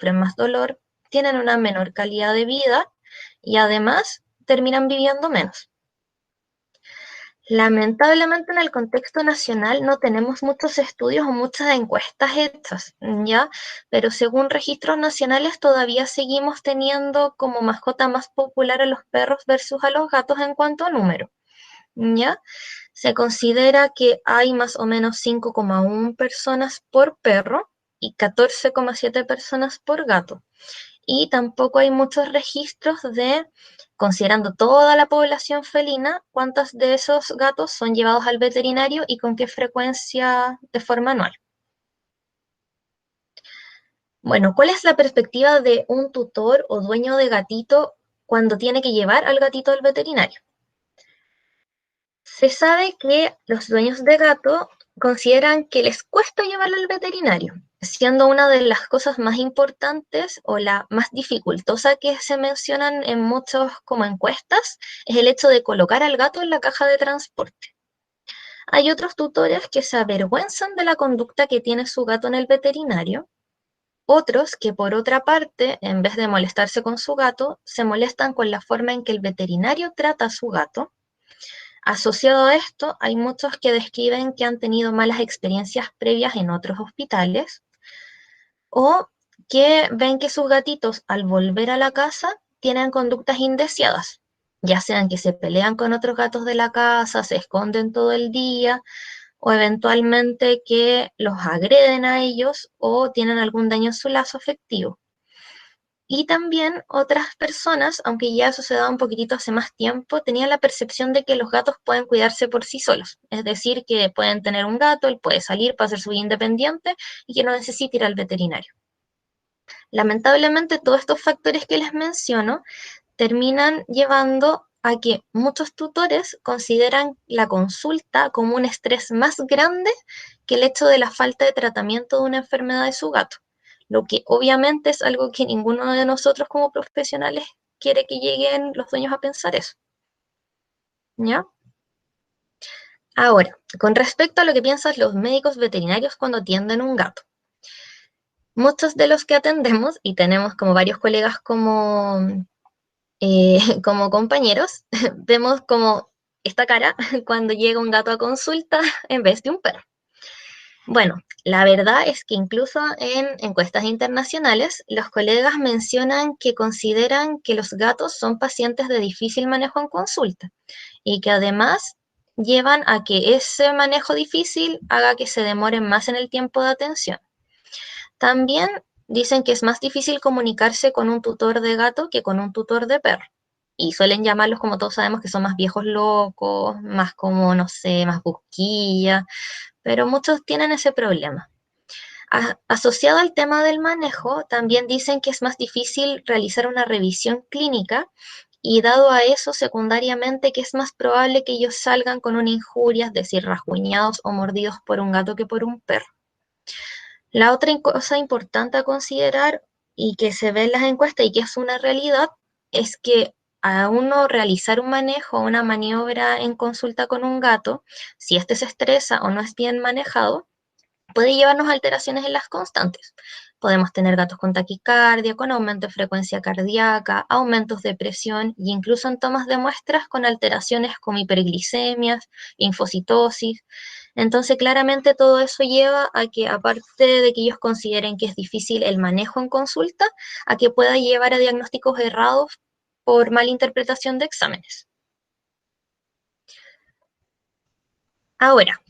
sufren más dolor, tienen una menor calidad de vida y además terminan viviendo menos. Lamentablemente en el contexto nacional no tenemos muchos estudios o muchas encuestas hechas, ¿ya? Pero según registros nacionales todavía seguimos teniendo como mascota más popular a los perros versus a los gatos en cuanto a número, ¿ya? Se considera que hay más o menos 5,1 personas por perro y 14,7 personas por gato. Y tampoco hay muchos registros de, considerando toda la población felina, cuántos de esos gatos son llevados al veterinario y con qué frecuencia de forma anual. Bueno, ¿cuál es la perspectiva de un tutor o dueño de gatito cuando tiene que llevar al gatito al veterinario? Se sabe que los dueños de gato consideran que les cuesta llevarlo al veterinario, siendo una de las cosas más importantes o la más dificultosa que se mencionan en muchos como encuestas, es el hecho de colocar al gato en la caja de transporte. Hay otros tutores que se avergüenzan de la conducta que tiene su gato en el veterinario, otros que por otra parte, en vez de molestarse con su gato, se molestan con la forma en que el veterinario trata a su gato. Asociado a esto, hay muchos que describen que han tenido malas experiencias previas en otros hospitales o que ven que sus gatitos al volver a la casa tienen conductas indeseadas, ya sean que se pelean con otros gatos de la casa, se esconden todo el día o eventualmente que los agreden a ellos o tienen algún daño en su lazo afectivo. Y también otras personas, aunque ya eso se daba un poquitito hace más tiempo, tenían la percepción de que los gatos pueden cuidarse por sí solos. Es decir, que pueden tener un gato, él puede salir para hacer su vida independiente y que no necesita ir al veterinario. Lamentablemente, todos estos factores que les menciono terminan llevando a que muchos tutores consideran la consulta como un estrés más grande que el hecho de la falta de tratamiento de una enfermedad de su gato, lo que obviamente es algo que ninguno de nosotros como profesionales quiere que lleguen los dueños a pensar eso, ¿ya? Ahora, con respecto a lo que piensan los médicos veterinarios cuando atienden un gato. Muchos de los que atendemos, y tenemos como varios colegas como compañeros, vemos como esta cara cuando llega un gato a consulta en vez de un perro. Bueno, la verdad es que incluso en encuestas internacionales, los colegas mencionan que consideran que los gatos son pacientes de difícil manejo en consulta y que además llevan a que ese manejo difícil haga que se demoren más en el tiempo de atención. También dicen que es más difícil comunicarse con un tutor de gato que con un tutor de perro. Y suelen llamarlos, como todos sabemos, que son más viejos locos, más como, no sé, más busquilla, pero muchos tienen ese problema. Asociado al tema del manejo, también dicen que es más difícil realizar una revisión clínica y dado a eso, secundariamente, que es más probable que ellos salgan con una injuria, es decir, rasguñados o mordidos por un gato que por un perro. La otra cosa importante a considerar y que se ve en las encuestas y que es una realidad es que a uno realizar un manejo o una maniobra en consulta con un gato, si éste se estresa o no es bien manejado, puede llevarnos a alteraciones en las constantes. Podemos tener gatos con taquicardia, con aumento de frecuencia cardíaca, aumentos de presión e incluso en tomas de muestras con alteraciones como hiperglicemias, linfocitosis. Entonces, claramente todo eso lleva a que, aparte de que ellos consideren que es difícil el manejo en consulta, a que pueda llevar a diagnósticos errados por mala interpretación de exámenes. Ahora,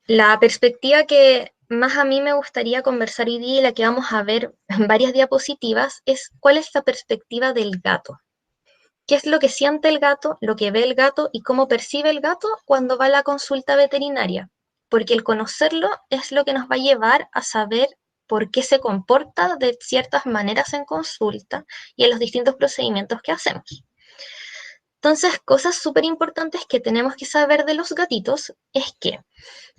la perspectiva que más a mí me gustaría conversar hoy día y la que vamos a ver en varias diapositivas es cuál es la perspectiva del gato. ¿Qué es lo que siente el gato, lo que ve el gato y cómo percibe el gato cuando va a la consulta veterinaria? Porque el conocerlo es lo que nos va a llevar a saber por qué se comporta de ciertas maneras en consulta y en los distintos procedimientos que hacemos. Entonces, cosas súper importantes que tenemos que saber de los gatitos es que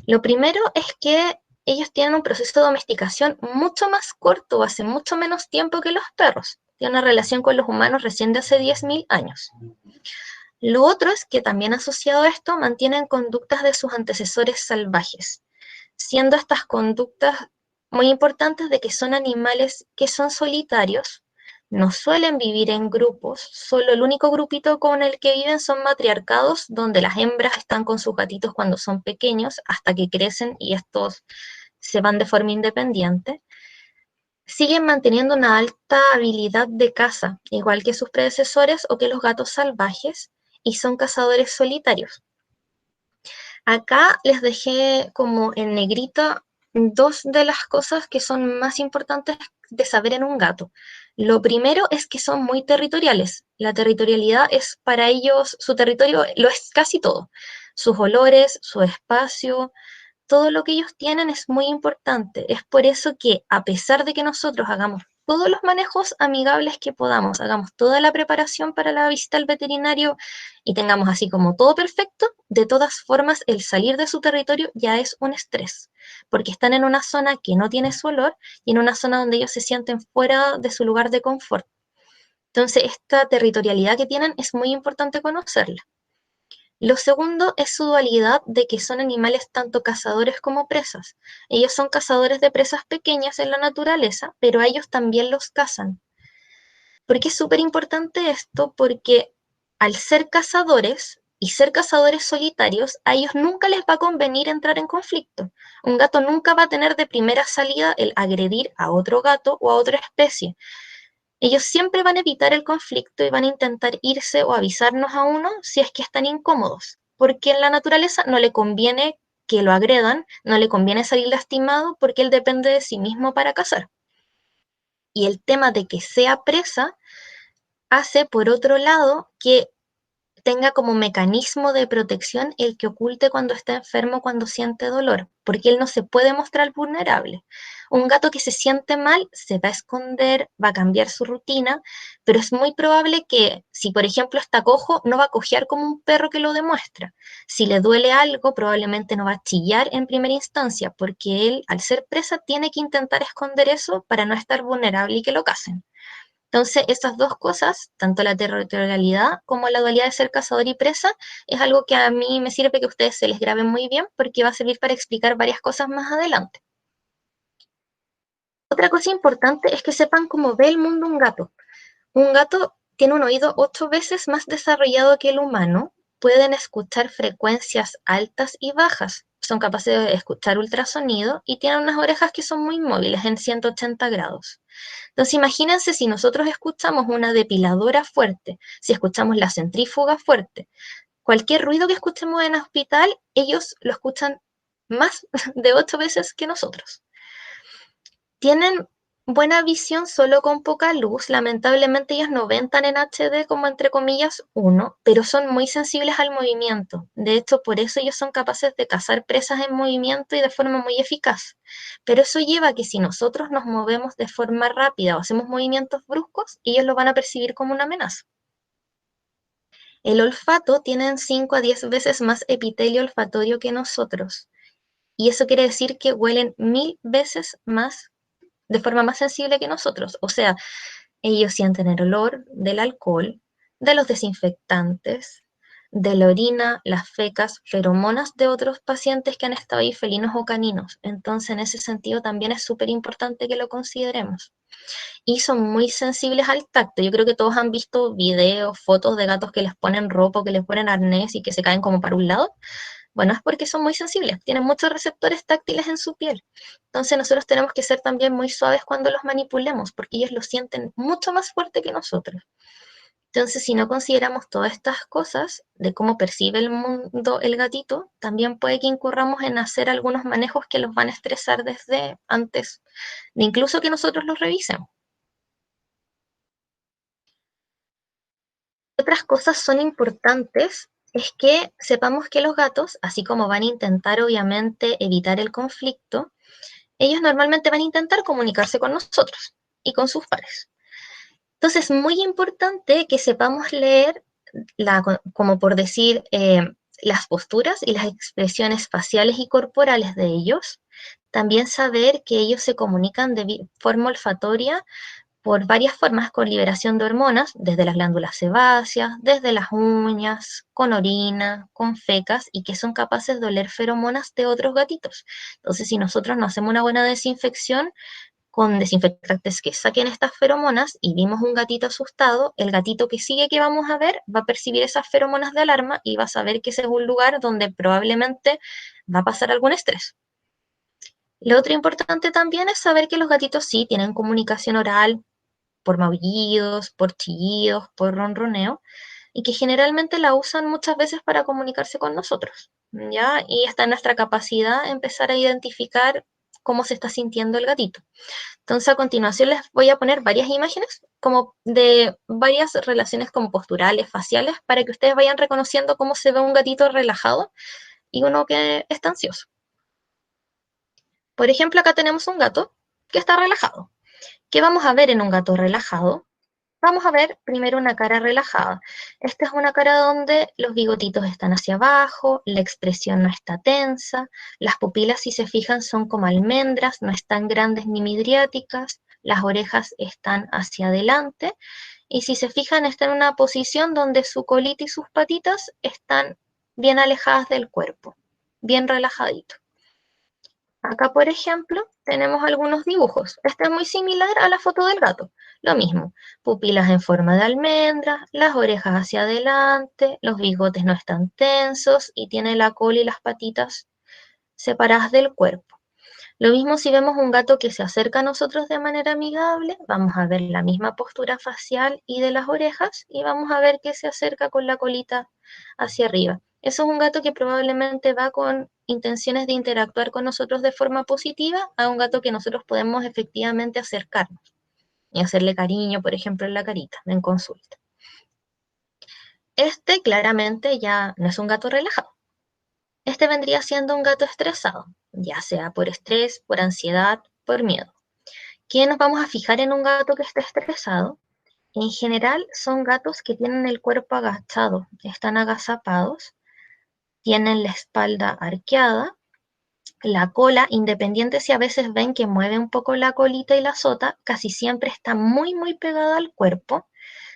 lo primero es que ellos tienen un proceso de domesticación mucho más corto, hace mucho menos tiempo que los perros. Tienen una relación con los humanos recién de hace 10.000 años. Lo otro es que también asociado a esto mantienen conductas de sus antecesores salvajes, siendo estas conductas muy importante es de que son animales que son solitarios, no suelen vivir en grupos, solo el único grupito con el que viven son matriarcados, donde las hembras están con sus gatitos cuando son pequeños hasta que crecen y estos se van de forma independiente. Siguen manteniendo una alta habilidad de caza, igual que sus predecesores o que los gatos salvajes, y son cazadores solitarios. Acá les dejé como en negrito dos de las cosas que son más importantes de saber en un gato. Lo primero es que son muy territoriales. La territorialidad es para ellos, su territorio lo es casi todo. Sus olores, su espacio, todo lo que ellos tienen es muy importante. Es por eso que a pesar de que nosotros hagamos todos los manejos amigables que podamos, hagamos toda la preparación para la visita al veterinario y tengamos así como todo perfecto, de todas formas el salir de su territorio ya es un estrés, porque están en una zona que no tiene su olor y en una zona donde ellos se sienten fuera de su lugar de confort. Entonces, esta territorialidad que tienen es muy importante conocerla. Lo segundo es su dualidad de que son animales tanto cazadores como presas. Ellos son cazadores de presas pequeñas en la naturaleza, pero a ellos también los cazan. ¿Por qué es súper importante esto? Porque al ser cazadores y ser cazadores solitarios, a ellos nunca les va a convenir entrar en conflicto. Un gato nunca va a tener de primera salida el agredir a otro gato o a otra especie. Ellos siempre van a evitar el conflicto y van a intentar irse o avisarnos a uno si es que están incómodos, porque en la naturaleza no le conviene que lo agredan, no le conviene salir lastimado porque él depende de sí mismo para cazar. Y el tema de que sea presa hace, por otro lado, que tenga como mecanismo de protección el que oculte cuando está enfermo, cuando siente dolor, porque él no se puede mostrar vulnerable. Un gato que se siente mal se va a esconder, va a cambiar su rutina, pero es muy probable que si por ejemplo está cojo, no va a cojear como un perro que lo demuestra. Si le duele algo, probablemente no va a chillar en primera instancia, porque él, al ser presa, tiene que intentar esconder eso para no estar vulnerable y que lo casen. Entonces, estas dos cosas, tanto la territorialidad como la dualidad de ser cazador y presa, es algo que a mí me sirve que a ustedes se les graben muy bien porque va a servir para explicar varias cosas más adelante. Otra cosa importante es que sepan cómo ve el mundo un gato. Un gato tiene un oído 8 veces más desarrollado que el humano, pueden escuchar frecuencias altas y bajas, son capaces de escuchar ultrasonido y tienen unas orejas que son muy móviles en 180 grados. Entonces imagínense si nosotros escuchamos una depiladora fuerte, si escuchamos la centrífuga fuerte, cualquier ruido que escuchemos en el hospital, ellos lo escuchan más de 8 veces que nosotros. Tienen buena visión solo con poca luz, lamentablemente ellos no ven tan en HD como entre comillas uno, pero son muy sensibles al movimiento. De hecho, por eso ellos son capaces de cazar presas en movimiento y de forma muy eficaz. Pero eso lleva a que si nosotros nos movemos de forma rápida o hacemos movimientos bruscos, ellos lo van a percibir como una amenaza. El olfato tienen 5 a 10 veces más epitelio olfatorio que nosotros. Y eso quiere decir que huelen 1000 veces más de forma más sensible que nosotros. O sea, ellos sienten el olor del alcohol, de los desinfectantes, de la orina, las fecas, feromonas de otros pacientes que han estado ahí, felinos o caninos. Entonces, en ese sentido, también es súper importante que lo consideremos. Y son muy sensibles al tacto. Yo creo que todos han visto videos, fotos de gatos que les ponen ropa, que les ponen arnés y que se caen como para un lado. Bueno, es porque son muy sensibles, tienen muchos receptores táctiles en su piel. Entonces nosotros tenemos que ser también muy suaves cuando los manipulemos, porque ellos lo sienten mucho más fuerte que nosotros. Entonces, si no consideramos todas estas cosas de cómo percibe el mundo el gatito, también puede que incurramos en hacer algunos manejos que los van a estresar desde antes de incluso que nosotros los revisemos. Otras cosas son importantes es que sepamos que los gatos, así como van a intentar obviamente evitar el conflicto, ellos normalmente van a intentar comunicarse con nosotros y con sus pares. Entonces es muy importante que sepamos leer, como por decir, las posturas y las expresiones faciales y corporales de ellos. También saber que ellos se comunican de forma olfatoria por varias formas con liberación de hormonas, desde las glándulas sebáceas, desde las uñas, con orina, con fecas, y que son capaces de oler feromonas de otros gatitos. Entonces, si nosotros no hacemos una buena desinfección con desinfectantes que saquen estas feromonas y vimos un gatito asustado, el gatito que sigue que vamos a ver va a percibir esas feromonas de alarma y va a saber que ese es un lugar donde probablemente va a pasar algún estrés. Lo otro importante también es saber que los gatitos sí tienen comunicación oral por maullidos, por chillidos, por ronroneo, y que generalmente la usan muchas veces para comunicarse con nosotros, ¿ya? Y está en nuestra capacidad empezar a identificar cómo se está sintiendo el gatito. Entonces, a continuación les voy a poner varias imágenes como de varias relaciones como posturales, faciales, para que ustedes vayan reconociendo cómo se ve un gatito relajado y uno que está ansioso. Por ejemplo, acá tenemos un gato que está relajado. ¿Qué vamos a ver en un gato relajado? Vamos a ver primero una cara relajada. Esta es una cara donde los bigotitos están hacia abajo, la expresión no está tensa, las pupilas, si se fijan, son como almendras, no están grandes ni midriáticas, las orejas están hacia adelante, y si se fijan, está en una posición donde su colita y sus patitas están bien alejadas del cuerpo, bien relajadito. Acá, por ejemplo, tenemos algunos dibujos. Este es muy similar a la foto del gato. Lo mismo, pupilas en forma de almendra, las orejas hacia adelante, los bigotes no están tensos y tiene la cola y las patitas separadas del cuerpo. Lo mismo si vemos un gato que se acerca a nosotros de manera amigable, vamos a ver la misma postura facial y de las orejas y vamos a ver que se acerca con la colita hacia arriba. Eso es un gato que probablemente va con intenciones de interactuar con nosotros de forma positiva a un gato que nosotros podemos efectivamente acercarnos y hacerle cariño, por ejemplo, en la carita, en consulta. Este claramente ya no es un gato relajado. Este vendría siendo un gato estresado, ya sea por estrés, por ansiedad, por miedo. ¿Qué nos vamos a fijar en un gato que está estresado? En general son gatos que tienen el cuerpo agachado, están agazapados, tienen la espalda arqueada, la cola, independiente si a veces ven que mueve un poco la colita y la sota, casi siempre está muy muy pegada al cuerpo.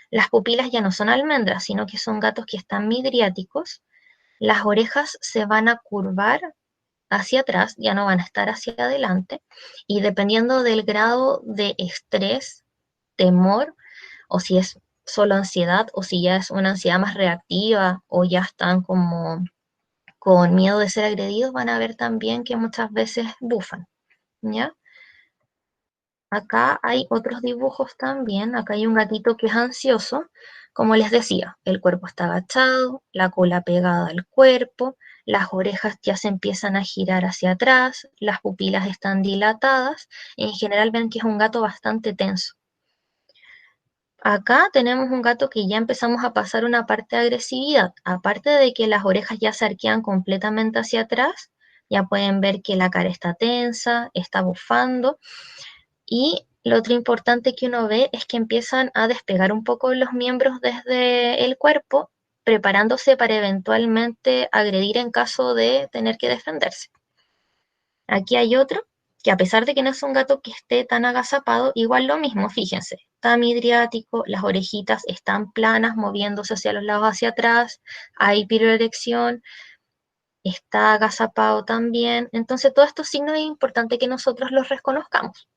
Las pupilas ya no son almendras, sino que son gatos que están midriáticos. Las orejas se van a curvar hacia atrás, ya no van a estar hacia adelante, y dependiendo del grado de estrés, temor, o si es solo ansiedad, o si ya es una ansiedad más reactiva, o ya están como con miedo de ser agredidos, van a ver también que muchas veces bufan, ¿ya? Acá hay otros dibujos también, acá hay un gatito que es ansioso, como les decía, el cuerpo está agachado, la cola pegada al cuerpo, las orejas ya se empiezan a girar hacia atrás, las pupilas están dilatadas, en general ven que es un gato bastante tenso. Acá tenemos un gato que ya empezamos a pasar una parte de agresividad, aparte de que las orejas ya se arquean completamente hacia atrás, ya pueden ver que la cara está tensa, está bufando, y lo otro importante que uno ve es que empiezan a despegar un poco los miembros desde el cuerpo, preparándose para eventualmente agredir en caso de tener que defenderse. Aquí hay otro que, a pesar de que no es un gato que esté tan agazapado, igual lo mismo, fíjense, está midriático, las orejitas están planas, moviéndose hacia los lados, hacia atrás, hay piroerección, está agazapado también. Entonces, todos estos signos es importante que nosotros los reconozcamos.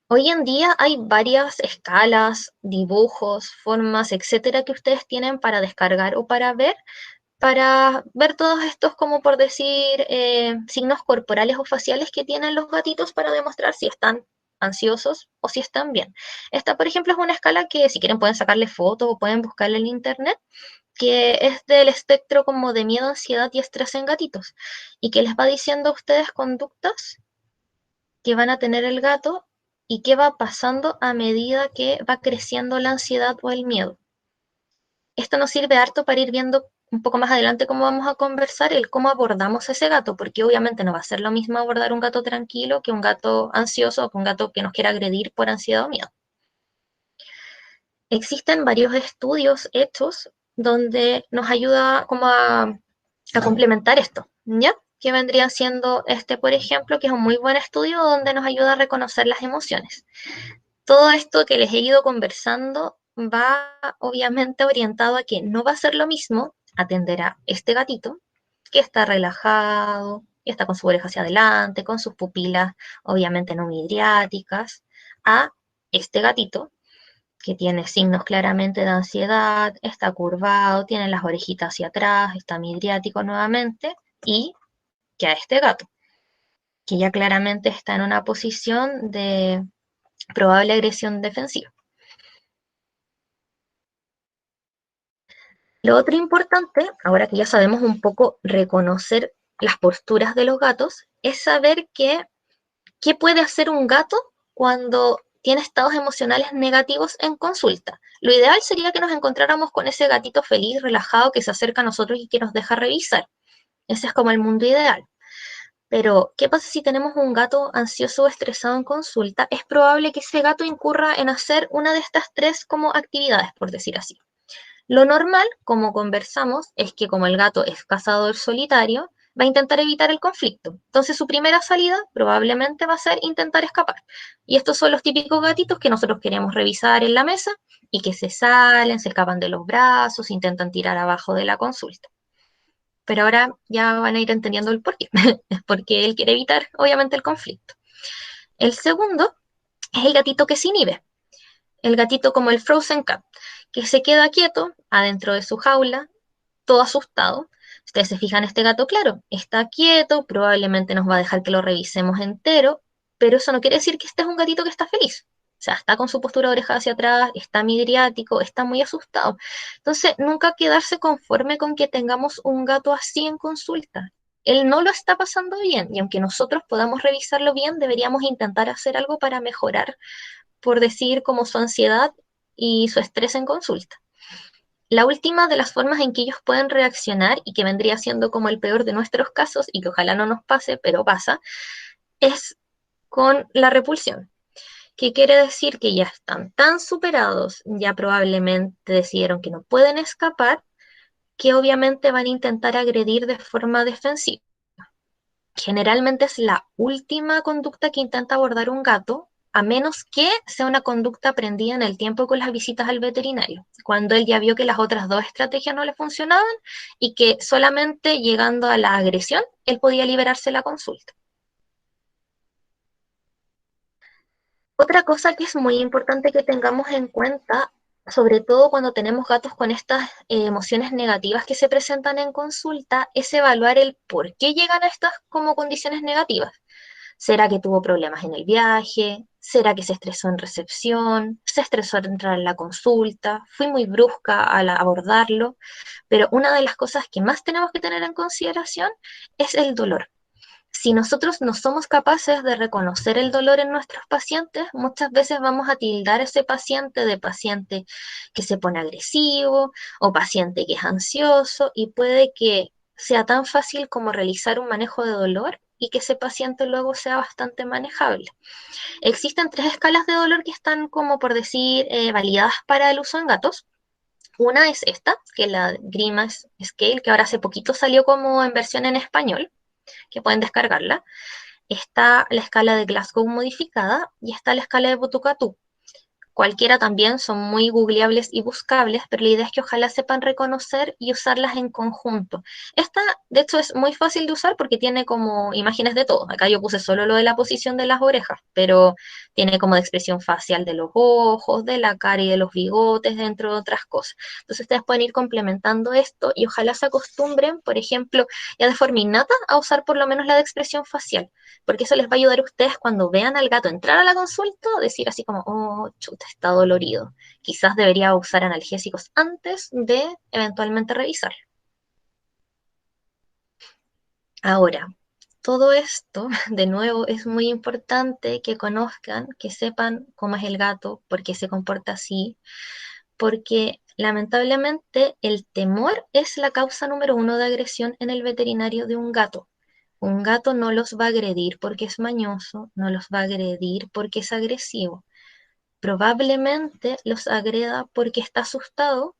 Hoy en día hay varias escalas, dibujos, formas, etcétera, que ustedes tienen para descargar o para ver todos estos, como por decir, signos corporales o faciales que tienen los gatitos para demostrar si están ansiosos o si están bien. Esta, por ejemplo, es una escala que si quieren pueden sacarle fotos o pueden buscarla en internet, que es del espectro como de miedo, ansiedad y estrés en gatitos, y que les va diciendo a ustedes conductas que van a tener el gato y qué va pasando a medida que va creciendo la ansiedad o el miedo. Esto nos sirve harto para ir viendo un poco más adelante cómo vamos a conversar, el cómo abordamos ese gato, porque obviamente no va a ser lo mismo abordar un gato tranquilo que un gato ansioso o que un gato que nos quiera agredir por ansiedad o miedo. Existen varios estudios hechos donde nos ayuda como a complementar esto, ¿ya? Que vendría siendo este, por ejemplo, que es un muy buen estudio donde nos ayuda a reconocer las emociones. Todo esto que les he ido conversando va obviamente orientado a que no va a ser lo mismo atender a este gatito que está relajado, y está con su oreja hacia adelante, con sus pupilas obviamente no midriáticas, a este gatito que tiene signos claramente de ansiedad, está curvado, tiene las orejitas hacia atrás, está midriático nuevamente, y que a este gato, que ya claramente está en una posición de probable agresión defensiva. Lo otro importante, ahora que ya sabemos un poco reconocer las posturas de los gatos, es saber qué puede hacer un gato cuando tiene estados emocionales negativos en consulta. Lo ideal sería que nos encontráramos con ese gatito feliz, relajado, que se acerca a nosotros y que nos deja revisar. Ese es como el mundo ideal. Pero, ¿qué pasa si tenemos un gato ansioso o estresado en consulta? Es probable que ese gato incurra en hacer una de estas tres como actividades, por decir así. Lo normal, como conversamos, es que como el gato es cazador solitario, va a intentar evitar el conflicto. Entonces su primera salida probablemente va a ser intentar escapar. Y estos son los típicos gatitos que nosotros queremos revisar en la mesa y que se salen, se escapan de los brazos, intentan tirar abajo de la consulta. Pero ahora ya van a ir entendiendo el porqué. Es porque él quiere evitar, obviamente, el conflicto. El segundo es el gatito que se inhibe. El gatito como el Frozen Cat, que se queda quieto adentro de su jaula, todo asustado. Ustedes se fijan, este gato, claro, está quieto, probablemente nos va a dejar que lo revisemos entero, pero eso no quiere decir que este es un gatito que está feliz. O sea, está con su postura de oreja hacia atrás, está midriático, está muy asustado. Entonces, nunca quedarse conforme con que tengamos un gato así en consulta. Él no lo está pasando bien y aunque nosotros podamos revisarlo bien, deberíamos intentar hacer algo para mejorar, por decir, como su ansiedad y su estrés en consulta. La última de las formas en que ellos pueden reaccionar y que vendría siendo como el peor de nuestros casos y que ojalá no nos pase, pero pasa, es con la repulsión, que quiere decir que ya están tan superados, ya probablemente decidieron que no pueden escapar, que obviamente van a intentar agredir de forma defensiva. Generalmente es la última conducta que intenta abordar un gato, a menos que sea una conducta aprendida en el tiempo con las visitas al veterinario, cuando él ya vio que las otras dos estrategias no le funcionaban y que solamente llegando a la agresión, él podía liberarse de la consulta. Otra cosa que es muy importante que tengamos en cuenta, sobre todo cuando tenemos gatos con estas emociones negativas que se presentan en consulta, es evaluar el por qué llegan a estas como condiciones negativas. ¿Será que tuvo problemas en el viaje? ¿Será que se estresó en recepción? ¿Se estresó al entrar en la consulta? ¿Fui muy brusca al abordarlo? Pero una de las cosas que más tenemos que tener en consideración es el dolor. Si nosotros no somos capaces de reconocer el dolor en nuestros pacientes, muchas veces vamos a tildar a ese paciente de paciente que se pone agresivo o paciente que es ansioso y puede que sea tan fácil como realizar un manejo de dolor y que ese paciente luego sea bastante manejable. Existen tres escalas de dolor que están como por decir validadas para el uso en gatos. Una es esta, que es la Grimace Scale, que ahora hace poquito salió como en versión en español, que pueden descargarla. Está la escala de Glasgow modificada y está la escala de Botucatu. Cualquiera también son muy googleables y buscables, pero la idea es que ojalá sepan reconocer y usarlas en conjunto. Esta, de hecho, es muy fácil de usar porque tiene como imágenes de todo. Acá yo puse solo lo de la posición de las orejas, pero tiene como de expresión facial de los ojos, de la cara y de los bigotes, dentro de otras cosas. Entonces ustedes pueden ir complementando esto y ojalá se acostumbren, por ejemplo, ya de forma innata a usar por lo menos la de expresión facial, porque eso les va a ayudar a ustedes cuando vean al gato entrar a la consulta, decir así como, oh, chuta, está dolorido. Quizás debería usar analgésicos antes de eventualmente revisar. Ahora, todo esto, de nuevo, es muy importante que conozcan, que sepan cómo es el gato, por qué se comporta así, porque lamentablemente el temor es la causa número uno de agresión en el veterinario de un gato. Un gato no los va a agredir porque es mañoso, no los va a agredir porque es agresivo. Probablemente los agreda porque está asustado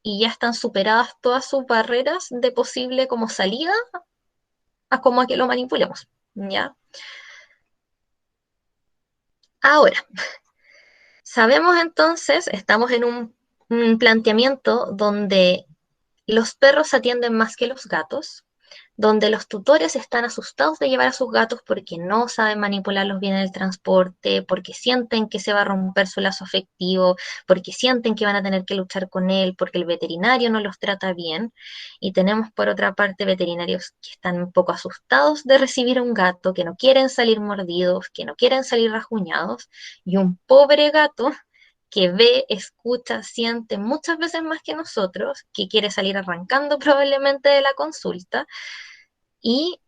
y ya están superadas todas sus barreras de posible como salida a como a que lo manipulemos, ¿ya? Ahora, Sabemos entonces, estamos en un planteamiento donde los perros atienden más que los gatos, donde los tutores están asustados de llevar a sus gatos porque no saben manipularlos bien en el transporte, porque sienten que se va a romper su lazo afectivo, porque sienten que van a tener que luchar con él, porque el veterinario no los trata bien. Y tenemos por otra parte veterinarios que están un poco asustados de recibir a un gato, que no quieren salir mordidos, que no quieren salir rasguñados, y un pobre gato que ve, escucha, siente muchas veces más que nosotros, que quiere salir arrancando probablemente de la consulta. Y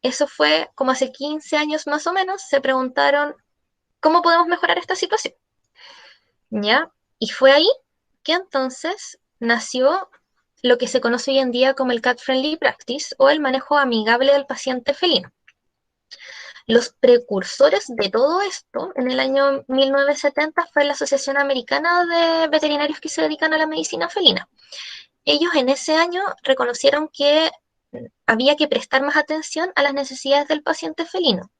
eso fue como hace 15 años más o menos, se preguntaron, ¿cómo podemos mejorar esta situación? ¿Ya? Y fue ahí que entonces nació lo que se conoce hoy en día como el Cat Friendly Practice o el manejo amigable del paciente felino. Los precursores de todo esto en el año 1970 fue la Asociación Americana de Veterinarios que se dedican a la medicina felina. Ellos en ese año reconocieron que había que prestar más atención a las necesidades del paciente felino.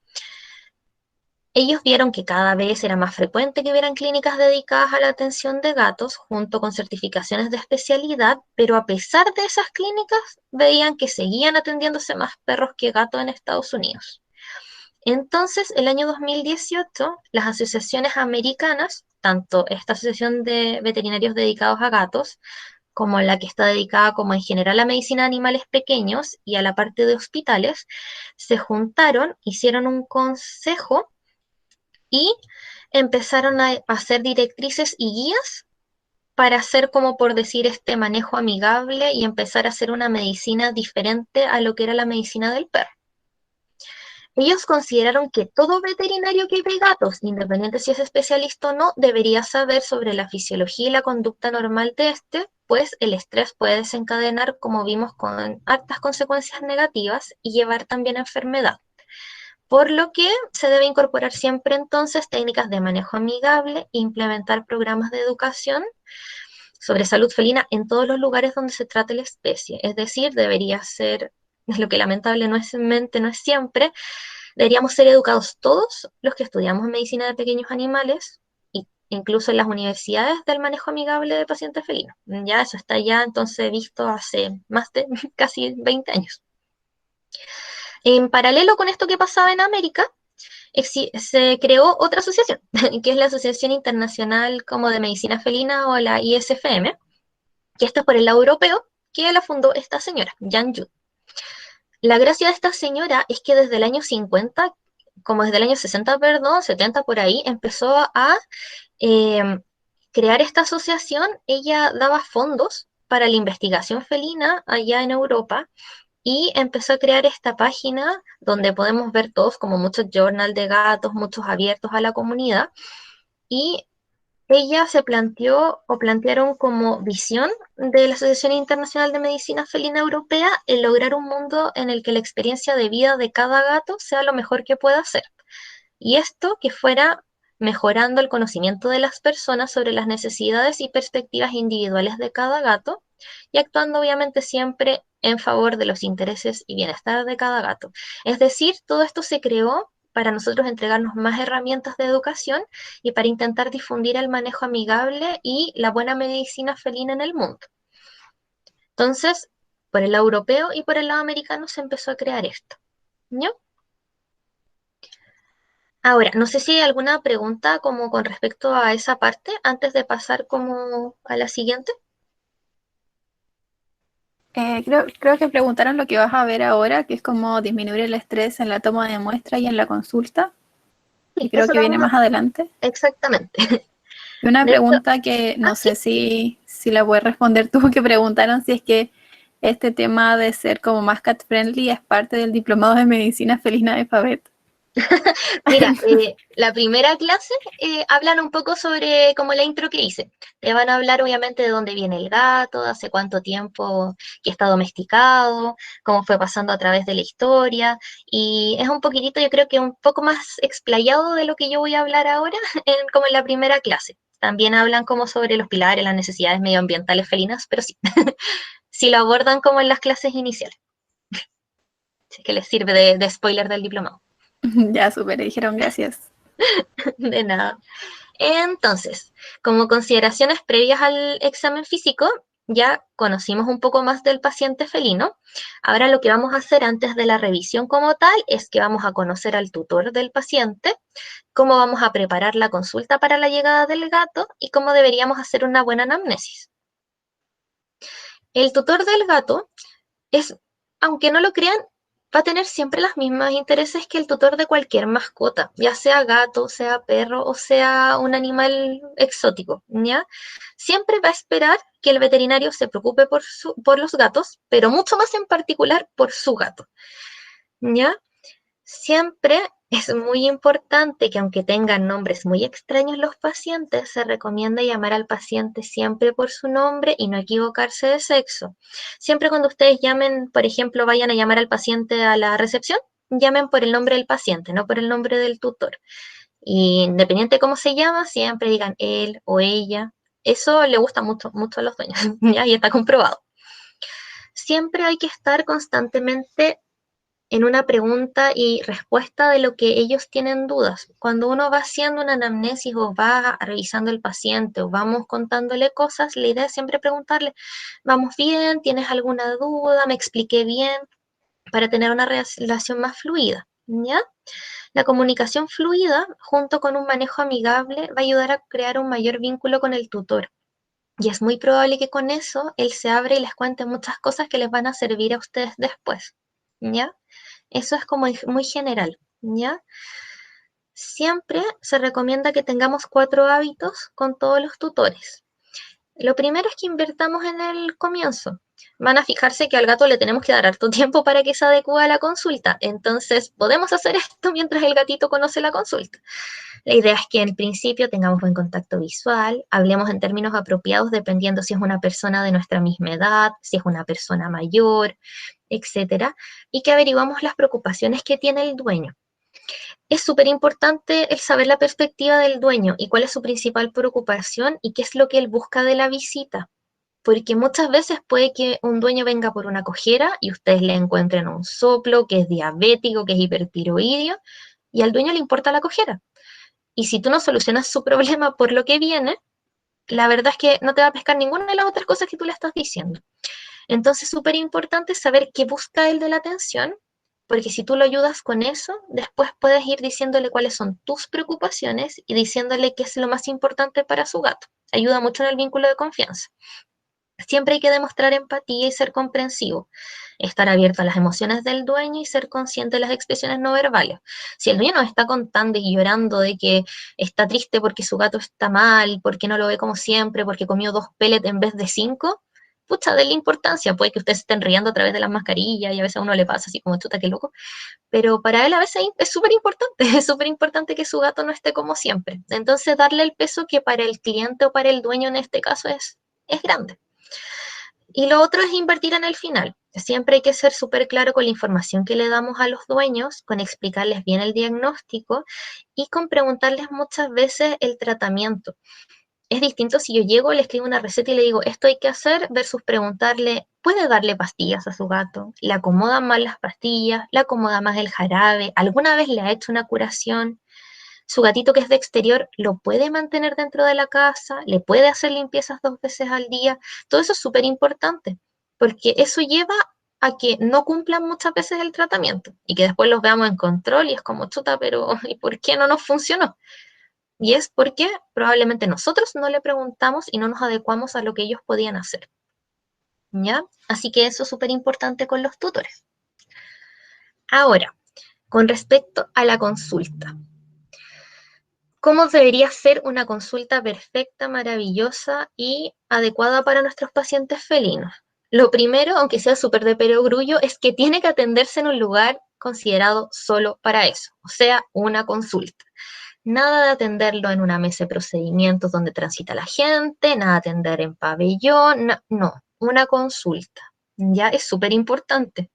Ellos vieron que cada vez era más frecuente que hubieran clínicas dedicadas a la atención de gatos junto con certificaciones de especialidad, pero a pesar de esas clínicas veían que seguían atendiéndose más perros que gatos en Estados Unidos. Entonces, el año 2018, las asociaciones americanas, tanto esta asociación de veterinarios dedicados a gatos, como la que está dedicada como en general a medicina de animales pequeños y a la parte de hospitales, se juntaron, hicieron un consejo y empezaron a hacer directrices y guías para hacer, como por decir, este manejo amigable y empezar a hacer una medicina diferente a lo que era la medicina del perro. Ellos consideraron que todo veterinario que ve gatos, independiente si es especialista o no, debería saber sobre la fisiología y la conducta normal de este, pues el estrés puede desencadenar, como vimos, con altas consecuencias negativas y llevar también a enfermedad. Por lo que se debe incorporar siempre entonces técnicas de manejo amigable e implementar programas de educación sobre salud felina en todos los lugares donde se trate la especie. Es decir, debería ser, lo que lamentablemente no es siempre, deberíamos ser educados todos los que estudiamos medicina de pequeños animales, incluso en las universidades, del manejo amigable de pacientes felinos. Ya eso está ya entonces visto hace más de casi 20 años. En paralelo con esto que pasaba en América, se creó otra asociación, que es la Asociación Internacional como de Medicina Felina o la ISFM, que esto es por el lado europeo, que la fundó esta señora, Jan Judd. La gracia de esta señora es que desde el año 50, como desde el año 60, perdón, 70 por ahí, empezó a eh, crear esta asociación. Ella daba fondos para la investigación felina allá en Europa y empezó a crear esta página donde podemos ver todos como muchos journals de gatos, muchos abiertos a la comunidad. Y ella se planteó o plantearon como visión de la Asociación Internacional de Medicina Felina Europea el lograr un mundo en el que la experiencia de vida de cada gato sea lo mejor que pueda ser. Y esto que fuera mejorando el conocimiento de las personas sobre las necesidades y perspectivas individuales de cada gato y actuando obviamente siempre en favor de los intereses y bienestar de cada gato. Es decir, todo esto se creó para nosotros entregarnos más herramientas de educación y para intentar difundir el manejo amigable y la buena medicina felina en el mundo. Entonces, por el lado europeo y por el lado americano se empezó a crear esto. ¿No? Ahora, no sé si hay alguna pregunta como con respecto a esa parte antes de pasar como a la siguiente. Creo que preguntaron lo que vas a ver ahora, que es cómo disminuir el estrés en la toma de muestra y en la consulta, que Sí, creo eso que lo viene vamos más adelante. exactamente. Y una De hecho, pregunta que no sí, sé si la puedes responder tú, que preguntaron si es que este tema de ser como más cat friendly es parte del diplomado de medicina felina de FAVET. mira, la primera clase hablan un poco sobre como la intro que hice. Te van a hablar obviamente de dónde viene el gato, de hace cuánto tiempo que está domesticado, cómo fue pasando a través de la historia. Y es un poquitito, yo creo que un poco más explayado de lo que yo voy a hablar ahora, como en la primera clase. También hablan como sobre los pilares, las necesidades medioambientales felinas, pero sí, sí lo abordan como en las clases iniciales. Así que les sirve de spoiler del diplomado. Ya, súper, dijeron gracias. De nada. Entonces, como consideraciones previas al examen físico, ya conocimos un poco más del paciente felino. Ahora lo que vamos a hacer antes de la revisión como tal es que vamos a conocer al tutor del paciente, cómo vamos a preparar la consulta para la llegada del gato y cómo deberíamos hacer una buena anamnesis. El tutor del gato es, aunque no lo crean, va a tener siempre los mismos intereses que el tutor de cualquier mascota, ya sea gato, sea perro o sea un animal exótico, ¿ya? Siempre va a esperar que el veterinario se preocupe por los gatos, pero mucho más en particular por su gato, ¿ya? Siempre es muy importante que aunque tengan nombres muy extraños los pacientes, se recomienda llamar al paciente siempre por su nombre y no equivocarse de sexo. Siempre cuando ustedes llamen, por ejemplo, vayan a llamar al paciente a la recepción, llamen por el nombre del paciente, no por el nombre del tutor. Y independiente de cómo se llama, siempre digan él o ella. Eso le gusta mucho, mucho a los dueños, ¿ya? Y está comprobado. Siempre hay que estar constantemente en una pregunta y respuesta de lo que ellos tienen dudas. Cuando uno va haciendo una anamnesis o va revisando el paciente o vamos contándole cosas, la idea es siempre preguntarle, ¿vamos bien? ¿Tienes alguna duda? ¿Me expliqué bien? Para tener una relación más fluida, ¿ya? La comunicación fluida, junto con un manejo amigable, va a ayudar a crear un mayor vínculo con el tutor. Y es muy probable que con eso él se abra y les cuente muchas cosas que les van a servir a ustedes después, ¿ya? Eso es como muy general, ¿ya? Siempre se recomienda que tengamos 4 hábitos con todos los tutores. Lo primero es que invertamos en el comienzo. Van a fijarse que al gato le tenemos que dar harto tiempo para que se adecue a la consulta. Entonces, podemos hacer esto mientras el gatito conoce la consulta. La idea es que en principio tengamos buen contacto visual, hablemos en términos apropiados dependiendo si es una persona de nuestra misma edad, si es una persona mayor, etcétera, y que averiguamos las preocupaciones que tiene el dueño. Es súper importante el saber la perspectiva del dueño y cuál es su principal preocupación y qué es lo que él busca de la visita. Porque muchas veces puede que un dueño venga por una cojera y ustedes le encuentren un soplo, que es diabético, que es hipertiroideo, y al dueño le importa la cojera. Y si tú no solucionas su problema por lo que viene, la verdad es que no te va a pescar ninguna de las otras cosas que tú le estás diciendo. Entonces, es súper importante saber qué busca él de la atención, porque si tú lo ayudas con eso, después puedes ir diciéndole cuáles son tus preocupaciones y diciéndole qué es lo más importante para su gato. Ayuda mucho en el vínculo de confianza. Siempre hay que demostrar empatía y ser comprensivo, estar abierto a las emociones del dueño y ser consciente de las expresiones no verbales. Si el dueño nos está contando y llorando de que está triste porque su gato está mal, porque no lo ve como siempre, porque comió 2 pellets en vez de 5, pucha, de la importancia. Puede que ustedes estén riendo a través de las mascarillas y a veces a uno le pasa así como chuta, qué loco, pero para él a veces es súper importante, es súper importante que su gato no esté como siempre. Entonces, darle el peso que para el cliente o para el dueño en este caso es grande. Y lo otro es invertir en el final. Siempre hay que ser súper claro con la información que le damos a los dueños, con explicarles bien el diagnóstico y con preguntarles muchas veces el tratamiento. Es distinto si yo llego, le escribo una receta y le digo, esto hay que hacer, versus preguntarle, ¿puede darle pastillas a su gato? ¿Le acomodan más las pastillas? ¿Le acomoda más el jarabe? ¿Alguna vez le ha hecho una curación? Su gatito que es de exterior lo puede mantener dentro de la casa, le puede hacer limpiezas 2 veces al día. Todo eso es súper importante, porque eso lleva a que no cumplan muchas veces el tratamiento y que después los veamos en control y es como chuta, pero ¿y por qué no nos funcionó? Y es porque probablemente nosotros no le preguntamos y no nos adecuamos a lo que ellos podían hacer. ¿Ya? Así que eso es súper importante con los tutores. Ahora, con respecto a la consulta. ¿Cómo debería ser una consulta perfecta, maravillosa y adecuada para nuestros pacientes felinos? Lo primero, aunque sea súper de perogrullo, es que tiene que atenderse en un lugar considerado solo para eso, o sea, una consulta. Nada de atenderlo en una mesa de procedimientos donde transita la gente, nada de atender en pabellón, no, una consulta. Ya es súper importante.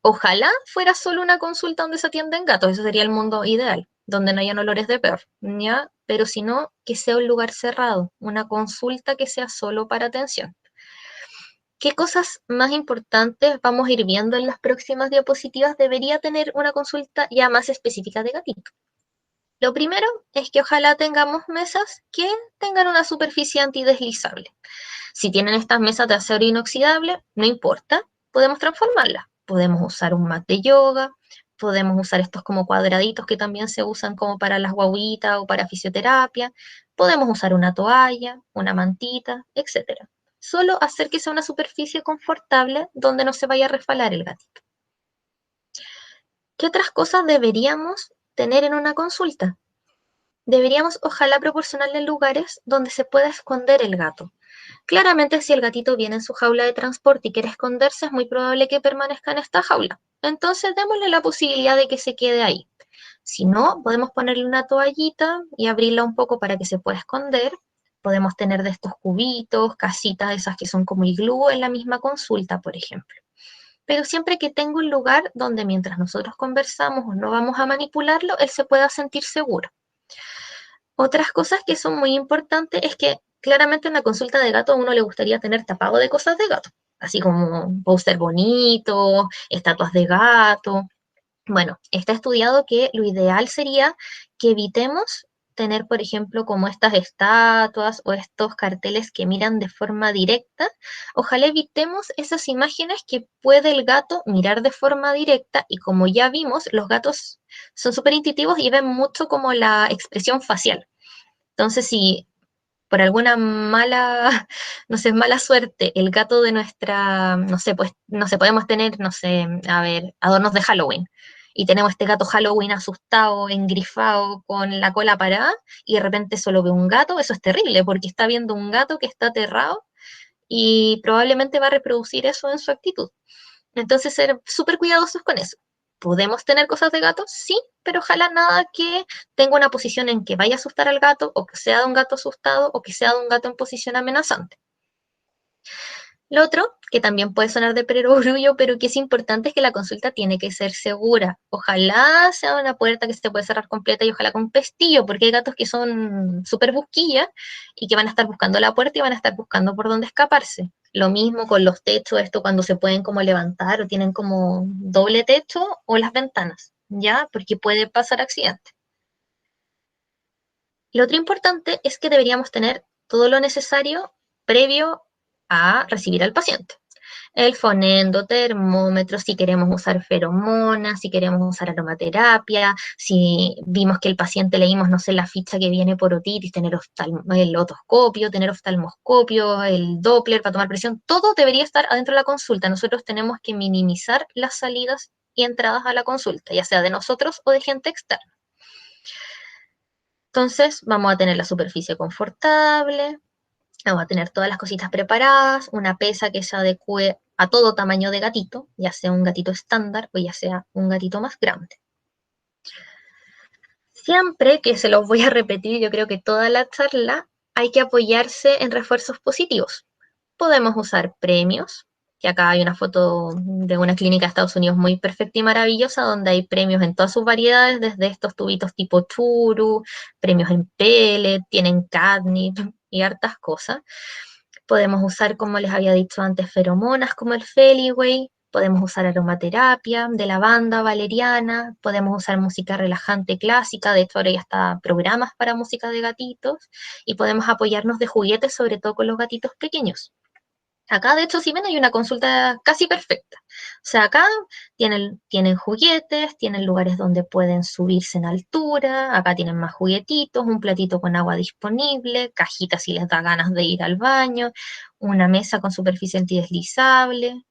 Ojalá fuera solo una consulta donde se atienden gatos, eso sería el mundo ideal, donde no hayan olores de perro, ¿ya? Pero si no, que sea un lugar cerrado, una consulta que sea solo para atención. ¿Qué cosas más importantes vamos a ir viendo en las próximas diapositivas debería tener una consulta ya más específica de gatito? Lo primero es que ojalá tengamos mesas que tengan una superficie antideslizable. Si tienen estas mesas de acero inoxidable, no importa, podemos transformarlas. Podemos usar un mat de yoga, podemos usar estos como cuadraditos que también se usan como para las guaguitas o para fisioterapia. Podemos usar una toalla, una mantita, etcétera. Solo hacer que sea una superficie confortable donde no se vaya a resbalar el gatito. ¿Qué otras cosas deberíamos tener en una consulta? Deberíamos ojalá proporcionarle lugares donde se pueda esconder el gato. Claramente, si el gatito viene en su jaula de transporte y quiere esconderse, es muy probable que permanezca en esta jaula. Entonces, démosle la posibilidad de que se quede ahí. Si no, podemos ponerle una toallita y abrirla un poco para que se pueda esconder. Podemos tener de estos cubitos, casitas esas que son como iglú en la misma consulta, por ejemplo. Pero siempre que tenga un lugar donde mientras nosotros conversamos o no vamos a manipularlo, él se pueda sentir seguro. Otras cosas que son muy importantes es que claramente en la consulta de gato a uno le gustaría tener tapado de cosas de gato, así como un póster bonito, estatuas de gato. Bueno, está estudiado que lo ideal sería que evitemos tener, por ejemplo, como estas estatuas o estos carteles que miran de forma directa. Ojalá evitemos esas imágenes que puede el gato mirar de forma directa y como ya vimos, los gatos son súper intuitivos y ven mucho como la expresión facial. Entonces, si por alguna mala, no sé, mala suerte, el gato de nuestra, no sé, pues, no sé, podemos tener, no sé, a ver, adornos de Halloween. Y tenemos este gato Halloween asustado, engrifado, con la cola parada, y de repente solo ve un gato, eso es terrible, porque está viendo un gato que está aterrado y probablemente va a reproducir eso en su actitud. Entonces, ser súper cuidadosos con eso. ¿Podemos tener cosas de gato? Sí, pero ojalá nada que tenga una posición en que vaya a asustar al gato, o que sea de un gato asustado, o que sea de un gato en posición amenazante. Lo otro, que también puede sonar de perogrullo, pero que es importante, es que la consulta tiene que ser segura. Ojalá sea una puerta que se puede cerrar completa y ojalá con pestillo, porque hay gatos que son súper busquillas y que van a estar buscando la puerta y van a estar buscando por dónde escaparse. Lo mismo con los techos, esto cuando se pueden como levantar o tienen como doble techo o las ventanas, ¿ya? Porque puede pasar accidente. Lo otro importante es que deberíamos tener todo lo necesario previo a recibir al paciente. El fonendo, termómetro, si queremos usar feromonas, si queremos usar aromaterapia, si vimos que el paciente leímos, no sé, la ficha que viene por otitis, tener el otoscopio, tener oftalmoscopio, el Doppler para tomar presión, todo debería estar adentro de la consulta. Nosotros tenemos que minimizar las salidas y entradas a la consulta, ya sea de nosotros o de gente externa. Entonces, vamos a tener la superficie confortable, vamos a tener todas las cositas preparadas, una pesa que se adecue a todo tamaño de gatito, ya sea un gatito estándar o ya sea un gatito más grande. Siempre que se los voy a repetir, yo creo que toda la charla hay que apoyarse en refuerzos positivos. Podemos usar premios, que acá hay una foto de una clínica de Estados Unidos muy perfecta y maravillosa, donde hay premios en todas sus variedades, desde estos tubitos tipo churu, premios en pellet, tienen catnip y hartas cosas. Podemos usar, como les había dicho antes, feromonas como el Feliway, podemos usar aromaterapia de lavanda, valeriana, podemos usar música relajante clásica, de hecho ahora ya está programas para música de gatitos, y podemos apoyarnos de juguetes, sobre todo con los gatitos pequeños. Acá, de hecho, si ven, hay una consulta casi perfecta. O sea, acá tienen juguetes, tienen lugares donde pueden subirse en altura, acá tienen más juguetitos, un platito con agua disponible, cajitas si les da ganas de ir al baño, una mesa con superficie antideslizable,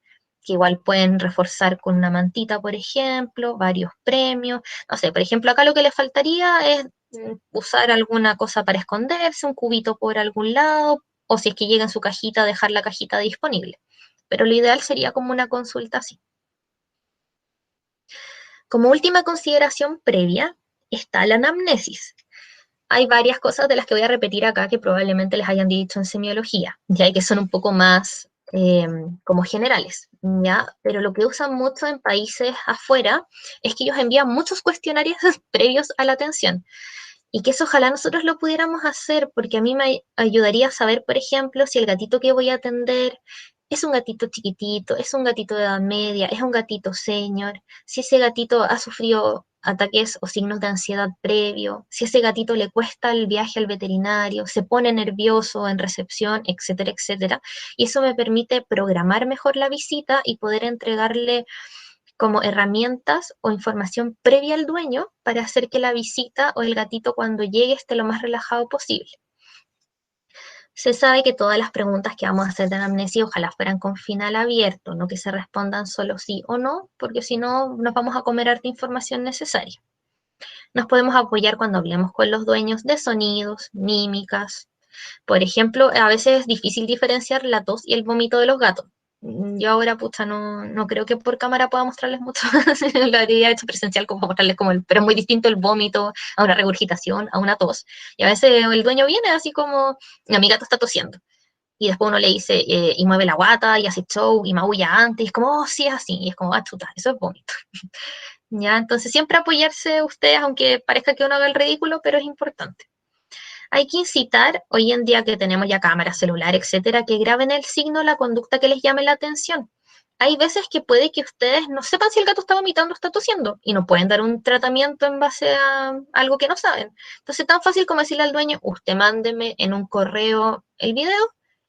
que igual pueden reforzar con una mantita, por ejemplo, varios premios. No sé, por ejemplo, acá lo que les faltaría es usar alguna cosa para esconderse, un cubito por algún lado, o si es que llega en su cajita, dejar la cajita disponible. Pero lo ideal sería como una consulta así. Como última consideración previa está la anamnesis. Hay varias cosas de las que voy a repetir acá que probablemente les hayan dicho en semiología, ya que son un poco más como generales, ¿ya? Pero lo que usan mucho en países afuera es que ellos envían muchos cuestionarios previos a la atención. Y que eso ojalá nosotros lo pudiéramos hacer, porque a mí me ayudaría a saber, por ejemplo, si el gatito que voy a atender es un gatito chiquitito, es un gatito de edad media, es un gatito senior, si ese gatito ha sufrido ataques o signos de ansiedad previo, si a ese gatito le cuesta el viaje al veterinario, se pone nervioso en recepción, etcétera, etcétera. Y eso me permite programar mejor la visita y poder entregarle como herramientas o información previa al dueño para hacer que la visita o el gatito cuando llegue esté lo más relajado posible. Se sabe que todas las preguntas que vamos a hacer de anamnesis ojalá fueran con final abierto, no que se respondan solo sí o no, porque si no nos vamos a comer harta información necesaria. Nos podemos apoyar cuando hablemos con los dueños de sonidos, mímicas. Por ejemplo, a veces es difícil diferenciar la tos y el vómito de los gatos. Yo ahora, pucha, no creo que por cámara pueda mostrarles mucho. Lo habría hecho presencial como mostrarles como pero es muy distinto el vómito a una regurgitación, a una tos. Y a veces el dueño viene así como, mi gato está tosiendo. Y después uno le dice, y mueve la guata, y hace show, y maulla antes, y es como, oh, sí, es así. Y es como, ah, chuta, eso es vómito. ¿Ya? Entonces siempre apoyarse ustedes, aunque parezca que uno haga el ridículo, pero es importante. Hay que incitar, hoy en día que tenemos ya cámaras, celular, etcétera, que graben el signo, la conducta que les llame la atención. Hay veces que puede que ustedes no sepan si el gato está vomitando o está tosiendo y no pueden dar un tratamiento en base a algo que no saben. Entonces, tan fácil como decirle al dueño, usted mándeme en un correo el video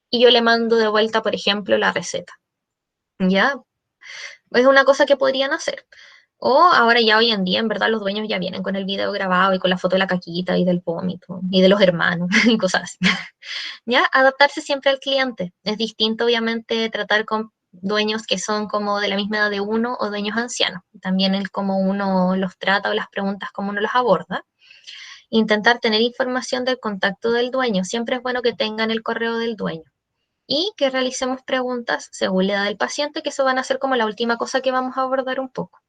y yo le mando de vuelta, por ejemplo, la receta. ¿Ya? Es una cosa que podrían hacer. O ahora ya hoy en día, en verdad, los dueños ya vienen con el video grabado y con la foto de la caquita y del vómito y de los hermanos y cosas así. ¿Ya? Adaptarse siempre al cliente. Es distinto, obviamente, tratar con dueños que son como de la misma edad de uno o dueños ancianos. También el cómo uno los trata o las preguntas, cómo uno los aborda. Intentar tener información del contacto del dueño. Siempre es bueno que tengan el correo del dueño. Y que realicemos preguntas según la edad del paciente, que eso van a ser como la última cosa que vamos a abordar un poco.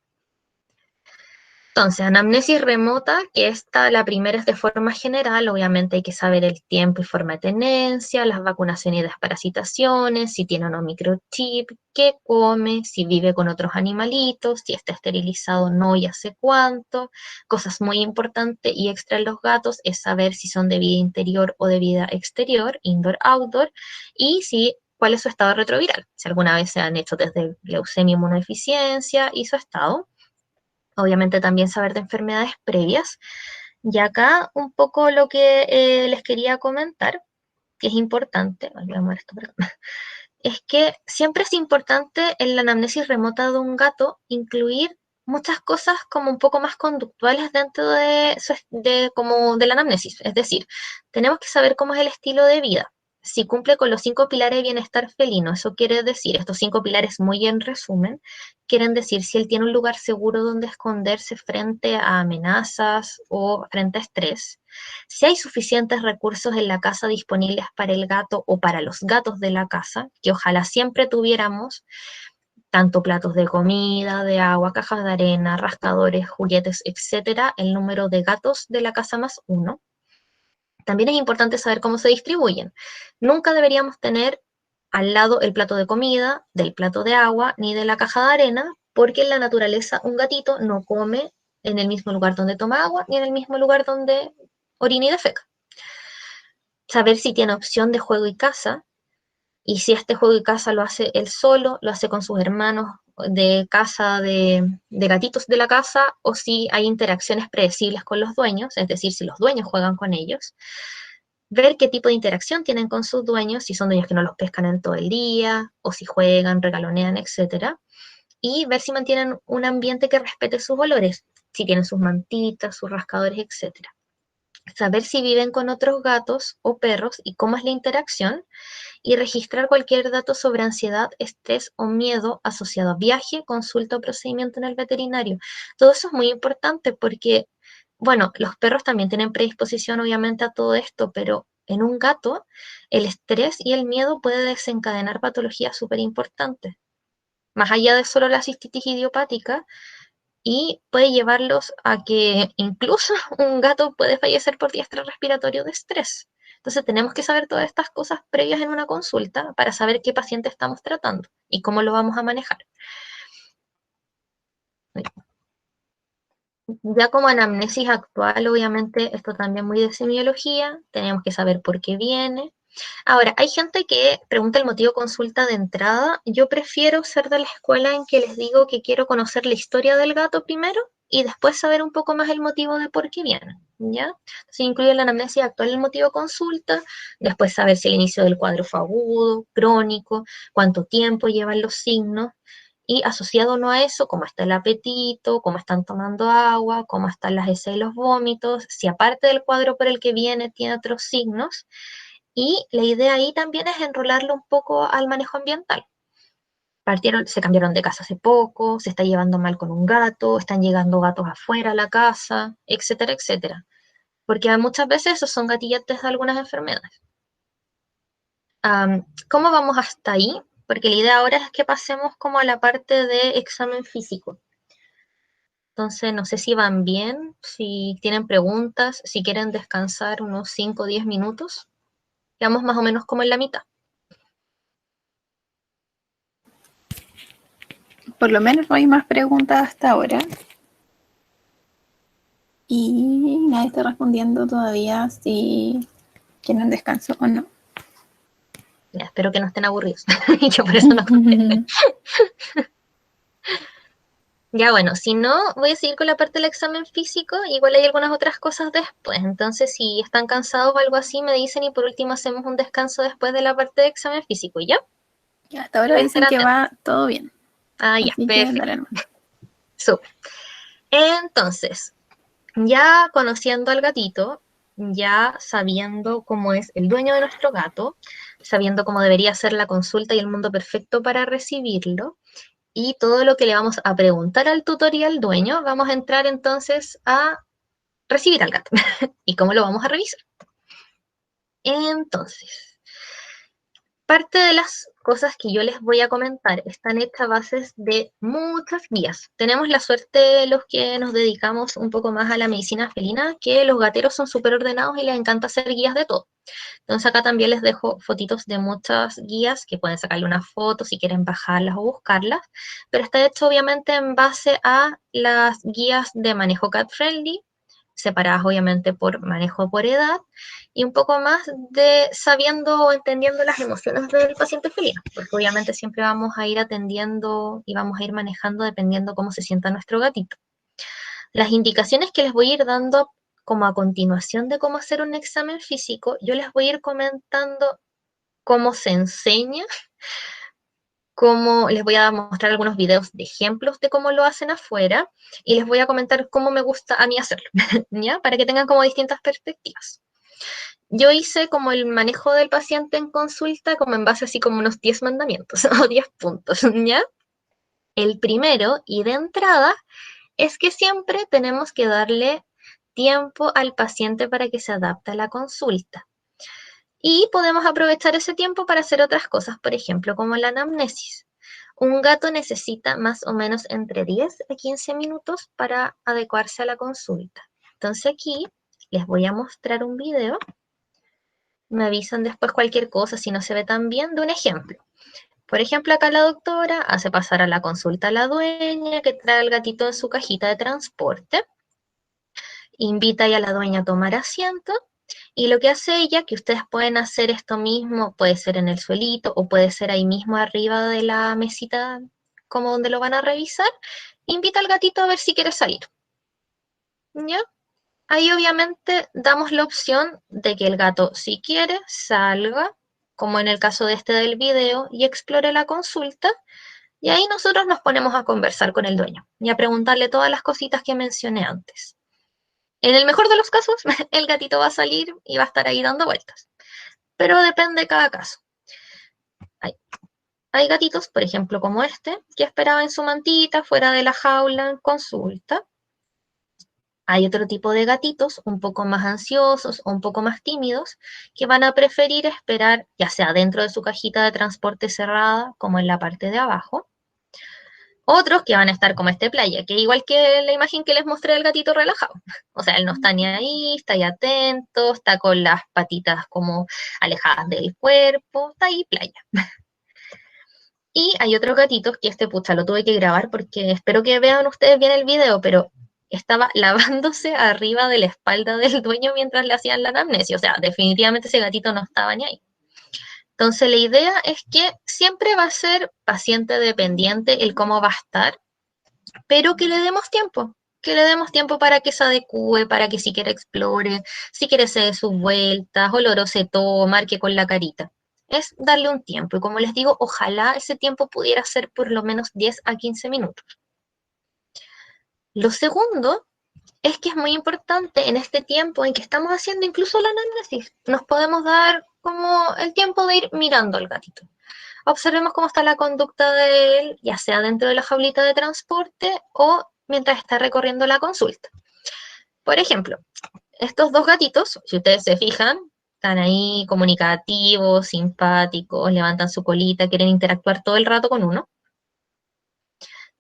Entonces, anamnesis remota, que esta, la primera es de forma general, obviamente hay que saber el tiempo y forma de tenencia, las vacunaciones y desparasitaciones, si tiene o no microchip, qué come, si vive con otros animalitos, si está esterilizado o no y hace cuánto. Cosas muy importantes y extra en los gatos es saber si son de vida interior o de vida exterior, indoor-outdoor, y si cuál es su estado retroviral, si alguna vez se han hecho desde leucemia, inmunodeficiencia y su estado. Obviamente también saber de enfermedades previas. Y acá un poco lo que les quería comentar, que es importante, voy a mover esto por acá, es que siempre es importante en la anamnesis remota de un gato incluir muchas cosas como un poco más conductuales dentro como de la anamnesis. Es decir, tenemos que saber cómo es el estilo de vida, si cumple con los 5 pilares de bienestar felino. Eso quiere decir, estos 5 pilares muy en resumen, quieren decir si él tiene un lugar seguro donde esconderse frente a amenazas o frente a estrés, si hay suficientes recursos en la casa disponibles para el gato o para los gatos de la casa, que ojalá siempre tuviéramos, tanto platos de comida, de agua, cajas de arena, rascadores, juguetes, etcétera, el número de gatos de la casa más uno. También es importante saber cómo se distribuyen. Nunca deberíamos tener al lado el plato de comida, del plato de agua, ni de la caja de arena, porque en la naturaleza un gatito no come en el mismo lugar donde toma agua, ni en el mismo lugar donde orina y defeca. Saber si tiene opción de juego y caza, y si este juego y caza lo hace él solo, lo hace con sus hermanos de casa, de gatitos de la casa, o si hay interacciones predecibles con los dueños, es decir, si los dueños juegan con ellos. Ver qué tipo de interacción tienen con sus dueños, si son dueños que no los pescan en todo el día, o si juegan, regalonean, etc. Y ver si mantienen un ambiente que respete sus valores, si tienen sus mantitas, sus rascadores, etc. Saber si viven con otros gatos o perros y cómo es la interacción, y registrar cualquier dato sobre ansiedad, estrés o miedo asociado a viaje, consulta o procedimiento en el veterinario. Todo eso es muy importante porque, bueno, los perros también tienen predisposición obviamente a todo esto, pero en un gato el estrés y el miedo puede desencadenar patologías súper importantes, más allá de solo la cistitis idiopática, y puede llevarlos a que incluso un gato puede fallecer por distrés respiratorio de estrés. Entonces tenemos que saber todas estas cosas previas en una consulta para saber qué paciente estamos tratando y cómo lo vamos a manejar. Ya como anamnesis actual, obviamente, esto también muy de semiología, tenemos que saber por qué viene. Ahora, hay gente que pregunta el motivo de consulta de entrada. Yo prefiero ser de la escuela en que les digo que quiero conocer la historia del gato primero y después saber un poco más el motivo de por qué vienen, ¿ya? Entonces incluye la anamnesis actual, el motivo de consulta, después saber si el inicio del cuadro fue agudo, crónico, cuánto tiempo llevan los signos, y asociado no a eso, cómo está el apetito, cómo están tomando agua, cómo están las heces y los vómitos, si aparte del cuadro por el que viene tiene otros signos. Y la idea ahí también es enrolarlo un poco al manejo ambiental. Se cambiaron de casa hace poco, se está llevando mal con un gato, están llegando gatos afuera a la casa, etcétera, etcétera. Porque muchas veces esos son gatillantes de algunas enfermedades. ¿Cómo vamos hasta ahí? Porque la idea ahora es que pasemos como a la parte de examen físico. Entonces, no sé si van bien, si tienen preguntas, si quieren descansar unos 5 o 10 minutos. Quedamos más o menos como en la mitad. Por lo menos no hay más preguntas hasta ahora. Y nadie está respondiendo todavía si quieren descanso o no. Ya, espero que no estén aburridos. Yo por eso no contesto. Ya bueno, si no, voy a seguir con la parte del examen físico. Igual hay algunas otras cosas después. Entonces, si están cansados o algo así, me dicen y por último hacemos un descanso después de la parte de examen físico, ¿ya? Hasta ahora Voy a estar dicen que atenta. va todo bien. Ya, Así que perfecto. dale nomás. Súper. Entonces, ya conociendo al gatito, ya sabiendo cómo es el dueño de nuestro gato, sabiendo cómo debería ser la consulta y el mundo perfecto para recibirlo, y todo lo que le vamos a preguntar al tutor y al dueño, vamos a entrar entonces a recibir al gato. ¿Y cómo lo vamos a revisar? Entonces, parte de las cosas que yo les voy a comentar están hechas a bases de muchas guías. Tenemos la suerte los que nos dedicamos un poco más a la medicina felina, que los gateros son súper ordenados y les encanta hacer guías de todo. Entonces acá también les dejo fotitos de muchas guías que pueden sacarle una foto si quieren bajarlas o buscarlas, pero está hecho obviamente en base a las guías de manejo cat friendly, separadas obviamente por manejo por edad, y un poco más de sabiendo o entendiendo las emociones del paciente felino, porque obviamente siempre vamos a ir atendiendo y vamos a ir manejando dependiendo cómo se sienta nuestro gatito. Las indicaciones que les voy a ir dando como a continuación de cómo hacer un examen físico, yo les voy a ir comentando cómo se enseña, cómo les voy a mostrar algunos videos de ejemplos de cómo lo hacen afuera y les voy a comentar cómo me gusta a mí hacerlo, ¿ya? Para que tengan como distintas perspectivas. Yo hice como el manejo del paciente en consulta como en base así como unos 10 mandamientos o 10 puntos, ¿ya? El primero y de entrada es que siempre tenemos que darle tiempo al paciente para que se adapte a la consulta. Y podemos aprovechar ese tiempo para hacer otras cosas, por ejemplo, como la anamnesis. Un gato necesita más o menos entre 10 a 15 minutos para adecuarse a la consulta. Entonces aquí les voy a mostrar un video. Me avisan después cualquier cosa si no se ve tan bien de un ejemplo. Por ejemplo, acá la doctora hace pasar a la consulta a la dueña que trae el gatito en su cajita de transporte, invita a la dueña a tomar asiento y lo que hace ella, que ustedes pueden hacer esto mismo, puede ser en el suelito o puede ser ahí mismo arriba de la mesita como donde lo van a revisar, invita al gatito a ver si quiere salir. ¿Ya? Ahí obviamente damos la opción de que el gato, si quiere, salga, como en el caso de este del video, y explore la consulta. Y ahí nosotros nos ponemos a conversar con el dueño y a preguntarle todas las cositas que mencioné antes. En el mejor de los casos, el gatito va a salir y va a estar ahí dando vueltas. Pero depende de cada caso. Hay gatitos, por ejemplo, como este, que esperaba en su mantita fuera de la jaula en consulta. Hay otro tipo de gatitos un poco más ansiosos o un poco más tímidos que van a preferir esperar ya sea dentro de su cajita de transporte cerrada como en la parte de abajo. Otros que van a estar como este playa, que igual que la imagen que les mostré del gatito relajado. O sea, él no está ni ahí, está ahí atento, está con las patitas como alejadas del cuerpo, está ahí playa. Y hay otros gatitos que pucha, lo tuve que grabar porque espero que vean ustedes bien el video, pero estaba lavándose arriba de la espalda del dueño mientras le hacían la anamnesia. O sea, definitivamente ese gatito no estaba ni ahí. Entonces, la idea es que siempre va a ser paciente dependiente el cómo va a estar, pero que le demos tiempo. que le demos tiempo para que se adecue, para que si quiere explore, si quiere se dé sus vueltas, olorose todo, marque con la carita. Es darle un tiempo. Y como les digo, ojalá ese tiempo pudiera ser por lo menos 10 a 15 minutos. Lo segundo es que es muy importante en este tiempo en que estamos haciendo incluso la anamnesis. Nos podemos dar como el tiempo de ir mirando al gatito. Observemos cómo está la conducta de él, ya sea dentro de la jaulita de transporte o mientras está recorriendo la consulta. Por ejemplo, estos dos gatitos, si ustedes se fijan, están ahí comunicativos, simpáticos, levantan su colita, quieren interactuar todo el rato con uno.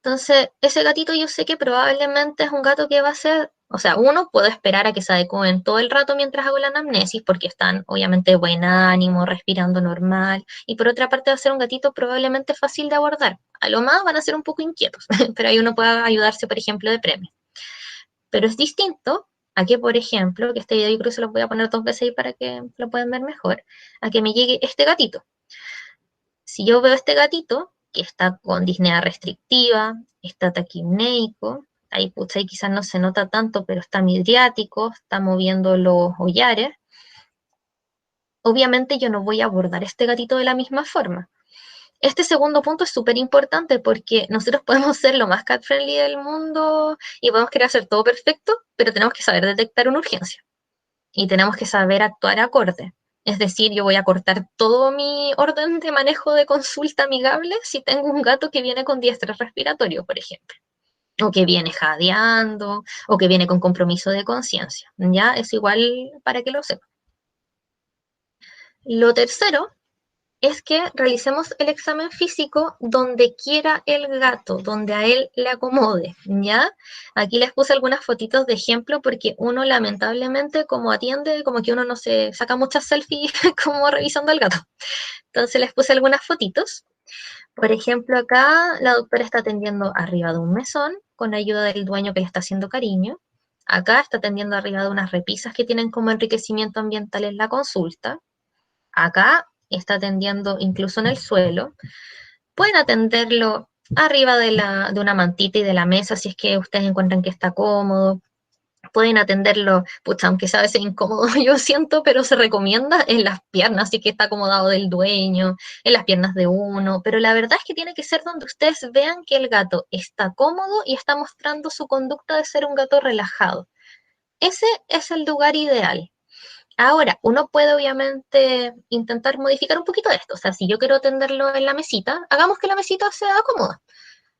Entonces, ese gatito yo sé que probablemente es un gato que va a ser, o sea, uno, puedo esperar a que se adecúen todo el rato mientras hago la anamnesis, porque están obviamente de buen ánimo, respirando normal, y por otra parte va a ser un gatito probablemente fácil de abordar. A lo más van a ser un poco inquietos, pero ahí uno puede ayudarse, por ejemplo, de premio. Pero es distinto a que, por ejemplo, que este video yo creo que se lo voy a poner 2 veces ahí para que lo puedan ver mejor, a que me llegue este gatito. Si yo veo este gatito, que está con disnea restrictiva, está taquimneico, ahí, pucha, ahí quizás no se nota tanto, pero está midriático, está moviendo los hollares, obviamente yo no voy a abordar este gatito de la misma forma. Este segundo punto es súper importante porque nosotros podemos ser lo más cat friendly del mundo y podemos querer hacer todo perfecto, pero tenemos que saber detectar una urgencia y tenemos que saber actuar acorde. Es decir, yo voy a cortar todo mi orden de manejo de consulta amigable si tengo un gato que viene con diestre respiratorio, por ejemplo, o que viene jadeando, o que viene con compromiso de conciencia. Ya es igual para que lo sepan. Lo tercero es que realicemos el examen físico donde quiera el gato, donde a él le acomode, ¿ya? Aquí les puse algunas fotitos de ejemplo porque uno lamentablemente como atiende, como que uno no se saca muchas selfies como revisando al gato. Entonces les puse algunas fotitos. Por ejemplo, acá la doctora está atendiendo arriba de un mesón con ayuda del dueño que le está haciendo cariño. Acá está atendiendo arriba de unas repisas que tienen como enriquecimiento ambiental en la consulta. Acá está atendiendo incluso en el suelo. Pueden atenderlo arriba de una mantita y de la mesa si es que ustedes encuentran que está cómodo. Pueden atenderlo, pucha, aunque sea a veces incómodo, yo siento, pero se recomienda en las piernas, así que está acomodado del dueño, en las piernas de uno, pero la verdad es que tiene que ser donde ustedes vean que el gato está cómodo y está mostrando su conducta de ser un gato relajado. Ese es el lugar ideal. Ahora, uno puede obviamente intentar modificar un poquito esto. O sea, si yo quiero atenderlo en la mesita, hagamos que la mesita sea cómoda.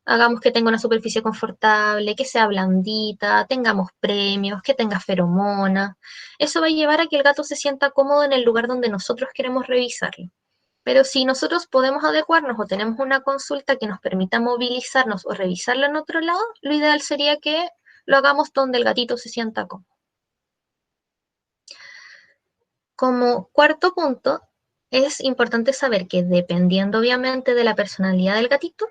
Hagamos que tenga una superficie confortable, que sea blandita, tengamos premios, que tenga feromonas. Eso va a llevar a que el gato se sienta cómodo en el lugar donde nosotros queremos revisarlo. Pero si nosotros podemos adecuarnos o tenemos una consulta que nos permita movilizarnos o revisarlo en otro lado, lo ideal sería que lo hagamos donde el gatito se sienta cómodo. Como cuarto punto, es importante saber que dependiendo obviamente de la personalidad del gatito,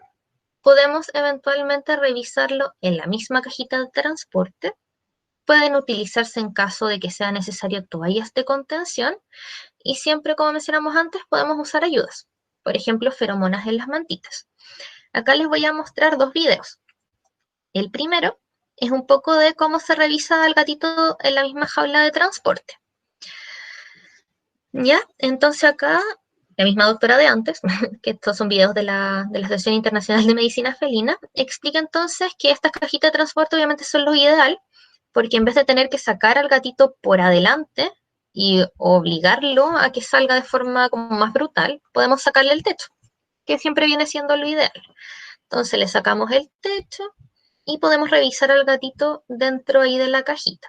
podemos eventualmente revisarlo en la misma cajita de transporte. Pueden utilizarse en caso de que sea necesario toallas de contención y siempre, como mencionamos antes, podemos usar ayudas. Por ejemplo, feromonas en las mantitas. Acá les voy a mostrar 2 videos. El primero es un poco de cómo se revisa al gatito en la misma jaula de transporte. ¿Ya? Entonces acá, la misma doctora de antes, que estos son videos de la Asociación Internacional de Medicina Felina, explica entonces que estas cajitas de transporte obviamente son lo ideal, porque en vez de tener que sacar al gatito por adelante y obligarlo a que salga de forma como más brutal, podemos sacarle el techo, que siempre viene siendo lo ideal. Entonces le sacamos el techo y podemos revisar al gatito dentro ahí de la cajita.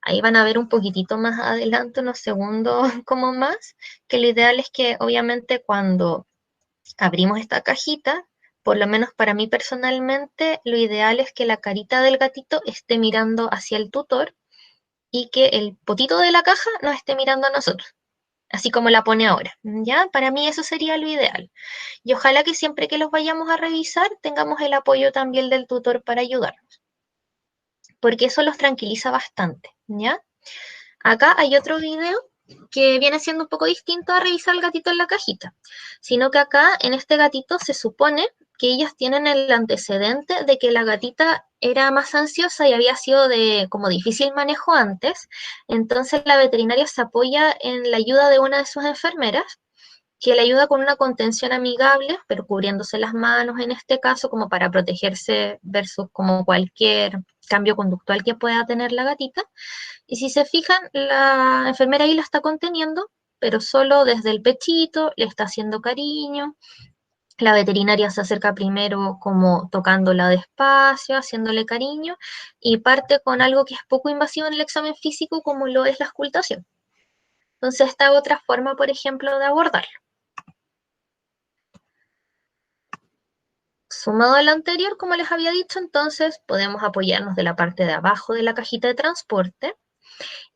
Ahí van a ver un poquitito más adelante, unos segundos como más, que lo ideal es que obviamente cuando abrimos esta cajita, por lo menos para mí personalmente, lo ideal es que la carita del gatito esté mirando hacia el tutor y que el potito de la caja nos esté mirando a nosotros, así como la pone ahora, ¿ya? Para mí eso sería lo ideal. Y ojalá que siempre que los vayamos a revisar tengamos el apoyo también del tutor para ayudarnos, porque eso los tranquiliza bastante, ¿ya? Acá hay otro video que viene siendo un poco distinto a revisar el gatito en la cajita, sino que acá en este gatito se supone que ellas tienen el antecedente de que la gatita era más ansiosa y había sido de como difícil manejo antes, entonces la veterinaria se apoya en la ayuda de una de sus enfermeras, que le ayuda con una contención amigable, pero cubriéndose las manos en este caso, como para protegerse versus como cualquier cambio conductual que pueda tener la gatita. Y si se fijan, la enfermera ahí la está conteniendo, pero solo desde el pechito, le está haciendo cariño. La veterinaria se acerca primero como tocándola despacio, haciéndole cariño, y parte con algo que es poco invasivo en el examen físico, como lo es la auscultación. Entonces, esta es otra forma, por ejemplo, de abordarlo. Sumado a lo anterior, como les había dicho, entonces podemos apoyarnos de la parte de abajo de la cajita de transporte,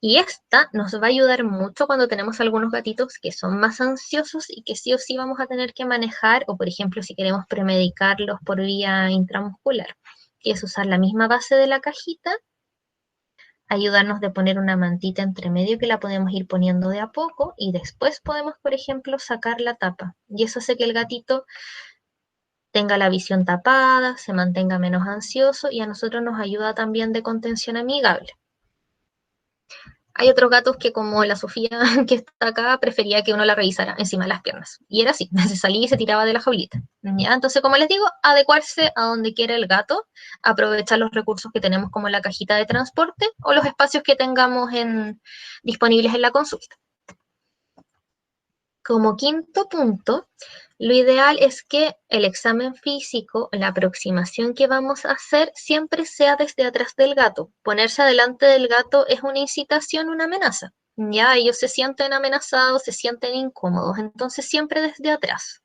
y esta nos va a ayudar mucho cuando tenemos algunos gatitos que son más ansiosos y que sí o sí vamos a tener que manejar, o por ejemplo si queremos premedicarlos por vía intramuscular, que es usar la misma base de la cajita, ayudarnos de poner una mantita entre medio que la podemos ir poniendo de a poco, y después podemos, por ejemplo, sacar la tapa, y eso hace que el gatito tenga la visión tapada, se mantenga menos ansioso, y a nosotros nos ayuda también de contención amigable. Hay otros gatos que, como la Sofía que está acá, prefería que uno la revisara encima de las piernas. Y era así, se salía y se tiraba de la jaulita. ¿Ya? Entonces, como les digo, adecuarse a donde quiera el gato, aprovechar los recursos que tenemos como la cajita de transporte o los espacios que tengamos disponibles en la consulta. Como quinto punto, lo ideal es que el examen físico, la aproximación que vamos a hacer, siempre sea desde atrás del gato. Ponerse adelante del gato es una incitación, una amenaza. Ya ellos se sienten amenazados, se sienten incómodos, entonces siempre desde atrás.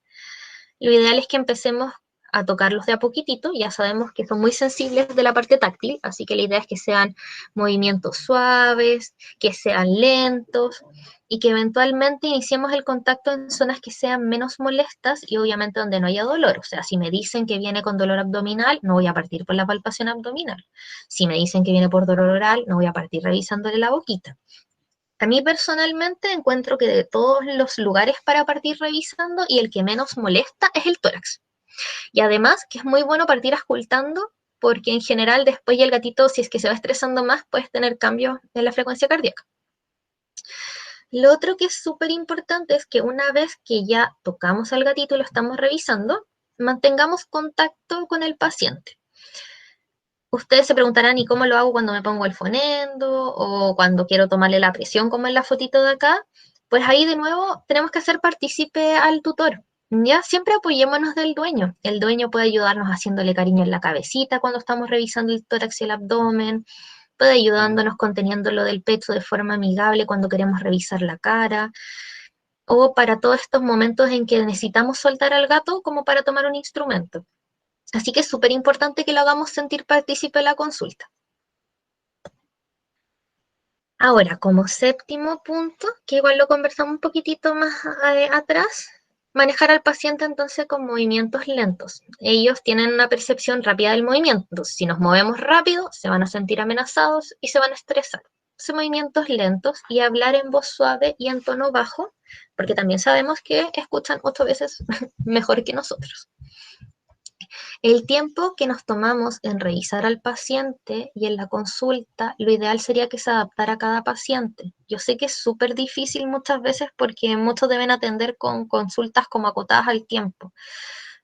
Lo ideal es que empecemos a tocarlos de a poquitito. Ya sabemos que son muy sensibles de la parte táctil, así que la idea es que sean movimientos suaves, que sean lentos, y que eventualmente iniciemos el contacto en zonas que sean menos molestas y obviamente donde no haya dolor. O sea, si me dicen que viene con dolor abdominal, no voy a partir por la palpación abdominal. Si me dicen que viene por dolor oral, no voy a partir revisándole la boquita. A mí personalmente encuentro que de todos los lugares para partir revisando, y el que menos molesta es el tórax. Y además que es muy bueno partir auscultando, porque en general después ya el gatito, si es que se va estresando más, puedes tener cambios en la frecuencia cardíaca. Lo otro que es súper importante es que una vez que ya tocamos al gatito y lo estamos revisando, mantengamos contacto con el paciente. Ustedes se preguntarán, ¿y cómo lo hago cuando me pongo el fonendo o cuando quiero tomarle la presión, como en la fotito de acá? Pues ahí de nuevo tenemos que hacer partícipe al tutor. Ya siempre apoyémonos del dueño. El dueño puede ayudarnos haciéndole cariño en la cabecita cuando estamos revisando el tórax y el abdomen, puede ayudándonos conteniéndolo del pecho de forma amigable cuando queremos revisar la cara, o para todos estos momentos en que necesitamos soltar al gato como para tomar un instrumento. Así que es súper importante que lo hagamos sentir partícipe de la consulta. Ahora, como séptimo punto, que igual lo conversamos un poquitito más atrás, manejar al paciente entonces con movimientos lentos. Ellos tienen una percepción rápida del movimiento. Entonces, si nos movemos rápido, se van a sentir amenazados y se van a estresar. Entonces, movimientos lentos y hablar en voz suave y en tono bajo, porque también sabemos que escuchan 8 veces mejor que nosotros. El tiempo que nos tomamos en revisar al paciente y en la consulta, lo ideal sería que se adaptara a cada paciente. Yo sé que es súper difícil muchas veces porque muchos deben atender con consultas como acotadas al tiempo,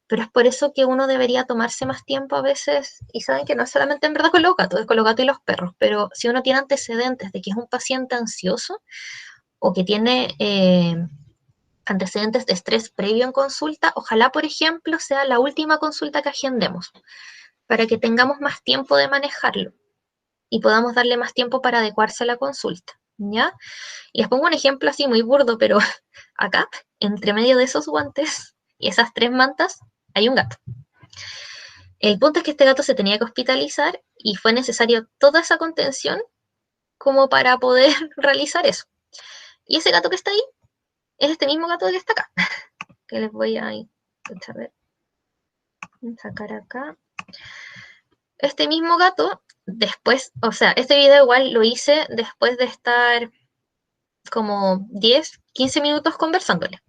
pero es por eso que uno debería tomarse más tiempo a veces, y saben que no es solamente en verdad con los gatos, es con los gatos y los perros, pero si uno tiene antecedentes de que es un paciente ansioso o que tiene antecedentes de estrés previo en consulta, ojalá, por ejemplo, sea la última consulta que agendemos, para que tengamos más tiempo de manejarlo y podamos darle más tiempo para adecuarse a la consulta, ¿ya? Y les pongo un ejemplo así muy burdo, pero acá, entre medio de esos guantes y esas 3 mantas, hay un gato. El punto es que este gato se tenía que hospitalizar y fue necesario toda esa contención como para poder realizar eso. Y ese gato que está ahí es este mismo gato que está acá, que les voy a sacar acá. Este mismo gato, después, o sea, este video igual lo hice después de estar como 10, 15 minutos conversándole.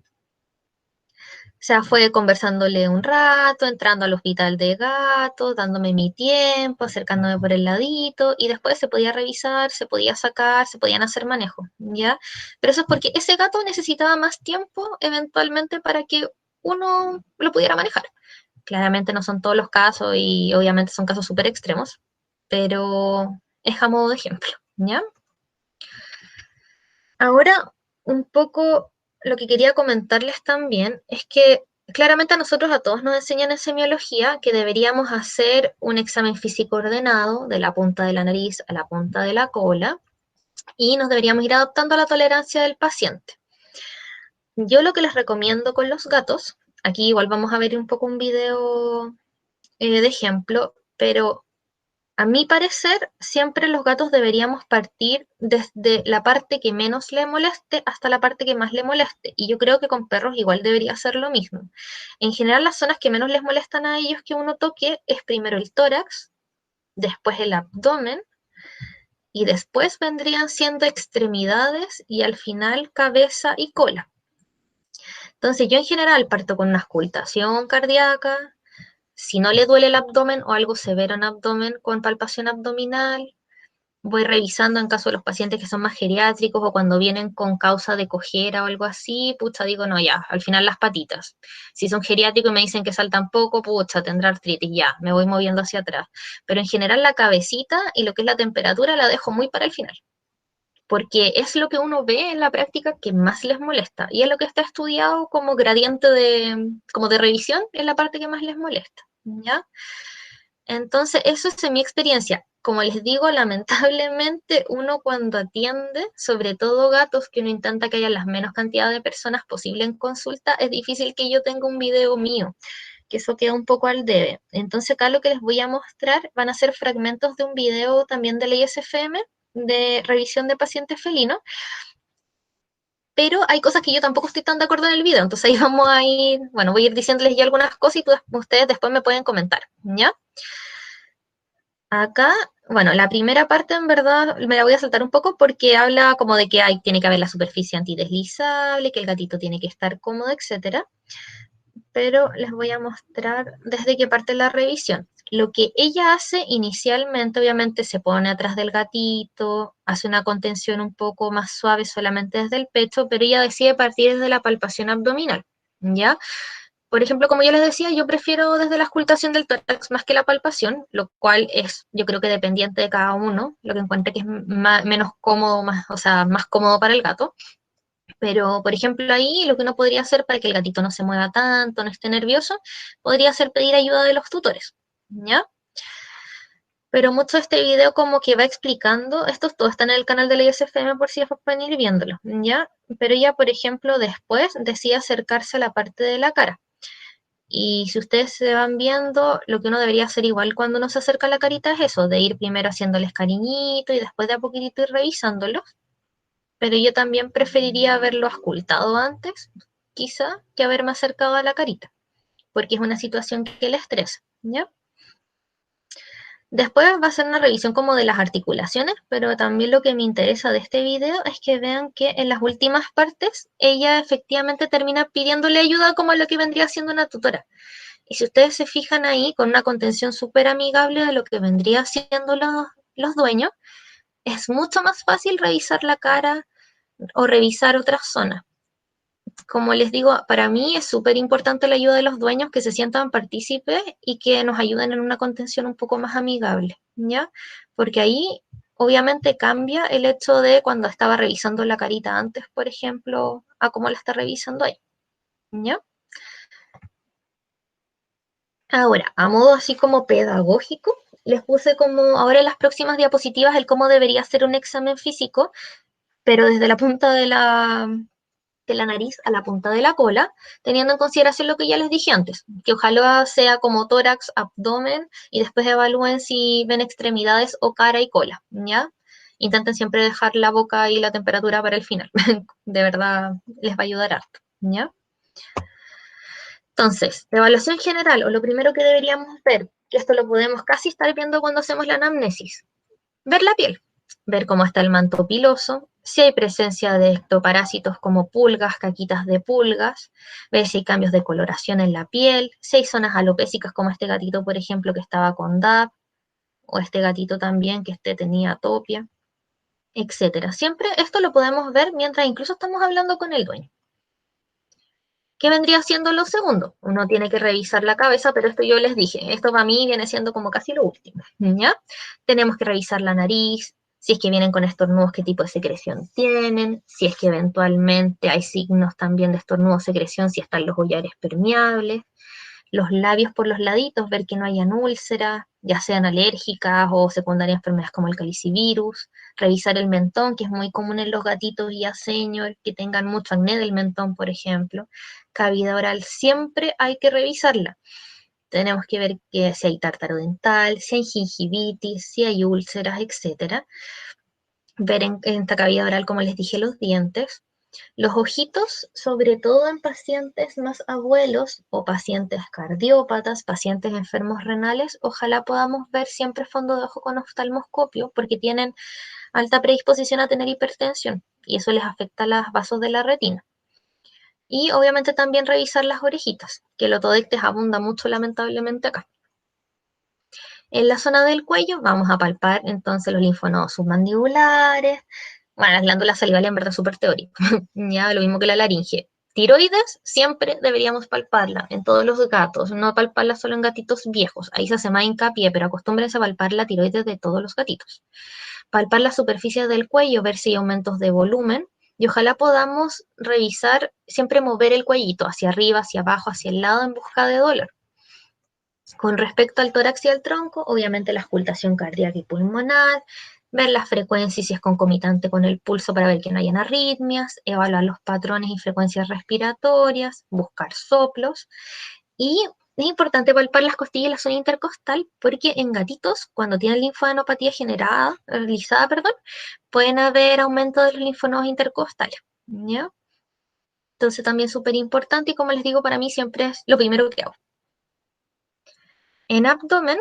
sea, fue conversándole un rato, entrando al hospital de gatos, dándome mi tiempo, acercándome por el ladito, y después se podía revisar, se podía sacar, se podían hacer manejos, ¿ya? Pero eso es porque ese gato necesitaba más tiempo eventualmente para que uno lo pudiera manejar. Claramente no son todos los casos y obviamente son casos súper extremos, pero es a modo de ejemplo, ¿ya? Ahora, un poco lo que quería comentarles también es que claramente a nosotros a todos nos enseñan en semiología que deberíamos hacer un examen físico ordenado de la punta de la nariz a la punta de la cola y nos deberíamos ir adaptando a la tolerancia del paciente. Yo lo que les recomiendo con los gatos, aquí igual vamos a ver un poco un video de ejemplo, pero a mi parecer, siempre los gatos deberíamos partir desde la parte que menos le moleste hasta la parte que más le moleste. Y yo creo que con perros igual debería ser lo mismo. En general, las zonas que menos les molestan a ellos que uno toque es primero el tórax, después el abdomen y después vendrían siendo extremidades y al final cabeza y cola. Entonces yo en general parto con una auscultación cardíaca, si no le duele el abdomen o algo severo en abdomen con palpación abdominal, voy revisando en caso de los pacientes que son más geriátricos o cuando vienen con causa de cojera o algo así, pucha, digo, no, ya, al final las patitas. Si son geriátricos y me dicen que saltan poco, pucha, tendrá artritis, ya, me voy moviendo hacia atrás. Pero en general la cabecita y lo que es la temperatura la dejo muy para el final, porque es lo que uno ve en la práctica que más les molesta y es lo que está estudiado como gradiente como de revisión en la parte que más les molesta, ¿ya? Entonces, eso es en mi experiencia. Como les digo, lamentablemente uno cuando atiende, sobre todo gatos, que uno intenta que haya las menos cantidad de personas posible en consulta, es difícil que yo tenga un video mío, que eso queda un poco al debe. Entonces, acá lo que les voy a mostrar van a ser fragmentos de un video también de la ISFM, de revisión de pacientes felinos, pero hay cosas que yo tampoco estoy tan de acuerdo en el video, entonces ahí vamos a ir, bueno, voy a ir diciéndoles ya algunas cosas y ustedes después me pueden comentar, ¿ya? Acá, bueno, la primera parte en verdad me la voy a saltar un poco porque habla como de que tiene que haber la superficie antideslizable, que el gatito tiene que estar cómodo, etcétera. Pero les voy a mostrar desde qué parte la revisión. Lo que ella hace inicialmente, obviamente, se pone atrás del gatito, hace una contención un poco más suave solamente desde el pecho, pero ella decide partir desde la palpación abdominal, ¿ya? Por ejemplo, como yo les decía, yo prefiero desde la auscultación del tórax más que la palpación, lo cual es, yo creo que dependiente de cada uno, lo que encuentre que es menos cómodo, más, o sea, más cómodo para el gato. Pero, por ejemplo, ahí lo que uno podría hacer para que el gatito no se mueva tanto, no esté nervioso, podría ser pedir ayuda de los tutores, ¿ya? Pero mucho de este video como que va explicando, esto todo está en el canal de la ISFM por si después pueden ir viéndolo, ¿ya? Pero ya, por ejemplo, después decide acercarse a la parte de la cara. Y si ustedes se van viendo, lo que uno debería hacer igual cuando uno se acerca a la carita es eso, de ir primero haciéndoles cariñito y después de a poquitito ir revisándolos. Pero yo también preferiría haberlo auscultado antes, quizá, que haberme acercado a la carita, porque es una situación que le estresa, ¿ya? Después va a ser una revisión como de las articulaciones, pero también lo que me interesa de este video es que vean que en las últimas partes ella efectivamente termina pidiéndole ayuda como lo que vendría siendo una tutora. Y si ustedes se fijan ahí, con una contención súper amigable de lo que vendría siendo los dueños, es mucho más fácil revisar la cara o revisar otras zonas. Como les digo, para mí es súper importante la ayuda de los dueños que se sientan partícipes y que nos ayuden en una contención un poco más amigable, ¿ya? Porque ahí obviamente cambia el hecho de cuando estaba revisando la carita antes, por ejemplo, a cómo la está revisando ahí, ¿ya? Ahora, a modo así como pedagógico, les puse como ahora en las próximas diapositivas el cómo debería ser un examen físico, pero desde la punta de la nariz a la punta de la cola, teniendo en consideración lo que ya les dije antes, que ojalá sea como tórax, abdomen, y después evalúen si ven extremidades o cara y cola, ¿ya? Intenten siempre dejar la boca y la temperatura para el final, de verdad les va a ayudar harto, ¿ya? Entonces, la evaluación general, o lo primero que deberíamos ver, que esto lo podemos casi estar viendo cuando hacemos la anamnesis, ver la piel. ver cómo está el manto piloso, si hay presencia de ectoparásitos como pulgas, caquitas de pulgas, ver si hay cambios de coloración en la piel, si hay zonas alopécicas como este gatito, por ejemplo, que estaba con DAP, o este gatito también que tenía atopia, etcétera. Siempre esto lo podemos ver mientras incluso estamos hablando con el dueño. ¿Qué vendría siendo lo segundo? Uno tiene que revisar la cabeza, pero esto yo les dije, esto para mí viene siendo como casi lo último, ¿ya? Tenemos que revisar la nariz, si es que vienen con estornudos, qué tipo de secreción tienen, si es que eventualmente hay signos también de estornudo o secreción, si están los hollares permeables, los labios por los laditos, ver que no hayan úlceras, ya sean alérgicas o secundarias enfermedades como el calicivirus, revisar el mentón, que es muy común en los gatitos y a senior, que tengan mucho acné del mentón, por ejemplo. Cavidad oral siempre hay que revisarla. Tenemos que ver que si hay tártaro dental, si hay gingivitis, si hay úlceras, etcétera. Ver en esta cavidad oral, como les dije, los dientes. Los ojitos, sobre todo en pacientes más abuelos o pacientes cardiópatas, pacientes enfermos renales, ojalá podamos ver siempre fondo de ojo con oftalmoscopio porque tienen alta predisposición a tener hipertensión y eso les afecta los vasos de la retina. Y obviamente también revisar las orejitas, que el otodectes abunda mucho lamentablemente acá. En la zona del cuello vamos a palpar entonces los linfonodos submandibulares. Bueno, las glándulas salivales en verdad es súper teórico, ya lo mismo que la laringe. Tiroides siempre deberíamos palparla en todos los gatos, no palparla solo en gatitos viejos, ahí se hace más hincapié, pero acostúmbrense a palpar la tiroides de todos los gatitos. Palpar la superficie del cuello, ver si hay aumentos de volumen y ojalá podamos revisar, siempre mover el cuellito hacia arriba, hacia abajo, hacia el lado en busca de dolor. Con respecto al tórax y al tronco, obviamente la auscultación cardíaca y pulmonar, ver la frecuencia y si es concomitante con el pulso para ver que no hayan arritmias, evaluar los patrones y frecuencias respiratorias, buscar soplos y es importante palpar las costillas y la zona intercostal porque en gatitos, cuando tienen linfadenopatía realizada, pueden haber aumento de los linfonodos intercostales, ¿ya? Entonces también súper importante y como les digo, para mí siempre es lo primero que hago. En abdomen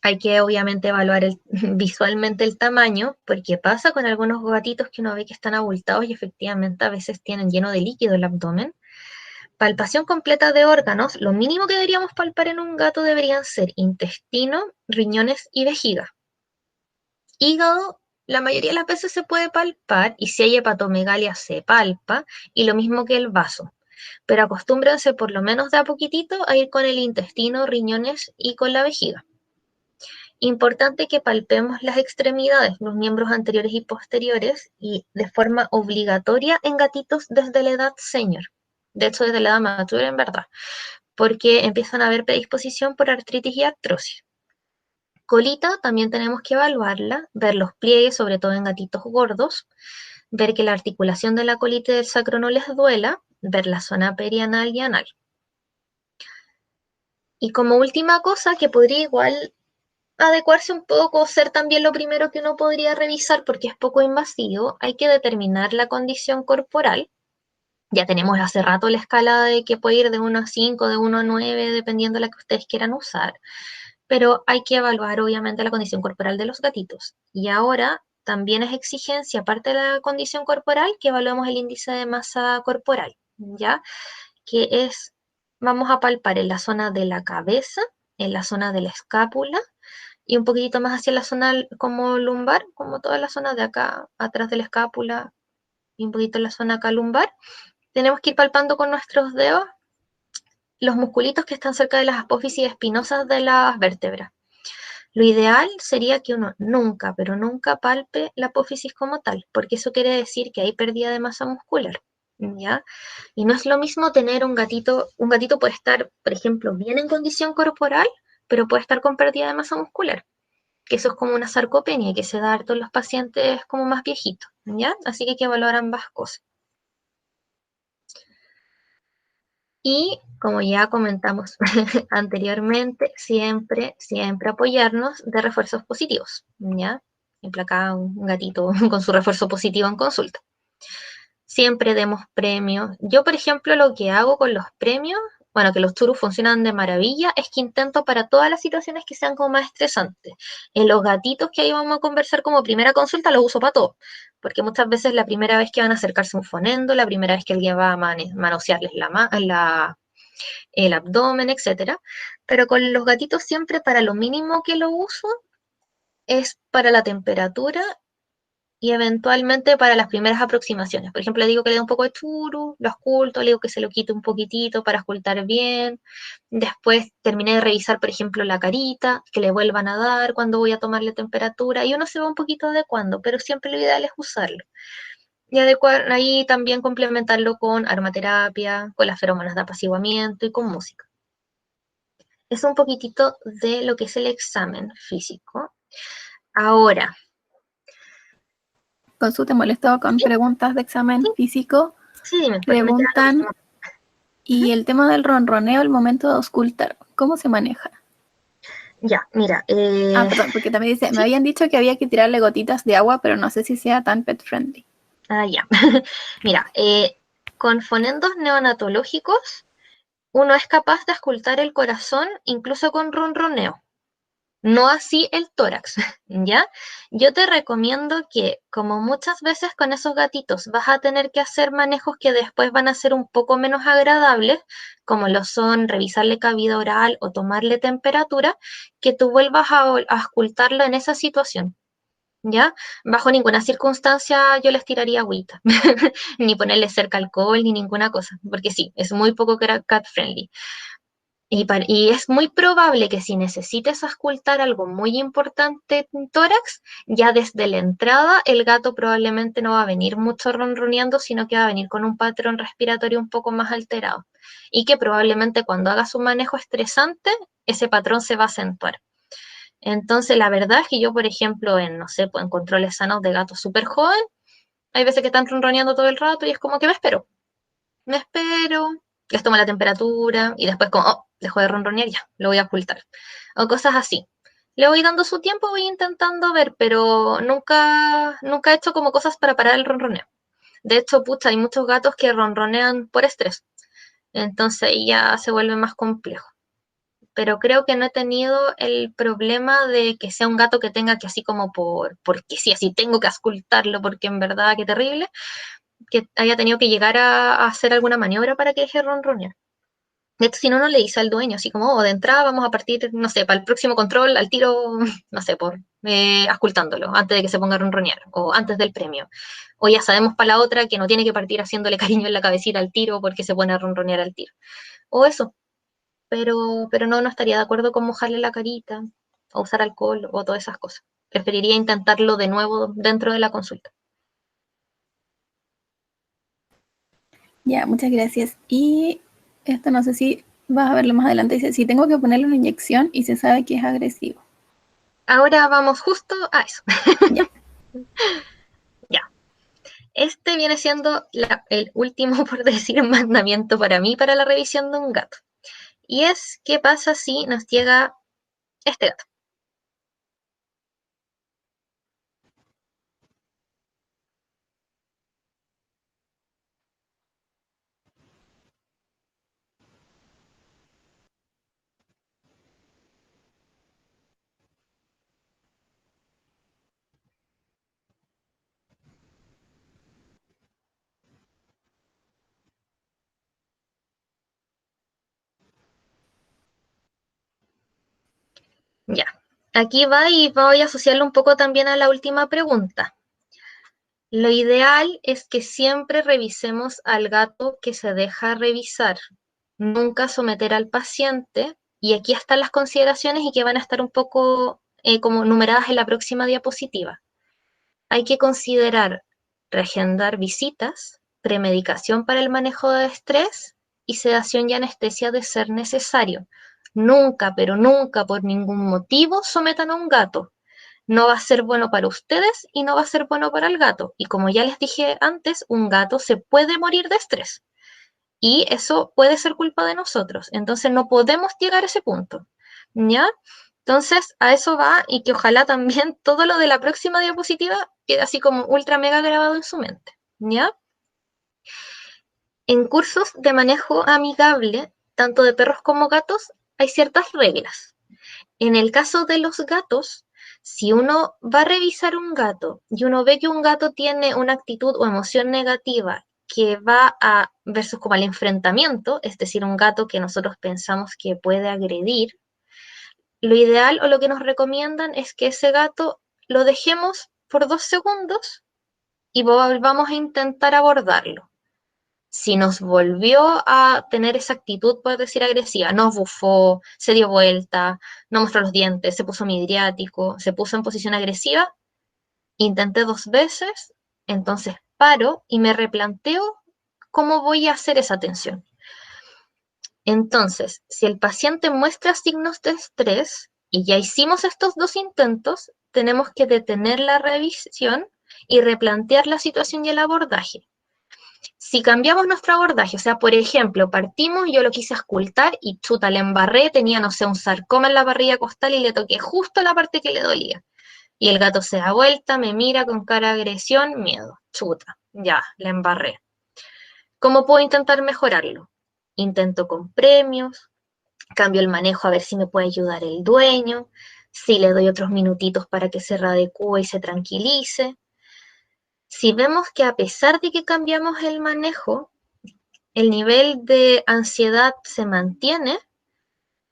hay que obviamente evaluar visualmente el tamaño, porque pasa con algunos gatitos que uno ve que están abultados y efectivamente a veces tienen lleno de líquido el abdomen. Palpación completa de órganos, lo mínimo que deberíamos palpar en un gato deberían ser intestino, riñones y vejiga. Hígado, la mayoría de las veces se puede palpar y si hay hepatomegalia se palpa y lo mismo que el vaso. Pero acostúmbrense por lo menos de a poquitito a ir con el intestino, riñones y con la vejiga. Importante que palpemos las extremidades, los miembros anteriores y posteriores, y de forma obligatoria en gatitos desde la edad senior. De hecho, desde la edad matura, en verdad, porque empiezan a haber predisposición por artritis y artrosis. Colita también tenemos que evaluarla, ver los pliegues, sobre todo en gatitos gordos, ver que la articulación de la colita y del sacro no les duela, ver la zona perianal y anal. Y como última cosa que podría igual adecuarse un poco, ser también lo primero que uno podría revisar porque es poco invasivo, hay que determinar la condición corporal. Ya tenemos hace rato la escala de que puede ir de 1 a 5, de 1 a 9, dependiendo de la que ustedes quieran usar. Pero hay que evaluar obviamente la condición corporal de los gatitos. Y ahora también es exigencia, aparte de la condición corporal, que evaluemos el índice de masa corporal, ¿ya? Que es, vamos a palpar en la zona de la cabeza, en la zona de la escápula, y un poquitito más hacia la zona como lumbar, como toda la zona de acá, atrás de la escápula, y un poquito en la zona acá lumbar. Tenemos que ir palpando con nuestros dedos los musculitos que están cerca de las apófisis espinosas de las vértebras. Lo ideal sería que uno nunca, pero nunca palpe la apófisis como tal, porque eso quiere decir que hay pérdida de masa muscular, ¿ya? Y no es lo mismo tener un gatito puede estar, por ejemplo, bien en condición corporal, pero puede estar con pérdida de masa muscular, que eso es como una sarcopenia que se da harto en los pacientes como más viejitos, ¿ya? Así que hay que evaluar ambas cosas. Y como ya comentamos anteriormente, siempre apoyarnos de refuerzos positivos, ¿ya? Ejemplo, acá un gatito con su refuerzo positivo en consulta. Siempre demos premios. Yo, por ejemplo, lo que hago con los premios bueno, que los turus funcionan de maravilla, es que intento para todas las situaciones que sean como más estresantes. En los gatitos que ahí vamos a conversar como primera consulta los uso para todo, porque muchas veces la primera vez que van a acercarse a un fonendo, la primera vez que alguien va a manosearles el abdomen, etcétera. Pero con los gatitos siempre para lo mínimo que lo uso es para la temperatura y eventualmente para las primeras aproximaciones. Por ejemplo, le digo que le dé un poco de churu, lo oculto, le digo que se lo quite un poquitito para ocultar bien. Después terminé de revisar, por ejemplo, la carita, que le vuelvan a dar cuando voy a tomarle temperatura. Y uno se va un poquito adecuando, pero siempre lo ideal es usarlo. Y adecuar, ahí también complementarlo con aromaterapia, con las feromonas de apaciguamiento y con música. Es un poquitito de lo que es el examen físico. Ahora, Consu, te molesto con sí, preguntas de examen sí, físico. sí, dime, porque me queda la Preguntan, última. y el tema del ronroneo, el momento de auscultar, ¿cómo se maneja? Ya, mira, Ah, perdón, porque también dice, me sí, habían dicho que había que tirarle gotitas de agua, pero no sé si sea tan pet friendly. ya. Mira, con fonendos neonatológicos, uno es capaz de auscultar el corazón incluso con ronroneo. No así el tórax, ¿ya? Yo te recomiendo que, como muchas veces con esos gatitos vas a tener que hacer manejos que después van a ser un poco menos agradables, como lo son revisarle cavidad oral o tomarle temperatura, que tú vuelvas a auscultarlo en esa situación, ¿ya? Bajo ninguna circunstancia yo les tiraría agüita, ni ponerle cerca alcohol, ni ninguna cosa, porque sí, es muy poco cat friendly. Y es muy probable que si necesites auscultar algo muy importante en tórax, ya desde la entrada el gato probablemente no va a venir mucho ronroneando, sino que va a venir con un patrón respiratorio un poco más alterado. Y que probablemente cuando hagas un manejo estresante, ese patrón se va a acentuar. Entonces, la verdad es que yo, por ejemplo, no sé, pues en controles sanos de gatos súper joven, hay veces que están ronroneando todo el rato y es como que me espero, les tomo la temperatura y después como, oh, dejó de ronronear, ya, lo voy a ocultar. O cosas así. Le voy dando su tiempo, voy intentando ver, pero nunca he hecho como cosas para parar el ronroneo. De hecho, pucha, hay muchos gatos que ronronean por estrés. Entonces ahí ya se vuelve más complejo. Pero creo que no he tenido el problema de que sea un gato que tenga que así como porque sí, así tengo que auscultarlo, porque en verdad qué terrible, que haya tenido que llegar a hacer alguna maniobra para que deje de ronronear. De hecho, si no, no le dice al dueño, así como, oh, de entrada vamos a partir, no sé, para el próximo control, al tiro, no sé, auscultándolo, antes de que se ponga a ronronear, o antes del premio. O ya sabemos para la otra que no tiene que partir haciéndole cariño en la cabecita al tiro porque se pone a ronronear al tiro. O eso, pero no estaría de acuerdo con mojarle la carita, o usar alcohol, o todas esas cosas. Preferiría intentarlo de nuevo dentro de la consulta. Ya, muchas gracias. Y esto no sé si vas a verlo más adelante. Dice, si tengo que ponerle una inyección y se sabe que es agresivo. Ahora vamos justo a eso. Ya. Ya. Este viene siendo el último, por decir, mandamiento para mí para la revisión de un gato. Y es, ¿qué pasa si nos llega este gato? Ya. Aquí va y voy a asociarlo un poco también a la última pregunta. Lo ideal es que siempre revisemos al gato que se deja revisar, nunca someter al paciente, y aquí están las consideraciones y que van a estar un poco como numeradas en la próxima diapositiva. Hay que considerar reagendar visitas, premedicación para el manejo de estrés y sedación y anestesia de ser necesario. Nunca, pero nunca por ningún motivo sometan a un gato. No va a ser bueno para ustedes y no va a ser bueno para el gato. Y como ya les dije antes, un gato se puede morir de estrés. Y eso puede ser culpa de nosotros. Entonces no podemos llegar a ese punto. ¿Ya? Entonces a eso va y que ojalá también todo lo de la próxima diapositiva quede así como ultra mega grabado en su mente. ¿Ya? En cursos de manejo amigable tanto de perros como gatos, hay ciertas reglas. En el caso de los gatos, si uno va a revisar un gato y uno ve que un gato tiene una actitud o emoción negativa que va a versus como al enfrentamiento, es decir, un gato que nosotros pensamos que puede agredir, lo ideal o lo que nos recomiendan es que ese gato lo dejemos por 2 segundos y volvamos a intentar abordarlo. Si nos volvió a tener esa actitud, puedo decir, agresiva, nos bufó, se dio vuelta, no mostró los dientes, se puso midriático, se puso en posición agresiva, intenté 2 veces, entonces paro y me replanteo cómo voy a hacer esa atención. Entonces, si el paciente muestra signos de estrés y ya hicimos estos 2 intentos, tenemos que detener la revisión y replantear la situación y el abordaje. Si cambiamos nuestro abordaje, o sea, por ejemplo, partimos, yo lo quise auscultar y chuta, le embarré, tenía, no sé, un sarcoma en la barriga costal y le toqué justo la parte que le dolía. Y el gato se da vuelta, me mira con cara de agresión, miedo, chuta, ya, le embarré. ¿Cómo puedo intentar mejorarlo? Intento con premios, cambio el manejo a ver si me puede ayudar el dueño, si le doy otros minutitos para que se readecue y se tranquilice. Si vemos que a pesar de que cambiamos el manejo, el nivel de ansiedad se mantiene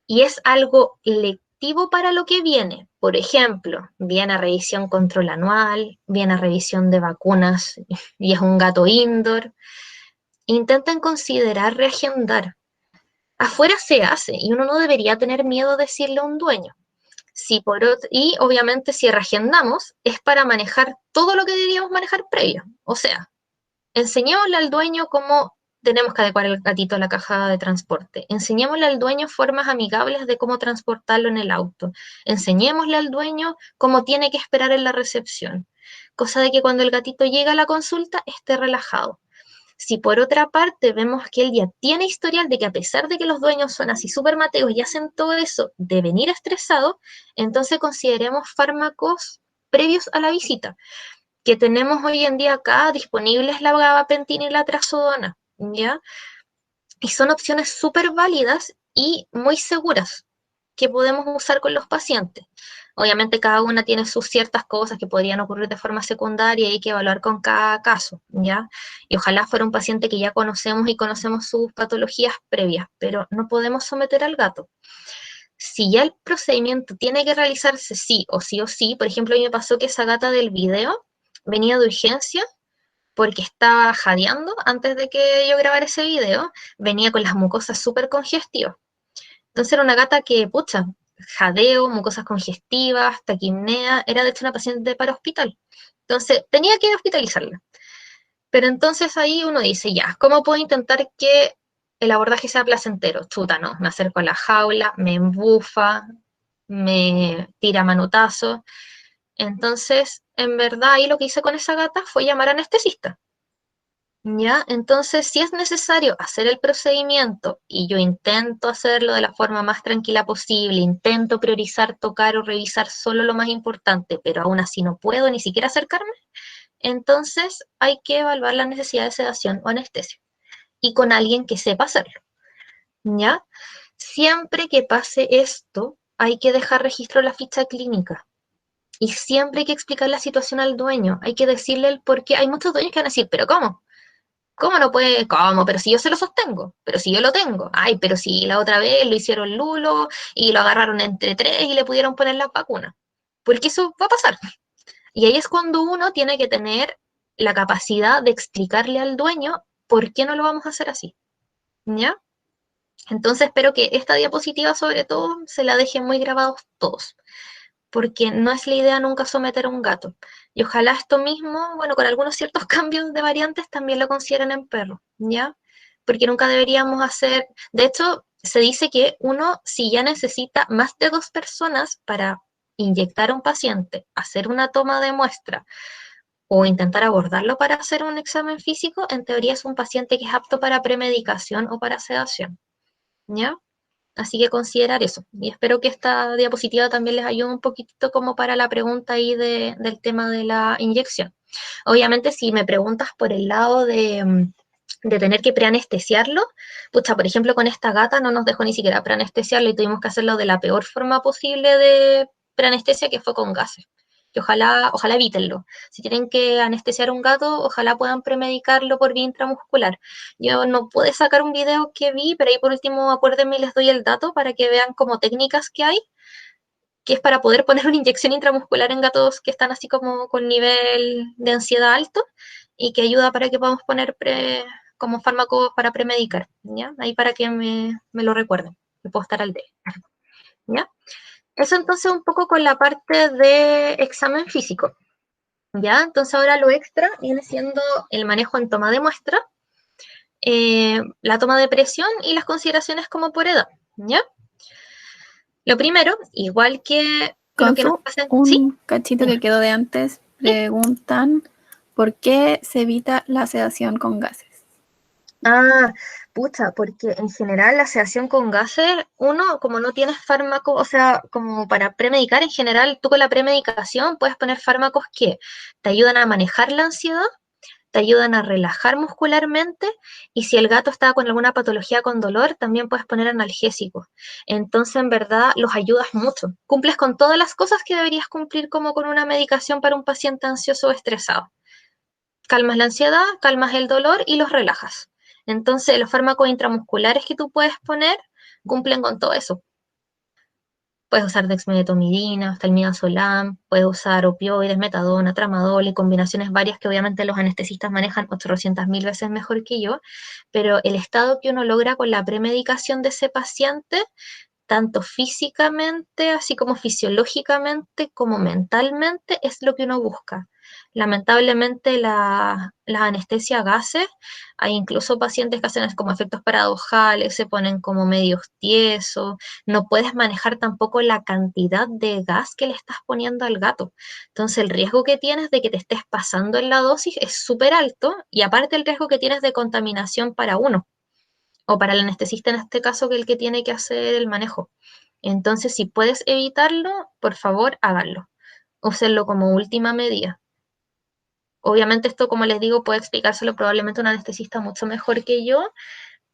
y es algo lectivo para lo que viene. Por ejemplo, viene a revisión control anual, viene a revisión de vacunas y es un gato indoor. Intenten considerar reagendar. Afuera se hace y uno no debería tener miedo de decirle a un dueño. Y obviamente si reagendamos es para manejar todo lo que deberíamos manejar previo. O sea, enseñémosle al dueño cómo tenemos que adecuar el gatito a la caja de transporte. Enseñémosle al dueño formas amigables de cómo transportarlo en el auto. Enseñémosle al dueño cómo tiene que esperar en la recepción. Cosa de que cuando el gatito llega a la consulta esté relajado. Si por otra parte vemos que él ya tiene historial de que a pesar de que los dueños son así súper mateos y hacen todo eso de venir estresado, entonces consideremos fármacos previos a la visita que tenemos hoy en día acá disponibles la gabapentina y la trazodona, ¿ya? Y son opciones súper válidas y muy seguras que podemos usar con los pacientes. Obviamente cada una tiene sus ciertas cosas que podrían ocurrir de forma secundaria y hay que evaluar con cada caso, ¿ya? Y ojalá fuera un paciente que ya conocemos y conocemos sus patologías previas, pero no podemos someter al gato. Si ya el procedimiento tiene que realizarse sí o sí, por ejemplo, a mí me pasó que esa gata del video venía de urgencia porque estaba jadeando antes de que yo grabara ese video, venía con las mucosas súper congestivas. Entonces era una gata que, pucha, jadeo, mucosas congestivas, taquipnea, era de hecho una paciente para hospital. Entonces tenía que hospitalizarla. Pero entonces ahí uno dice, ya, ¿cómo puedo intentar que el abordaje sea placentero? Chuta, no, me acerco a la jaula, me embufa, me tira manotazo. Entonces, en verdad, ahí lo que hice con esa gata fue llamar a anestesista. ¿Ya? Entonces, si es necesario hacer el procedimiento y yo intento hacerlo de la forma más tranquila posible, intento priorizar, tocar o revisar solo lo más importante, pero aún así no puedo ni siquiera acercarme, entonces hay que evaluar la necesidad de sedación o anestesia y con alguien que sepa hacerlo. ¿Ya? Siempre que pase esto, hay que dejar registro de la ficha clínica. Y siempre hay que explicar la situación al dueño. Hay que decirle el por qué. Hay muchos dueños que van a decir, ¿pero cómo? ¿Cómo no puede? ¿Cómo? Pero si yo se lo sostengo, pero si yo lo tengo. Ay, pero si la otra vez lo hicieron lulo y lo agarraron entre tres y le pudieron poner las vacunas. Porque eso va a pasar. Y ahí es cuando uno tiene que tener la capacidad de explicarle al dueño por qué no lo vamos a hacer así. ¿Ya? Entonces espero que esta diapositiva sobre todo se la dejen muy grabados todos, porque no es la idea nunca someter a un gato. Y ojalá esto mismo, bueno, con algunos ciertos cambios de variantes también lo consideren en perro, ¿ya? Porque nunca deberíamos hacer, de hecho, se dice que uno, si ya necesita más de 2 personas para inyectar a un paciente, hacer una toma de muestra o intentar abordarlo para hacer un examen físico, en teoría es un paciente que es apto para premedicación o para sedación, ¿ya? Así que considerar eso. Y espero que esta diapositiva también les ayude un poquito como para la pregunta ahí del tema de la inyección. Obviamente, si me preguntas por el lado de tener que preanestesiarlo. Pucha, por ejemplo, con esta gata no nos dejó ni siquiera preanestesiarlo y tuvimos que hacerlo de la peor forma posible de preanestesia, que fue con gases. Que ojalá evítenlo. Si tienen que anestesiar a un gato, ojalá puedan premedicarlo por vía intramuscular. Yo no pude sacar un video que vi, pero ahí por último acuérdenme y les doy el dato para que vean como técnicas que hay, que es para poder poner una inyección intramuscular en gatos que están así como con nivel de ansiedad alto y que ayuda para que podamos poner como fármaco para premedicar, ¿ya? Ahí para que me lo recuerden, me puedo estar al día, ¿ya? Eso entonces un poco con la parte de examen físico, ¿ya? Entonces ahora lo extra viene siendo el manejo en toma de muestra, la toma de presión y las consideraciones como por edad, ¿ya? Lo primero, igual que lo que nos Consu, pasa, ¿sí? un cachito que quedó de antes, ¿Sí? preguntan ¿por qué se evita la sedación con gases? Ah, pucha, porque en general la sedación con gases, uno, como no tienes fármaco, o sea, como para premedicar en general, tú con la premedicación puedes poner fármacos que te ayudan a manejar la ansiedad, te ayudan a relajar muscularmente y si el gato está con alguna patología con dolor, también puedes poner analgésicos. Entonces, en verdad, los ayudas mucho. Cumples con todas las cosas que deberías cumplir como con una medicación para un paciente ansioso o estresado. Calmas la ansiedad, calmas el dolor y los relajas. Entonces, los fármacos intramusculares que tú puedes poner cumplen con todo eso. Puedes usar dexmedetomidina, hasta el midazolam, puedes usar opioides, metadona, tramadol y combinaciones varias que obviamente los anestesistas manejan 800.000 veces mejor que yo, pero el estado que uno logra con la premedicación de ese paciente tanto físicamente, así como fisiológicamente, como mentalmente, es lo que uno busca. Lamentablemente, las anestesias gases, hay incluso pacientes que hacen como efectos paradojales, se ponen como medios tiesos, no puedes manejar tampoco la cantidad de gas que le estás poniendo al gato. Entonces, el riesgo que tienes de que te estés pasando en la dosis es súper alto y aparte el riesgo que tienes de contaminación para uno o para el anestesista en este caso, que es el que tiene que hacer el manejo. Entonces, si puedes evitarlo, por favor, háganlo. Úsenlo como última medida. Obviamente esto, como les digo, puede explicárselo probablemente un anestesista mucho mejor que yo,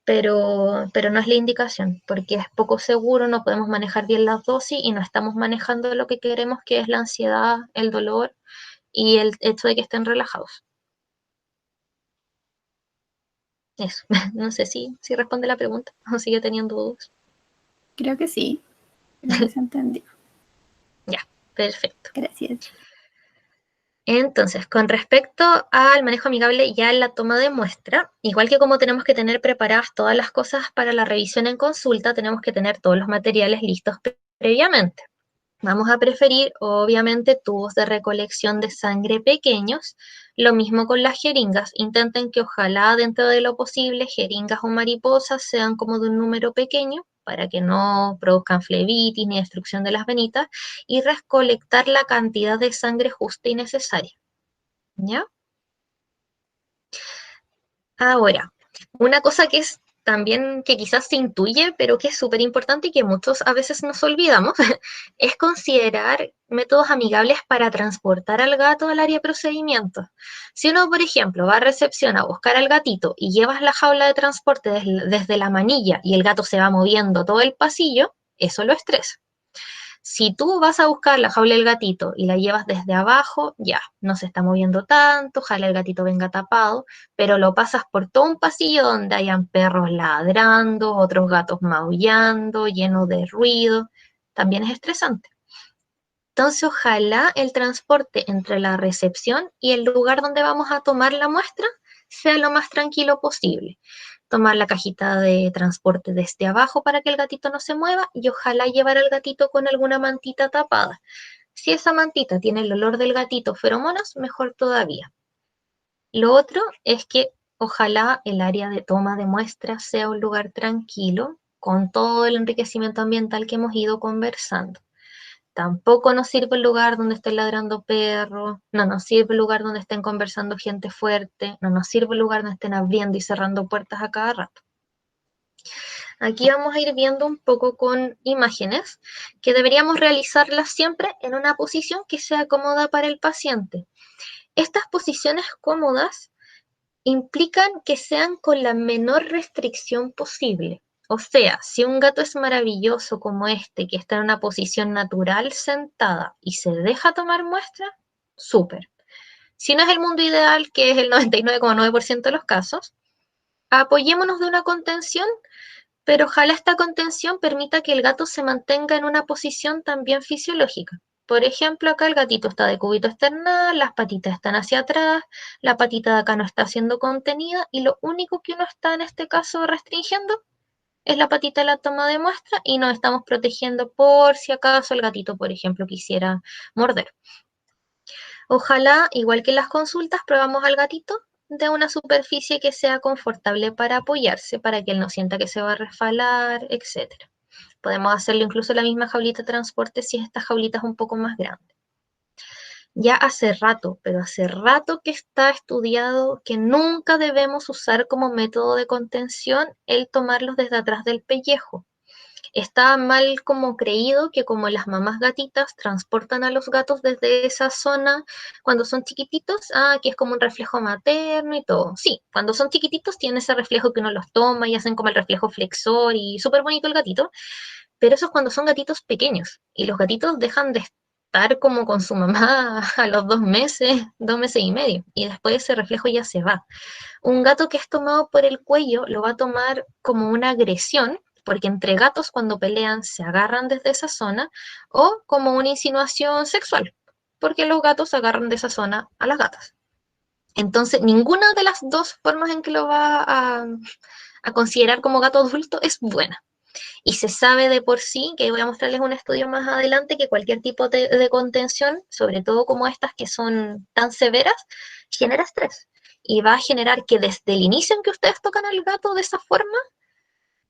pero no es la indicación, porque es poco seguro, no podemos manejar bien las dosis y no estamos manejando lo que queremos, que es la ansiedad, el dolor y el hecho de que estén relajados. Eso, no sé si responde la pregunta o sigue teniendo dudas. Creo que se entendió. Ya, perfecto. Gracias. Entonces, con respecto al manejo amigable ya en la toma de muestra, igual que como tenemos que tener preparadas todas las cosas para la revisión en consulta, tenemos que tener todos los materiales listos previamente. Vamos a preferir, obviamente, tubos de recolección de sangre pequeños. Lo mismo con las jeringas. Intenten que ojalá dentro de lo posible jeringas o mariposas sean como de un número pequeño para que no produzcan flebitis ni destrucción de las venitas y recolectar la cantidad de sangre justa y necesaria. ¿Ya? Ahora, una cosa que es también que quizás se intuye, pero que es súper importante y que muchos a veces nos olvidamos, es considerar métodos amigables para transportar al gato al área de procedimientos. Si uno, por ejemplo, va a recepción a buscar al gatito y llevas la jaula de transporte desde la manilla y el gato se va moviendo todo el pasillo, eso lo estresa. Si tú vas a buscar la jaula del gatito y la llevas desde abajo, ya, no se está moviendo tanto, ojalá el gatito venga tapado, pero lo pasas por todo un pasillo donde hayan perros ladrando, otros gatos maullando, lleno de ruido, también es estresante. Entonces, ojalá el transporte entre la recepción y el lugar donde vamos a tomar la muestra sea lo más tranquilo posible. Tomar la cajita de transporte desde abajo para que el gatito no se mueva y ojalá llevar al gatito con alguna mantita tapada. Si esa mantita tiene el olor del gatito feromonas, mejor todavía. Lo otro es que ojalá el área de toma de muestras sea un lugar tranquilo, con todo el enriquecimiento ambiental que hemos ido conversando. Tampoco nos sirve el lugar donde estén ladrando perros, no nos sirve el lugar donde estén conversando gente fuerte, no nos sirve el lugar donde estén abriendo y cerrando puertas a cada rato. Aquí vamos a ir viendo un poco con imágenes que deberíamos realizarlas siempre en una posición que sea cómoda para el paciente. Estas posiciones cómodas implican que sean con la menor restricción posible. O sea, si un gato es maravilloso como este, que está en una posición natural sentada y se deja tomar muestra, súper. Si no es el mundo ideal, que es el 99,9% de los casos, apoyémonos de una contención, pero ojalá esta contención permita que el gato se mantenga en una posición también fisiológica. Por ejemplo, acá el gatito está de cúbito external, las patitas están hacia atrás, la patita de acá no está siendo contenida y lo único que uno está en este caso restringiendo es la patita de la toma de muestra y nos estamos protegiendo por si acaso el gatito, por ejemplo, quisiera morder. Ojalá, igual que en las consultas, probamos al gatito de una superficie que sea confortable para apoyarse, para que él no sienta que se va a resbalar, etc. Podemos hacerlo incluso en la misma jaulita de transporte si esta jaulita es un poco más grande. Ya hace rato, pero hace rato que está estudiado que nunca debemos usar como método de contención el tomarlos desde atrás del pellejo. Está mal como creído que como las mamás gatitas transportan a los gatos desde esa zona cuando son chiquititos, que es como un reflejo materno y todo. Sí, cuando son chiquititos tienen ese reflejo que uno los toma y hacen como el reflejo flexor y súper bonito el gatito, pero eso es cuando son gatitos pequeños y los gatitos dejan de estar como con su mamá a los 2 meses, 2 meses y medio, y después ese reflejo ya se va. Un gato que es tomado por el cuello lo va a tomar como una agresión, porque entre gatos cuando pelean se agarran desde esa zona, o como una insinuación sexual, porque los gatos agarran de esa zona a las gatas. Entonces, ninguna de las dos formas en que lo va a considerar como gato adulto es buena. Y se sabe de por sí, que voy a mostrarles un estudio más adelante, que cualquier tipo de contención, sobre todo como estas que son tan severas, genera estrés. Y va a generar que desde el inicio en que ustedes tocan al gato de esa forma,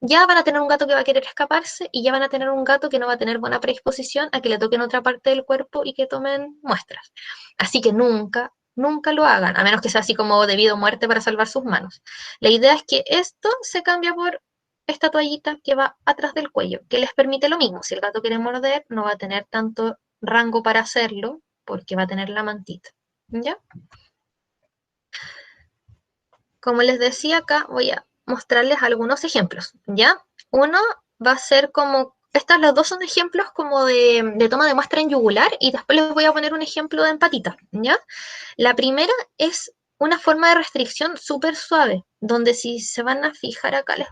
ya van a tener un gato que va a querer escaparse y ya van a tener un gato que no va a tener buena predisposición a que le toquen otra parte del cuerpo y que tomen muestras. Así que nunca, nunca lo hagan, a menos que sea así como debido a muerte para salvar sus manos. La idea es que esto se cambia por esta toallita que va atrás del cuello, que les permite lo mismo. Si el gato quiere morder, no va a tener tanto rango para hacerlo porque va a tener la mantita. ¿Ya? Como les decía acá, voy a mostrarles algunos ejemplos, ¿ya? Uno va a ser como, estas los dos son ejemplos como de toma de muestra en yugular y después les voy a poner un ejemplo de empatita, ¿ya? La primera es una forma de restricción súper suave, donde si se van a fijar acá, les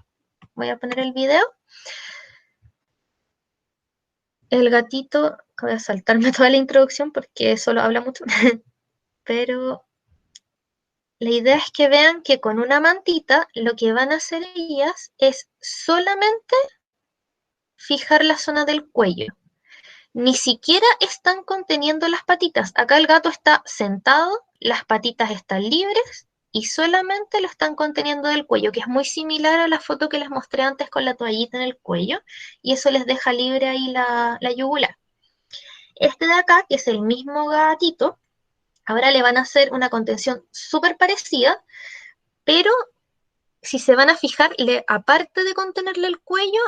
voy a poner el video. El gatito, voy a saltarme toda la introducción porque solo habla mucho, pero la idea es que vean que con una mantita lo que van a hacer ellas es solamente fijar la zona del cuello. Ni siquiera están conteniendo las patitas. Acá el gato está sentado, las patitas están libres y solamente lo están conteniendo del cuello, que es muy similar a la foto que les mostré antes con la toallita en el cuello, y eso les deja libre ahí la yugular. Este de acá, que es el mismo gatito, ahora le van a hacer una contención súper parecida, pero si se van a fijar, aparte de contenerle el cuello,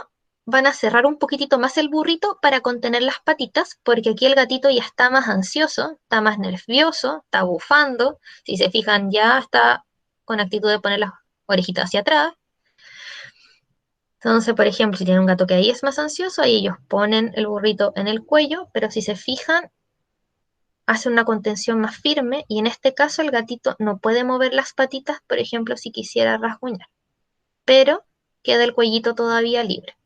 van a cerrar un poquitito más el burrito para contener las patitas, porque aquí el gatito ya está más ansioso, está más nervioso, está bufando. Si se fijan, ya está con actitud de poner las orejitas hacia atrás. Entonces, por ejemplo, si tienen un gato que ahí es más ansioso, ahí ellos ponen el burrito en el cuello, pero si se fijan, hace una contención más firme y en este caso el gatito no puede mover las patitas, por ejemplo, si quisiera rasguñar, pero queda el cuellito todavía libre.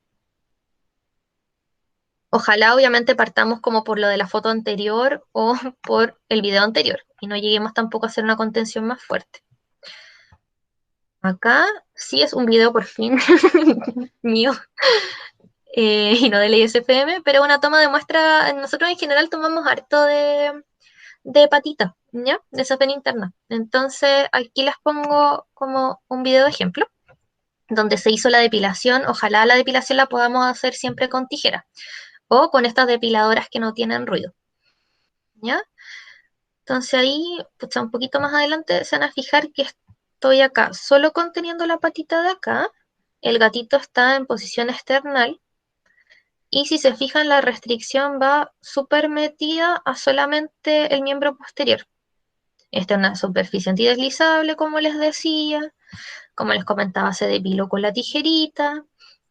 Ojalá obviamente partamos como por lo de la foto anterior o por el video anterior y no lleguemos tampoco a hacer una contención más fuerte. Acá sí es un video por fin mío y no del ISFM, pero una toma de muestra, nosotros en general tomamos harto de patita, ¿ya? De esa pena interna. Entonces aquí les pongo como un video de ejemplo donde se hizo la depilación. Ojalá la depilación la podamos hacer siempre con tijera o con estas depiladoras que no tienen ruido, ¿ya? Entonces ahí, pucha, un poquito más adelante se van a fijar que estoy acá solo conteniendo la patita de acá, el gatito está en posición external y si se fijan la restricción va súper metida a solamente el miembro posterior. Esta es una superficie antideslizable, como les decía. Como les comentaba, se depiló con la tijerita.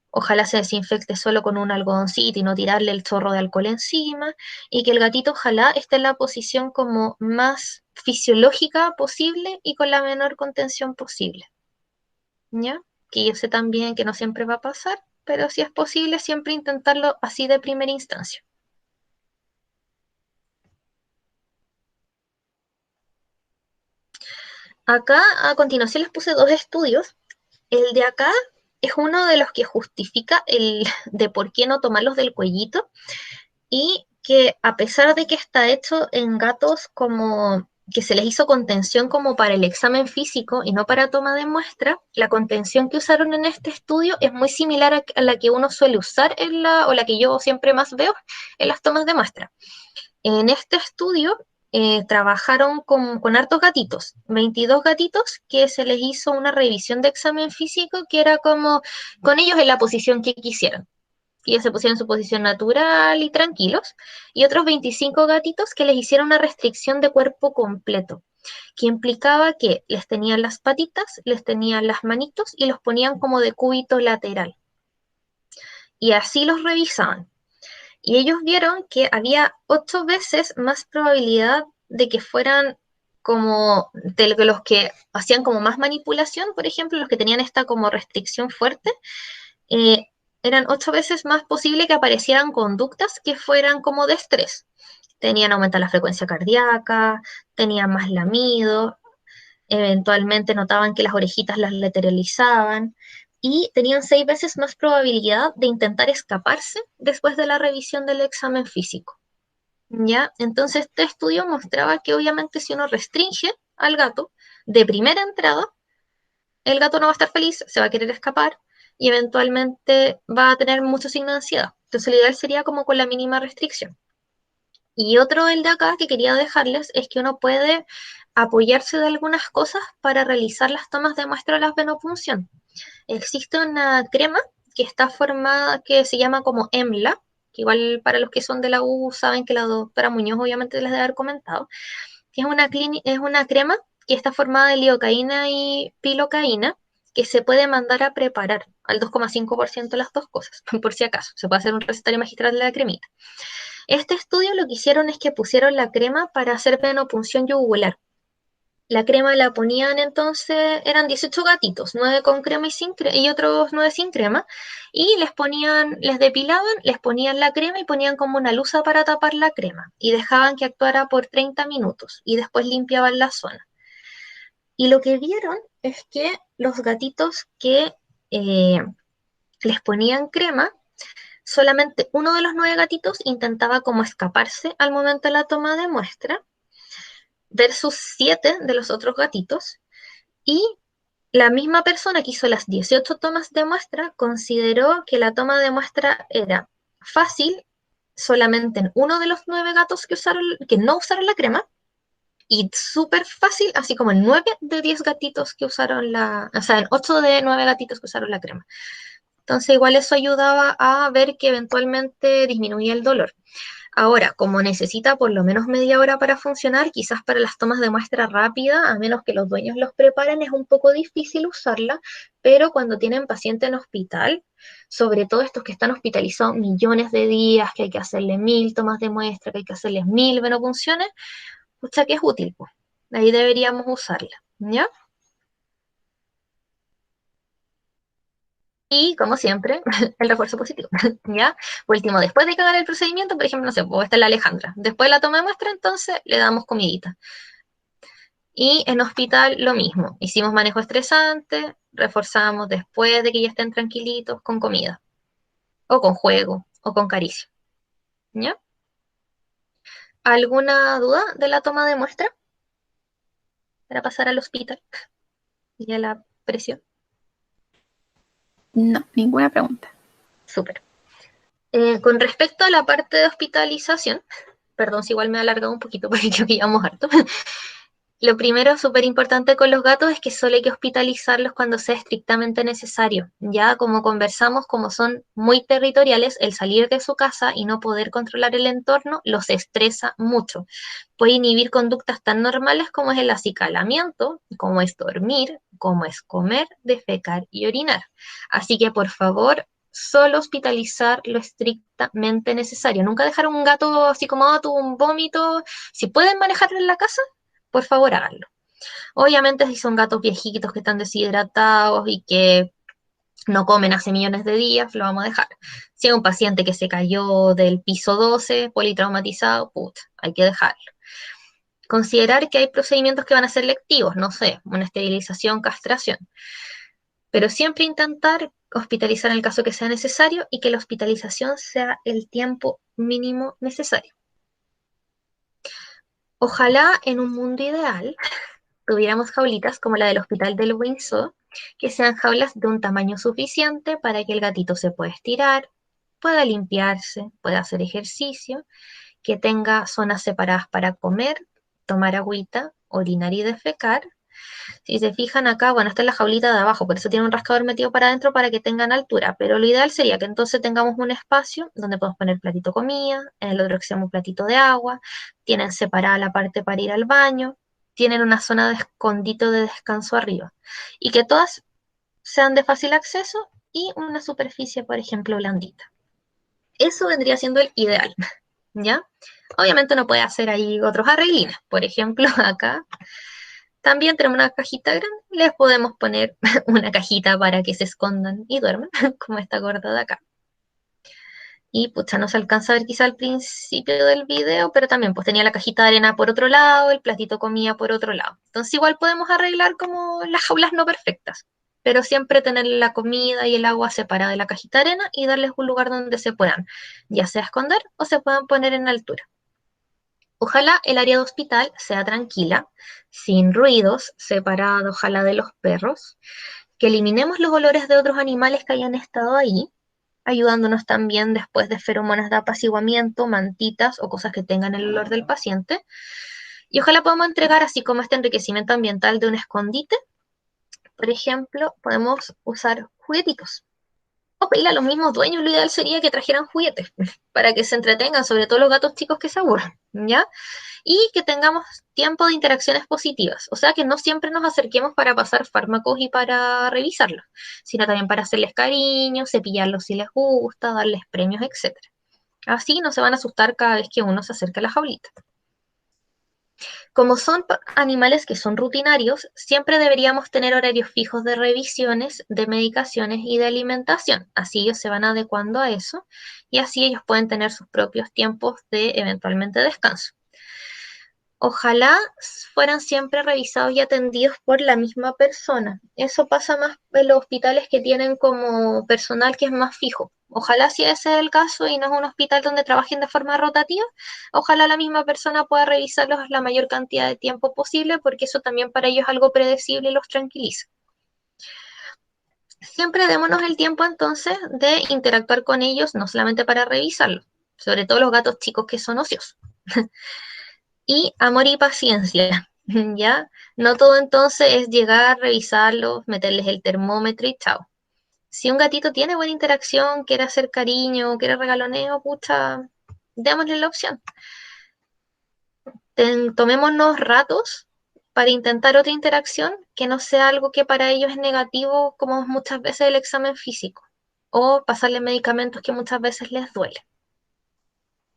Ojalá se desinfecte solo con un algodoncito y no tirarle el chorro de alcohol encima. Y que el gatito ojalá esté en la posición como más fisiológica posible y con la menor contención posible. ¿Ya? Que yo sé también que no siempre va a pasar, pero si es posible, siempre intentarlo así de primera instancia. Acá, a continuación, les puse dos estudios. El de acá es uno de los que justifica el de por qué no tomarlos del cuellito y que a pesar de que está hecho en gatos como que se les hizo contención como para el examen físico y no para toma de muestra, la contención que usaron en este estudio es muy similar a la que uno suele usar o la que yo siempre más veo en las tomas de muestra. En este estudio trabajaron con hartos gatitos, 22 gatitos que se les hizo una revisión de examen físico que era como con ellos en la posición que quisieran. Y ellos se pusieron en su posición natural y tranquilos. Y otros 25 gatitos que les hicieron una restricción de cuerpo completo, que implicaba que les tenían las patitas, les tenían las manitos y los ponían como de cúbito lateral. Y así los revisaban. Y ellos vieron que había 8 veces más probabilidad de que fueran como de los que hacían como más manipulación, por ejemplo, los que tenían esta como restricción fuerte, eh, eran 8 veces más posible que aparecieran conductas que fueran como de estrés. Tenían aumentar la frecuencia cardíaca, tenían más lamido, eventualmente notaban que las orejitas las lateralizaban y tenían 6 veces más probabilidad de intentar escaparse después de la revisión del examen físico. ¿Ya? Entonces este estudio mostraba que obviamente si uno restringe al gato de primera entrada, el gato no va a estar feliz, se va a querer escapar y eventualmente va a tener mucho signo de ansiedad. Entonces lo ideal sería como con la mínima restricción. Y otro, el de acá, que quería dejarles, es que uno puede apoyarse de algunas cosas para realizar las tomas de muestra de la venopunción. Existe una crema que está formada, que se llama como EMLA, que igual para los que son de la U saben que la doctora Muñoz obviamente les debe haber comentado, que es una crema que está formada de lidocaína y pilocaína, que se puede mandar a preparar al 2,5% las dos cosas, por si acaso. Se puede hacer un recetario magistral de la cremita. Este estudio lo que hicieron es que pusieron la crema para hacer venopunción yugular. La crema la ponían entonces, eran 18 gatitos, 9 con crema y otros 9 sin crema, y les depilaban, les ponían la crema y ponían como una luza para tapar la crema, y dejaban que actuara por 30 minutos, y después limpiaban la zona. Y lo que vieron es que los gatitos que eh, les ponían crema, solamente uno de los 9 gatitos intentaba como escaparse al momento de la toma de muestra, versus 7 de los otros gatitos, y la misma persona que hizo las 18 tomas de muestra consideró que la toma de muestra era fácil solamente en uno de los 9 gatos que no usaron la crema y súper fácil, así como en 9 de 10 gatitos que usaron o sea, en 8 de 9 gatitos que usaron la crema. Entonces igual eso ayudaba a ver que eventualmente disminuía el dolor. Ahora, como necesita por lo menos media hora para funcionar, quizás para las tomas de muestra rápida, a menos que los dueños los preparen, es un poco difícil usarla, pero cuando tienen paciente en hospital, sobre todo estos que están hospitalizados millones de días, que hay que hacerle 1000 tomas de muestra, que hay que hacerles 1000 venopunciones, o sea que es útil, pues. Ahí deberíamos usarla, ¿ya? Y como siempre, el refuerzo positivo, ¿ya? Último, después de que haga el procedimiento, por ejemplo, no sé, pues esta es la Alejandra. Después de la toma de muestra, entonces le damos comidita. Y en hospital lo mismo. Hicimos manejo estresante, reforzamos después de que ya estén tranquilitos con comida, o con juego, o con caricia, ¿ya? ¿Alguna duda de la toma de muestra para pasar al hospital y a la presión? No, ninguna pregunta. Súper. Con respecto a la parte de hospitalización, perdón si igual me he alargado un poquito porque creo que llevamos harto. Lo primero, súper importante con los gatos, es que solo hay que hospitalizarlos cuando sea estrictamente necesario. Ya como conversamos, como son muy territoriales, el salir de su casa y no poder controlar el entorno los estresa mucho. Puede inhibir conductas tan normales como es el acicalamiento, como es dormir, como es comer, defecar y orinar. Así que por favor, solo hospitalizar lo estrictamente necesario. Nunca dejar un gato así como tuvo un vómito. Si pueden manejarlo en la casa, por favor háganlo. Obviamente si son gatos viejitos que están deshidratados y que no comen hace millones de días, lo vamos a dejar. Si es un paciente que se cayó del piso 12, politraumatizado, puta, hay que dejarlo. Considerar que hay procedimientos que van a ser lectivos, no sé, una esterilización, castración, pero siempre intentar hospitalizar en el caso que sea necesario y que la hospitalización sea el tiempo mínimo necesario. Ojalá en un mundo ideal tuviéramos jaulitas como la del Hospital del Windsor, que sean jaulas de un tamaño suficiente para que el gatito se pueda estirar, pueda limpiarse, pueda hacer ejercicio, que tenga zonas separadas para comer, tomar agüita, orinar y defecar. Si se fijan acá, bueno, esta es la jaulita de abajo, por eso tiene un rascador metido para adentro para que tengan altura, pero lo ideal sería que entonces tengamos un espacio donde podemos poner platito de comida, en el otro extremo un platito de agua, tienen separada la parte para ir al baño, tienen una zona de escondito de descanso arriba, y que todas sean de fácil acceso y una superficie, por ejemplo, blandita. Eso vendría siendo el ideal, ¿ya? Obviamente no puede hacer ahí otros arreglines, por ejemplo, acá también tenemos una cajita grande, les podemos poner una cajita para que se escondan y duerman, como esta gorda de acá. Y pucha, no se alcanza a ver quizá al principio del video, pero también pues tenía la cajita de arena por otro lado, el platito comía por otro lado. Entonces igual podemos arreglar como las jaulas no perfectas, pero siempre tener la comida y el agua separada de la cajita de arena y darles un lugar donde se puedan, ya sea esconder o se puedan poner en altura. Ojalá el área de hospital sea tranquila, sin ruidos, separada ojalá de los perros, que eliminemos los olores de otros animales que hayan estado ahí, ayudándonos también después de feromonas de apaciguamiento, mantitas o cosas que tengan el olor del paciente. Y ojalá podamos entregar, así como este enriquecimiento ambiental de un escondite, por ejemplo, podemos usar juguetitos o pedirle a los mismos dueños, lo ideal sería que trajeran juguetes para que se entretengan, sobre todo los gatos chicos que se aburran, ¿ya? Y que tengamos tiempo de interacciones positivas, o sea, que no siempre nos acerquemos para pasar fármacos y para revisarlos, sino también para hacerles cariño, cepillarlos si les gusta, darles premios, etcétera. Así no se van a asustar cada vez que uno se acerca a la jaulita. Como son animales que son rutinarios, siempre deberíamos tener horarios fijos de revisiones, de medicaciones y de alimentación. Así ellos se van adecuando a eso y así ellos pueden tener sus propios tiempos de eventualmente descanso. Ojalá fueran siempre revisados y atendidos por la misma persona. Eso pasa más en los hospitales que tienen como personal que es más fijo. Ojalá si ese es el caso y no es un hospital donde trabajen de forma rotativa, ojalá la misma persona pueda revisarlos la mayor cantidad de tiempo posible, porque eso también para ellos es algo predecible y los tranquiliza. Siempre démonos el tiempo entonces de interactuar con ellos, no solamente para revisarlos, sobre todo los gatos chicos que son ociosos. Y amor y paciencia, ¿ya? No todo entonces es llegar, revisarlos, meterles el termómetro y chao. Si un gatito tiene buena interacción, quiere hacer cariño, quiere regaloneo, pucha, démosle la opción. Tomémonos ratos para intentar otra interacción que no sea algo que para ellos es negativo, como muchas veces el examen físico, o pasarle medicamentos que muchas veces les duele,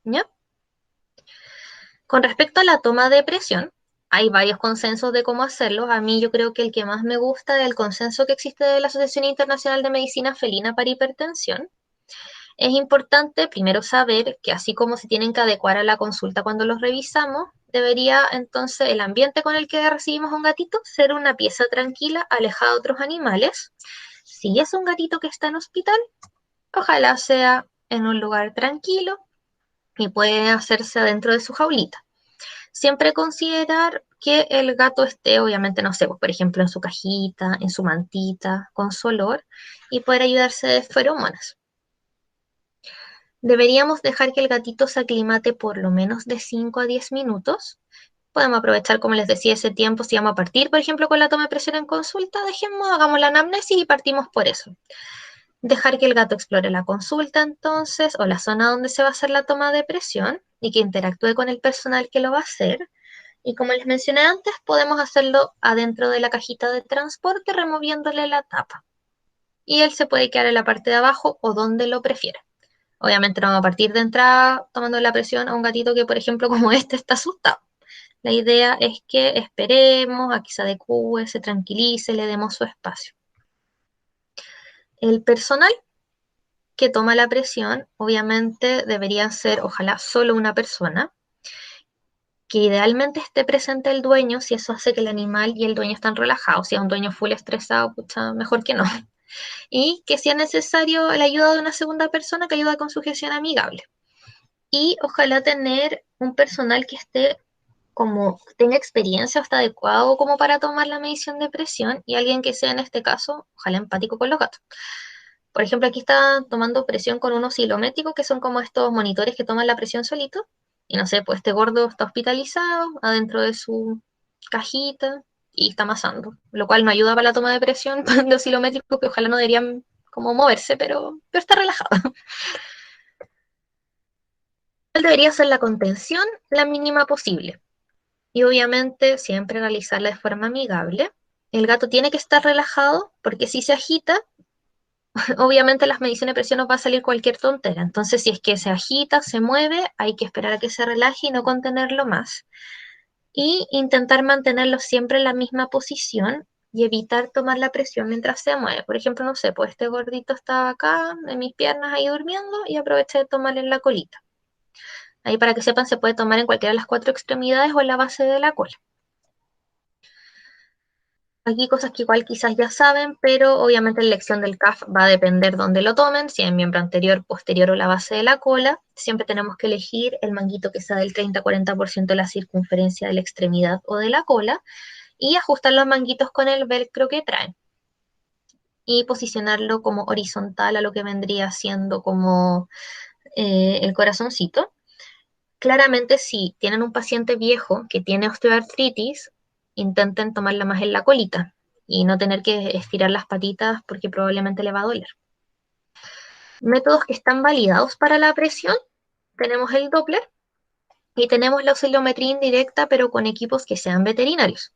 ¿ya? Con respecto a la toma de presión, hay varios consensos de cómo hacerlo. A mí yo creo que el que más me gusta es el consenso que existe de la Asociación Internacional de Medicina Felina para Hipertensión. Es importante primero saber que así como se tienen que adecuar a la consulta cuando los revisamos, debería entonces el ambiente con el que recibimos un gatito ser una pieza tranquila, alejada de otros animales. Si es un gatito que está en hospital, ojalá sea en un lugar tranquilo y puede hacerse adentro de su jaulita. Siempre considerar que el gato esté, obviamente, no sé, pues, por ejemplo, en su cajita, en su mantita, con su olor, y poder ayudarse de feromonas. Deberíamos dejar que el gatito se aclimate por lo menos de 5 a 10 minutos Podemos aprovechar, como les decía, ese tiempo, si vamos a partir, por ejemplo, con la toma de presión en consulta, hagamos la anamnesis y partimos por eso. Dejar que el gato explore la consulta entonces, o la zona donde se va a hacer la toma de presión, y que interactúe con el personal que lo va a hacer. Y como les mencioné antes, podemos hacerlo adentro de la cajita de transporte, removiéndole la tapa. Y él se puede quedar en la parte de abajo o donde lo prefiera. Obviamente no vamos a partir de entrada tomando la presión a un gatito que, por ejemplo, como este, está asustado. La idea es que esperemos a que se adecue, se tranquilice, le demos su espacio. El personal que toma la presión, obviamente debería ser, ojalá, solo una persona, que idealmente esté presente el dueño, si eso hace que el animal y el dueño están relajados. Si es un dueño full estresado, pucha, mejor que no. Y que si es necesario la ayuda de una segunda persona que ayuda con sujeción amigable. Y ojalá tener un personal que esté como tenga experiencia o está adecuado como para tomar la medición de presión y alguien que sea en este caso, ojalá empático con los gatos. Por ejemplo, aquí está tomando presión con un oscilométrico, que son como estos monitores que toman la presión solito. Y no sé, pues este gordo está hospitalizado adentro de su cajita y está amasando, lo cual no ayuda para la toma de presión de oscilométrico, que ojalá no deberían como moverse, pero está relajado. Él debería hacer la contención la mínima posible. Y obviamente siempre realizarla de forma amigable. El gato tiene que estar relajado porque si se agita, obviamente las mediciones de presión nos va a salir cualquier tontera. Entonces, si es que se agita, se mueve, hay que esperar a que se relaje y no contenerlo más. Y intentar mantenerlo siempre en la misma posición y evitar tomar la presión mientras se mueve. Por ejemplo, no sé, pues este gordito estaba acá en mis piernas ahí durmiendo y aproveché de tomarle en la colita. Ahí para que sepan, se puede tomar en cualquiera de las cuatro extremidades o en la base de la cola. Aquí cosas que igual quizás ya saben, pero obviamente la elección del CAF va a depender dónde lo tomen, si en miembro anterior, posterior o la base de la cola. Siempre tenemos que elegir el manguito que sea del 30-40% de la circunferencia de la extremidad o de la cola y ajustar los manguitos con el velcro que traen y posicionarlo como horizontal a lo que vendría siendo como el corazoncito. Claramente, si tienen un paciente viejo que tiene osteoartritis, intenten tomarla más en la colita y no tener que estirar las patitas porque probablemente le va a doler. Métodos que están validados para la presión, tenemos el Doppler y tenemos la oscilometría indirecta, pero con equipos que sean veterinarios.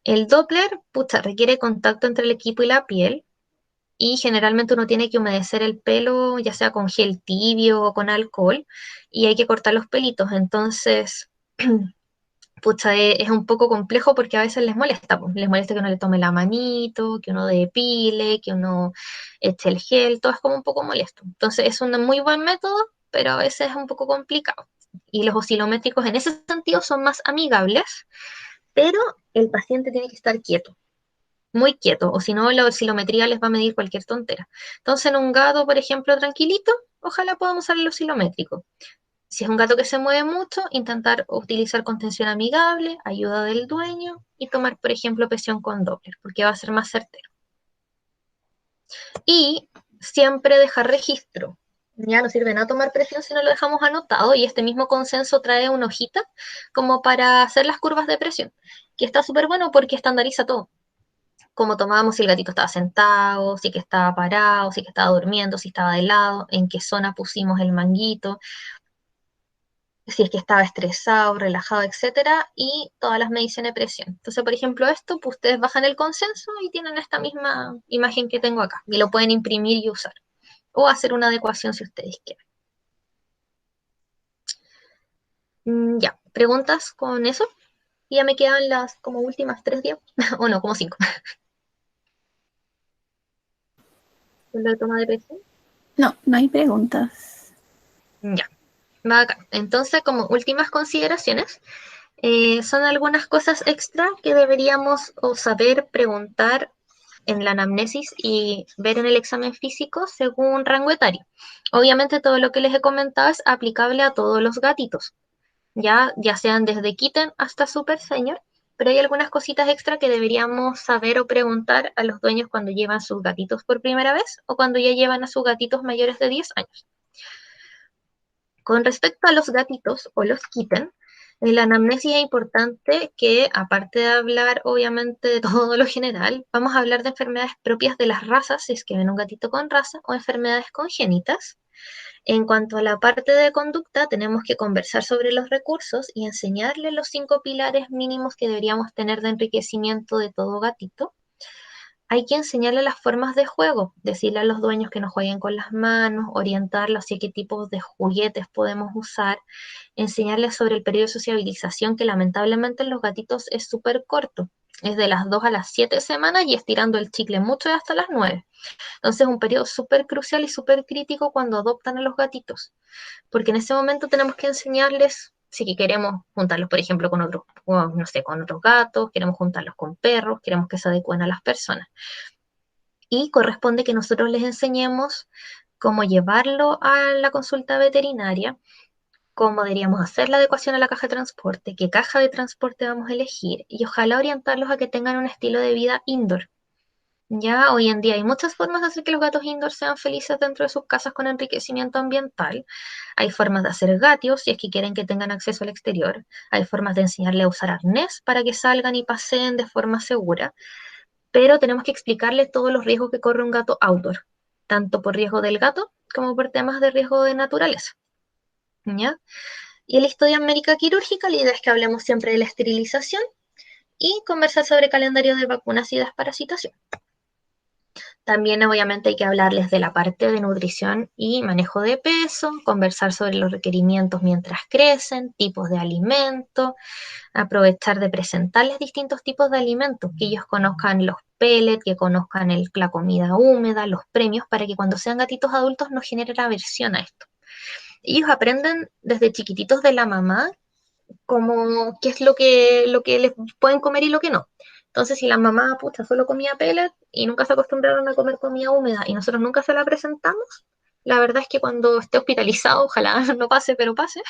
El Doppler, pucha, requiere contacto entre el equipo y la piel, y generalmente uno tiene que humedecer el pelo, ya sea con gel tibio o con alcohol, y hay que cortar los pelitos. Entonces, pucha, es un poco complejo porque a veces les molesta, pues. Les molesta que uno le tome la manito, que uno depile, que uno eche el gel, todo es como un poco molesto. Entonces es un muy buen método, pero a veces es un poco complicado. Y los oscilométricos en ese sentido son más amigables, pero el paciente tiene que estar quieto, muy quieto, o si no la oscilometría les va a medir cualquier tontera. Entonces en un gato, por ejemplo, tranquilito, ojalá podamos usar el oscilométrico. Si es un gato que se mueve mucho, intentar utilizar contención amigable, ayuda del dueño y tomar, por ejemplo, presión con Doppler, porque va a ser más certero. Y siempre dejar registro. Ya no sirve nada tomar presión si no lo dejamos anotado y este mismo consenso trae una hojita como para hacer las curvas de presión, que está súper bueno porque estandariza todo. Cómo tomábamos, si el gatito estaba sentado, si que estaba parado, si que estaba durmiendo, si estaba de lado, en qué zona pusimos el manguito, si es que estaba estresado, relajado, etcétera, y todas las mediciones de presión. Entonces, por ejemplo, esto, pues ustedes bajan el consenso y tienen esta misma imagen que tengo acá, y lo pueden imprimir y usar, o hacer una adecuación si ustedes quieren. Ya, preguntas con eso. Y ya me quedan las como últimas 3 días, o no, como 5. Lo de toma de presión. No, no hay preguntas. Ya, va acá. Entonces, como últimas consideraciones, son algunas cosas extra que deberíamos o saber preguntar en la anamnesis y ver en el examen físico según rango etario. Obviamente todo lo que les he comentado es aplicable a todos los gatitos, ya sean desde kitten hasta super senior, pero hay algunas cositas extra que deberíamos saber o preguntar a los dueños cuando llevan sus gatitos por primera vez o cuando ya llevan a sus gatitos mayores de 10 años. Con respecto a los gatitos o los kitten, En la anamnesis es importante que, aparte de hablar obviamente de todo lo general, vamos a hablar de enfermedades propias de las razas, si es que ven un gatito con raza, o enfermedades congénitas. En cuanto a la parte de conducta, tenemos que conversar sobre los recursos y enseñarle los 5 pilares mínimos que deberíamos tener de enriquecimiento de todo gatito. Hay que enseñarle las formas de juego, decirle a los dueños que no jueguen con las manos, orientarlos hacia qué tipos de juguetes podemos usar, enseñarles sobre el periodo de sociabilización, que lamentablemente en los gatitos es súper corto. Es de las 2 a las 7 semanas y estirando el chicle mucho hasta las 9. Entonces es un periodo súper crucial y súper crítico cuando adoptan a los gatitos, porque en ese momento tenemos que enseñarles si queremos juntarlos, por ejemplo, con otros, no sé, con otros gatos, queremos juntarlos con perros, queremos que se adecuen a las personas. Y corresponde que nosotros les enseñemos cómo llevarlo a la consulta veterinaria, cómo deberíamos hacer la adecuación a la caja de transporte, qué caja de transporte vamos a elegir y ojalá orientarlos a que tengan un estilo de vida indoor. Ya hoy en día hay muchas formas de hacer que los gatos indoor sean felices dentro de sus casas con enriquecimiento ambiental. Hay formas de hacer gatios si es que quieren que tengan acceso al exterior. Hay formas de enseñarle a usar arnés para que salgan y paseen de forma segura. Pero tenemos que explicarles todos los riesgos que corre un gato outdoor, tanto por riesgo del gato como por temas de riesgo de naturaleza. ¿Ya? Y en la historia médica quirúrgica, la idea es que hablemos siempre de la esterilización y conversar sobre calendario de vacunas y desparasitación. También obviamente hay que hablarles de la parte de nutrición y manejo de peso, conversar sobre los requerimientos mientras crecen, tipos de alimento, aprovechar de presentarles distintos tipos de alimentos, que ellos conozcan los pellets, que conozcan la comida húmeda, los premios, para que cuando sean gatitos adultos no generen aversión a esto. Ellos aprenden desde chiquititos de la mamá como qué es lo que les pueden comer y lo que no. Entonces, si la mamá, pucha, solo comía pellet y nunca se acostumbraron a comer comida húmeda y nosotros nunca se la presentamos, la verdad es que cuando esté hospitalizado, ojalá no pase, pero pase,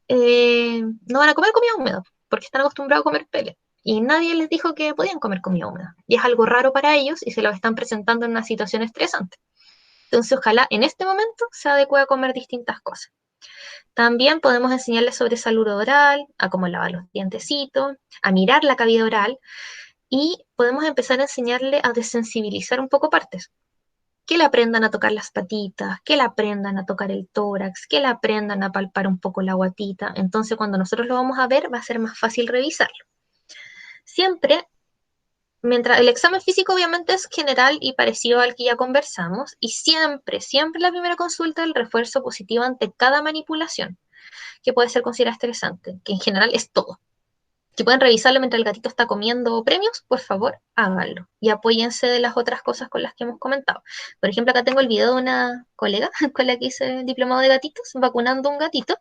no van a comer comida húmeda porque están acostumbrados a comer pellet. Y nadie les dijo que podían comer comida húmeda. Y es algo raro para ellos y se lo están presentando en una situación estresante. Entonces, ojalá en este momento se adecue a comer distintas cosas. También podemos enseñarles sobre salud oral, a cómo lavar los dientecitos, a mirar la cavidad oral y podemos empezar a enseñarle a desensibilizar un poco partes. Que le aprendan a tocar las patitas, que le aprendan a tocar el tórax, que le aprendan a palpar un poco la guatita. Entonces, cuando nosotros lo vamos a ver, va a ser más fácil revisarlo. Siempre, mientras el examen físico obviamente es general y parecido al que ya conversamos, y siempre, siempre la primera consulta el refuerzo positivo ante cada manipulación que puede ser considerada estresante, que en general es todo. Si pueden revisarlo mientras el gatito está comiendo premios, por favor, háganlo. Y apóyense de las otras cosas con las que hemos comentado. Por ejemplo, acá tengo el video de una colega con la que hice el diplomado de gatitos, vacunando a un gatito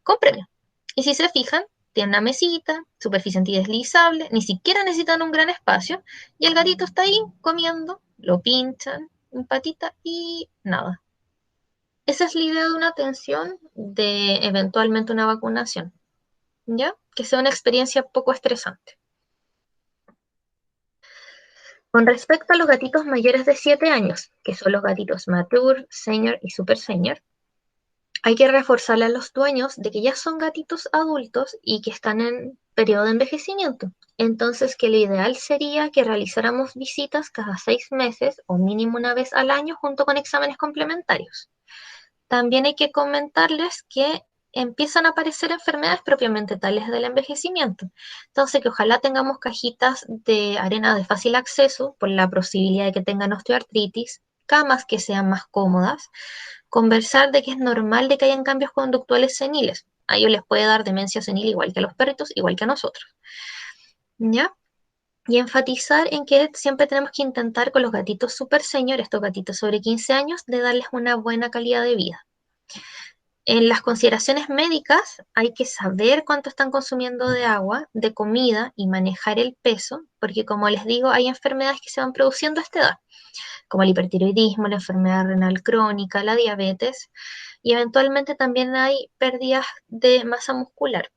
con premios. Y si se fijan, tiene una mesita, superficie antideslizable, ni siquiera necesitan un gran espacio, y el gatito está ahí comiendo, lo pinchan, un patita y nada. Esa es la idea de una atención, de eventualmente una vacunación. ¿Ya? Que sea una experiencia poco estresante. Con respecto a los gatitos mayores de 7 años, que son los gatitos mature, senior y super senior, hay que reforzarle a los dueños de que ya son gatitos adultos y que están en periodo de envejecimiento. Entonces, que lo ideal sería que realizáramos visitas cada 6 meses o mínimo una vez al año junto con exámenes complementarios. También hay que comentarles que empiezan a aparecer enfermedades propiamente tales del envejecimiento. Entonces, que ojalá tengamos cajitas de arena de fácil acceso por la posibilidad de que tengan osteoartritis, camas que sean más cómodas, conversar de que es normal de que hayan cambios conductuales seniles. A ellos les puede dar demencia senil igual que a los perritos, igual que a nosotros. ¿Ya? Y enfatizar en que siempre tenemos que intentar con los gatitos super senior, estos gatitos sobre 15 años, de darles una buena calidad de vida. En las consideraciones médicas hay que saber cuánto están consumiendo de agua, de comida y manejar el peso, porque como les digo, hay enfermedades que se van produciendo a esta edad, como el hipertiroidismo, la enfermedad renal crónica, la diabetes, y eventualmente también hay pérdidas de masa muscular.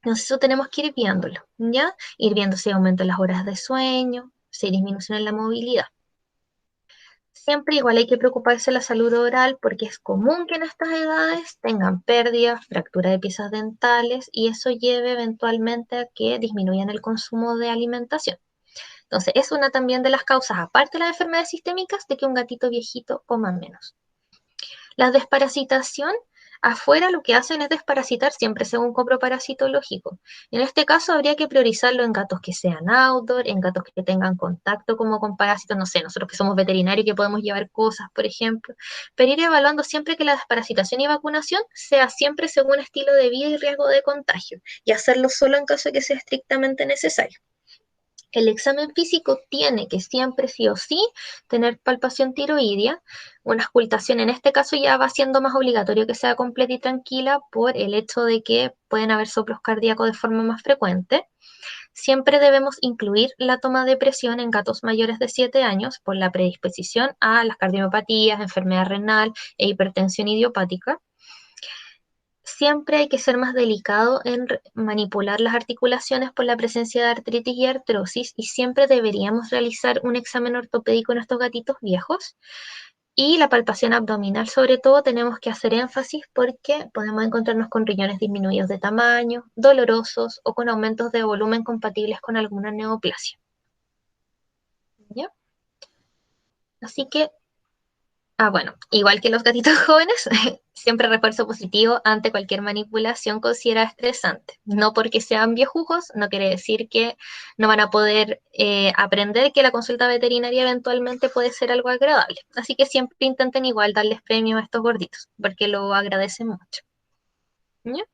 Entonces eso tenemos que ir viéndolo, ¿ya? Ir viendo si aumentan las horas de sueño, si hay disminución en la movilidad. Siempre igual hay que preocuparse de la salud oral porque es común que en estas edades tengan pérdidas, fractura de piezas dentales y eso lleve eventualmente a que disminuyan el consumo de alimentación. Entonces, es una también de las causas, aparte de las enfermedades sistémicas, de que un gatito viejito coma menos. La desparasitación, afuera lo que hacen es desparasitar siempre según coproparasitológico. En este caso habría que priorizarlo en gatos que sean outdoor, en gatos que tengan contacto como con parásitos, no sé, nosotros que somos veterinarios y que podemos llevar cosas, por ejemplo, pero ir evaluando siempre que la desparasitación y vacunación sea siempre según estilo de vida y riesgo de contagio, y hacerlo solo en caso de que sea estrictamente necesario. El examen físico tiene que siempre, sí o sí, tener palpación tiroidea. Una auscultación en este caso ya va siendo más obligatorio que sea completa y tranquila por el hecho de que pueden haber soplos cardíacos de forma más frecuente. Siempre debemos incluir la toma de presión en gatos mayores de 7 años por la predisposición a las cardiomiopatías, enfermedad renal e hipertensión idiopática. Siempre hay que ser más delicado en manipular las articulaciones por la presencia de artritis y artrosis y siempre deberíamos realizar un examen ortopédico en estos gatitos viejos. Y la palpación abdominal, sobre todo, tenemos que hacer énfasis porque podemos encontrarnos con riñones disminuidos de tamaño, dolorosos o con aumentos de volumen compatibles con alguna neoplasia. ¿Ya? Así que bueno, igual que los gatitos jóvenes, siempre refuerzo positivo ante cualquier manipulación considerada estresante. No porque sean viejujos, no quiere decir que no van a poder aprender que la consulta veterinaria eventualmente puede ser algo agradable. Así que siempre intenten igual darles premios a estos gorditos, porque lo agradecen mucho. ¿Ya?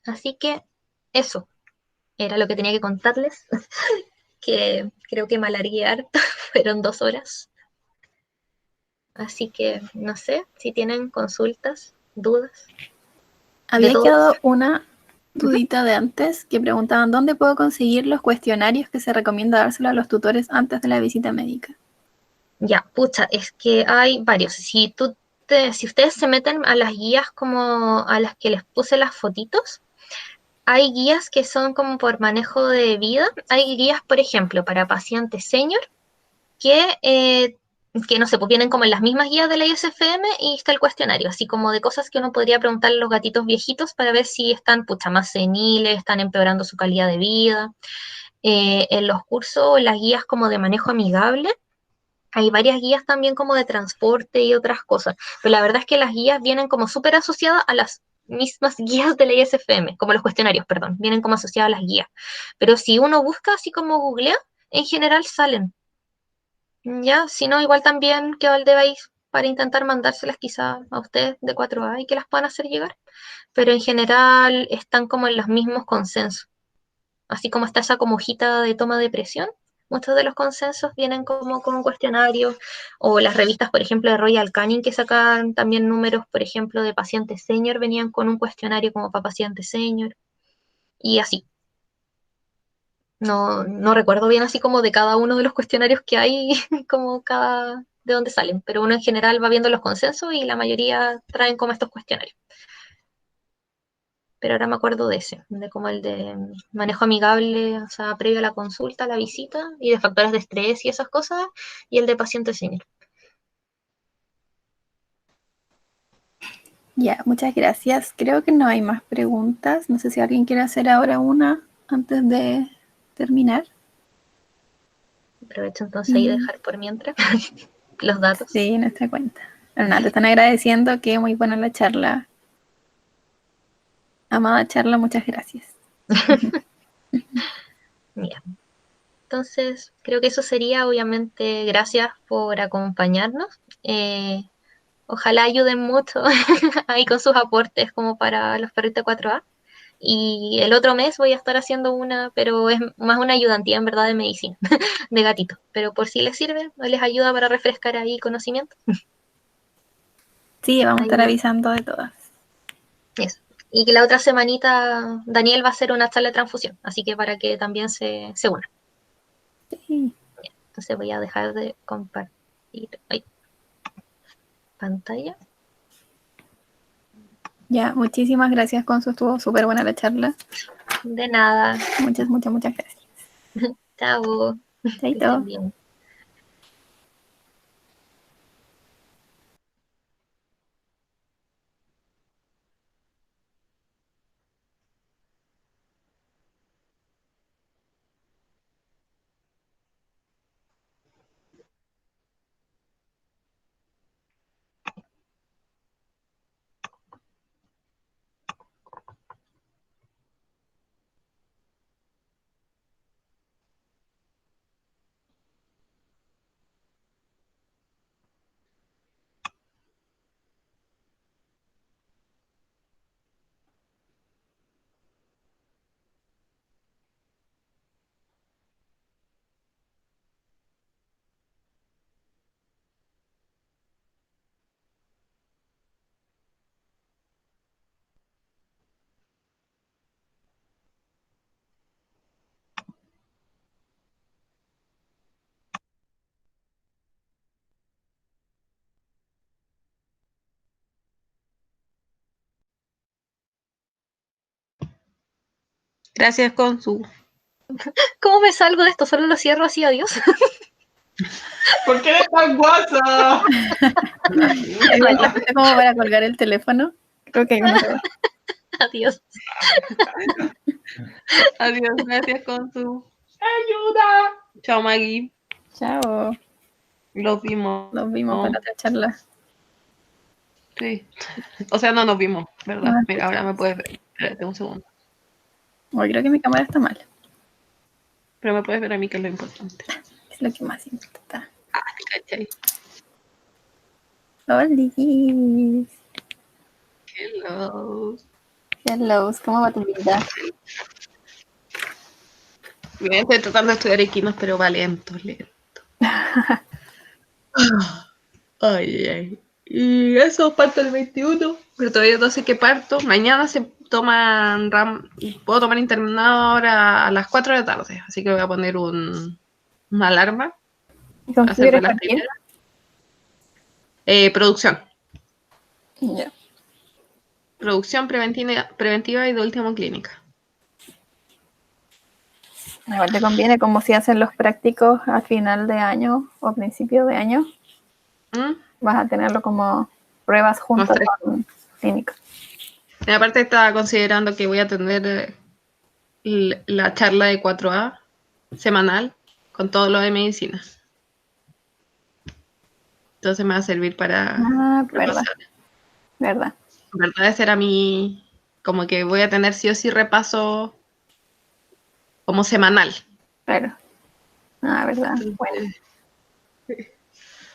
Así que eso era lo que tenía que contarles, que creo que me alargué harto, fueron 2 horas. Así que no sé si tienen consultas, dudas, de Había todo. quedado una Ujú. dudita de antes que preguntaban dónde puedo conseguir los cuestionarios que se recomienda dárselo a los tutores antes de la visita médica. Ya, pucha, es que hay varios. Si ustedes se meten a las guías como a las que les puse las fotitos, hay guías que son como por manejo de vida. Hay guías, por ejemplo, para pacientes senior que no sé, pues vienen como en las mismas guías de la ISFM y está el cuestionario, así como de cosas que uno podría preguntar a los gatitos viejitos para ver si están pucha, más seniles, están empeorando su calidad de vida. En los cursos, las guías como de manejo amigable, hay varias guías también como de transporte y otras cosas, pero la verdad es que las guías vienen como súper asociadas a las mismas guías de la ISFM, como los cuestionarios, perdón, vienen como asociadas a las guías. Pero si uno busca así como googlea, en general salen. Ya, si no, igual también quedó el device para intentar mandárselas quizá a ustedes de 4A y que las puedan hacer llegar, pero en general están como en los mismos consensos. Así como está esa como hojita de toma de presión, muchos de los consensos vienen como con un cuestionario, o las revistas, por ejemplo, de Royal Canin que sacan también números, por ejemplo, de pacientes senior, venían con un cuestionario como para pacientes senior, y así. No recuerdo bien así como de cada uno de los cuestionarios que hay, como cada de dónde salen, pero uno en general va viendo los consensos y la mayoría traen como estos cuestionarios. Pero ahora me acuerdo de ese, de como el de manejo amigable, o sea, previo a la consulta, a la visita, y de factores de estrés y esas cosas, y el de paciente senior. Ya, muchas gracias. Creo que no hay más preguntas. No sé si alguien quiere hacer ahora una antes de terminar. Aprovecho entonces ahí de Y dejar por mientras los datos. sí, nuestra cuenta. Pero nada, te están agradeciendo que muy buena la charla. Amada charla, muchas gracias. Ya. Entonces, creo que eso sería, obviamente, gracias por acompañarnos. Ojalá ayuden mucho ahí con sus aportes como para los perritos 4A. Y el otro mes voy a estar haciendo una, pero es más una ayudantía en verdad de medicina, de gatito. Pero por si les sirve, les ayuda para refrescar ahí conocimiento. Sí, vamos a Ahí estar va. avisando de todas. Eso. Y que la otra semanita Daniel va a hacer una charla de transfusión, así que para que también se una. Sí. Entonces voy a dejar de compartir pantalla. Ya, muchísimas gracias, Consu. Estuvo súper buena la charla. De nada. Muchas, muchas, muchas gracias. Chao. Que Chaito. estén bien. Gracias, Consu. ¿Cómo me salgo de esto? Solo lo cierro así, adiós. ¿Por qué eres tan guasa? ¿La puse como para colgar el teléfono? Creo que hay una prueba. Adiós. Adiós, gracias, Consu. ¡Ayuda! Chao, Maggie. Chao. Los vimos. Nos vimos para otra charla. Sí. O sea, no nos vimos, ¿verdad? Ah, Mira, ahora me puedes ver. Espérate un segundo. Hoy creo que mi cámara está mal. Pero me puedes ver a mí, que es lo importante. Es lo que más importa. Ah, ¿cachai? Hola. Hello. Hello, ¿cómo va tu vida? Bien, estoy tratando de estudiar equinos, pero va lento, lento. Ay, ay. Y eso parto el 21, pero todavía no sé qué parto. Mañana se toman RAM y puedo tomar internado ahora a las 4 de la tarde, así que voy a poner una alarma. ¿Y con a qué hacer de quieres las partir? primeras. Producción. Ya. Producción preventiva y de último clínica. Igual te conviene como si hacen los prácticos a final de año o principio de año. ¿Mm? Vas a tenerlo como pruebas juntas Los tres. con clínica. Y aparte estaba considerando que voy a tener la charla de 4A semanal con todo lo de medicina. Entonces me va a servir para Verdad, repasar. verdad. En verdad ese era mi... Como que voy a tener sí o sí repaso como semanal. Claro. Verdad. Bueno,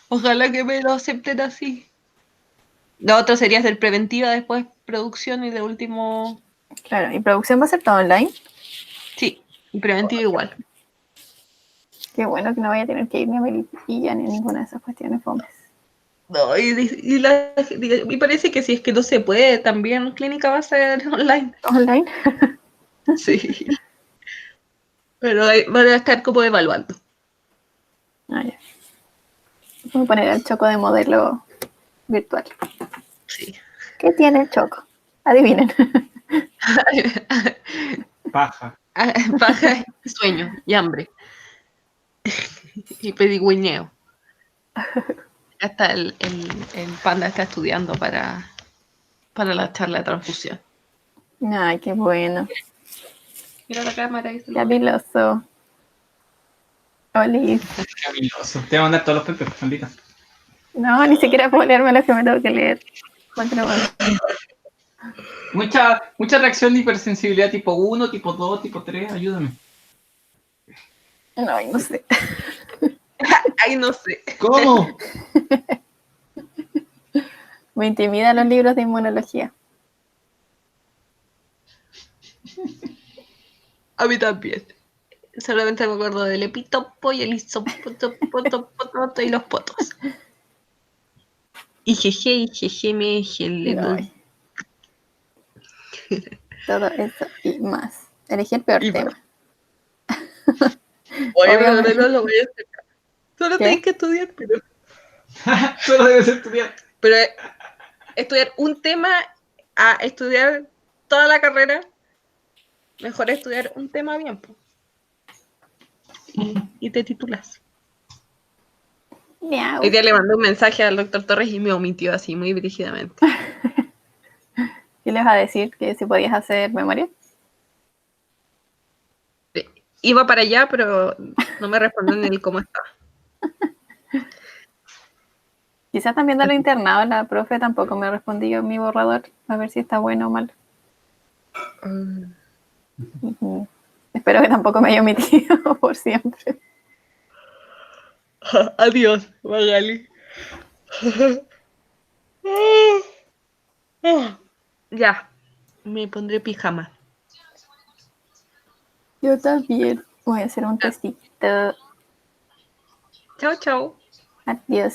Ojalá que me lo acepten así. Lo otro sería hacer preventiva, después producción y de último... claro. ¿Y producción va a ser todo online? Sí, y preventiva igual. Qué bueno que no vaya a tener que ir ni a Melipilla ni a ninguna de esas cuestiones fomes. No, y parece que si es que no se puede, también clínica va a ser online. ¿Online? Sí. Pero ahí van a estar como evaluando. Ya. Voy a poner al Choco de modelo virtual. Sí. ¿Qué tiene el Choco? Adivinen. Paja. Paja, sueño y hambre. Y pedigüeñeo. Hasta el panda está estudiando para la charla de transfusión. Ay, qué bueno. Mira la cámara y se Qué lo... habiloso. Oli. Maravilloso. Te voy a mandar todos los pepes, maldita. No, ni siquiera puedo leerme lo que me tengo que leer. Cuéntame más. Mucha reacción de hipersensibilidad tipo 1, tipo 2, tipo 3. Ayúdame. No, no sé. Ay, no sé. ¿Cómo? Me intimidan los libros de inmunología. A mí también. Solamente me acuerdo del epitopo y el isopotopotopoto y los potos. Y jeje, me le doy. Todo eso y más. Elegí el peor Y tema. Oye, pero Obviamente. no lo voy a hacer. Solo ¿Qué? tenés que estudiar, Solo debes estudiar. pero estudiar un tema a estudiar toda la carrera, mejor estudiar un tema bien, po. Y te titulas. Miau. Hoy día le mandé un mensaje al doctor Torres y me omitió así muy brígidamente. ¿Qué les vas a decir? ¿Que si podías hacer memoria? Iba para allá, pero no me respondió ni el cómo estaba. Quizás también de lo internado, la profe tampoco me respondió mi borrador. A ver si está bueno o malo. Ujú. Espero que tampoco me haya omitido por siempre. Adiós, Magali. Ya, me pondré pijama. Yo también. Voy a hacer un testito. Chao, chao. Adiós.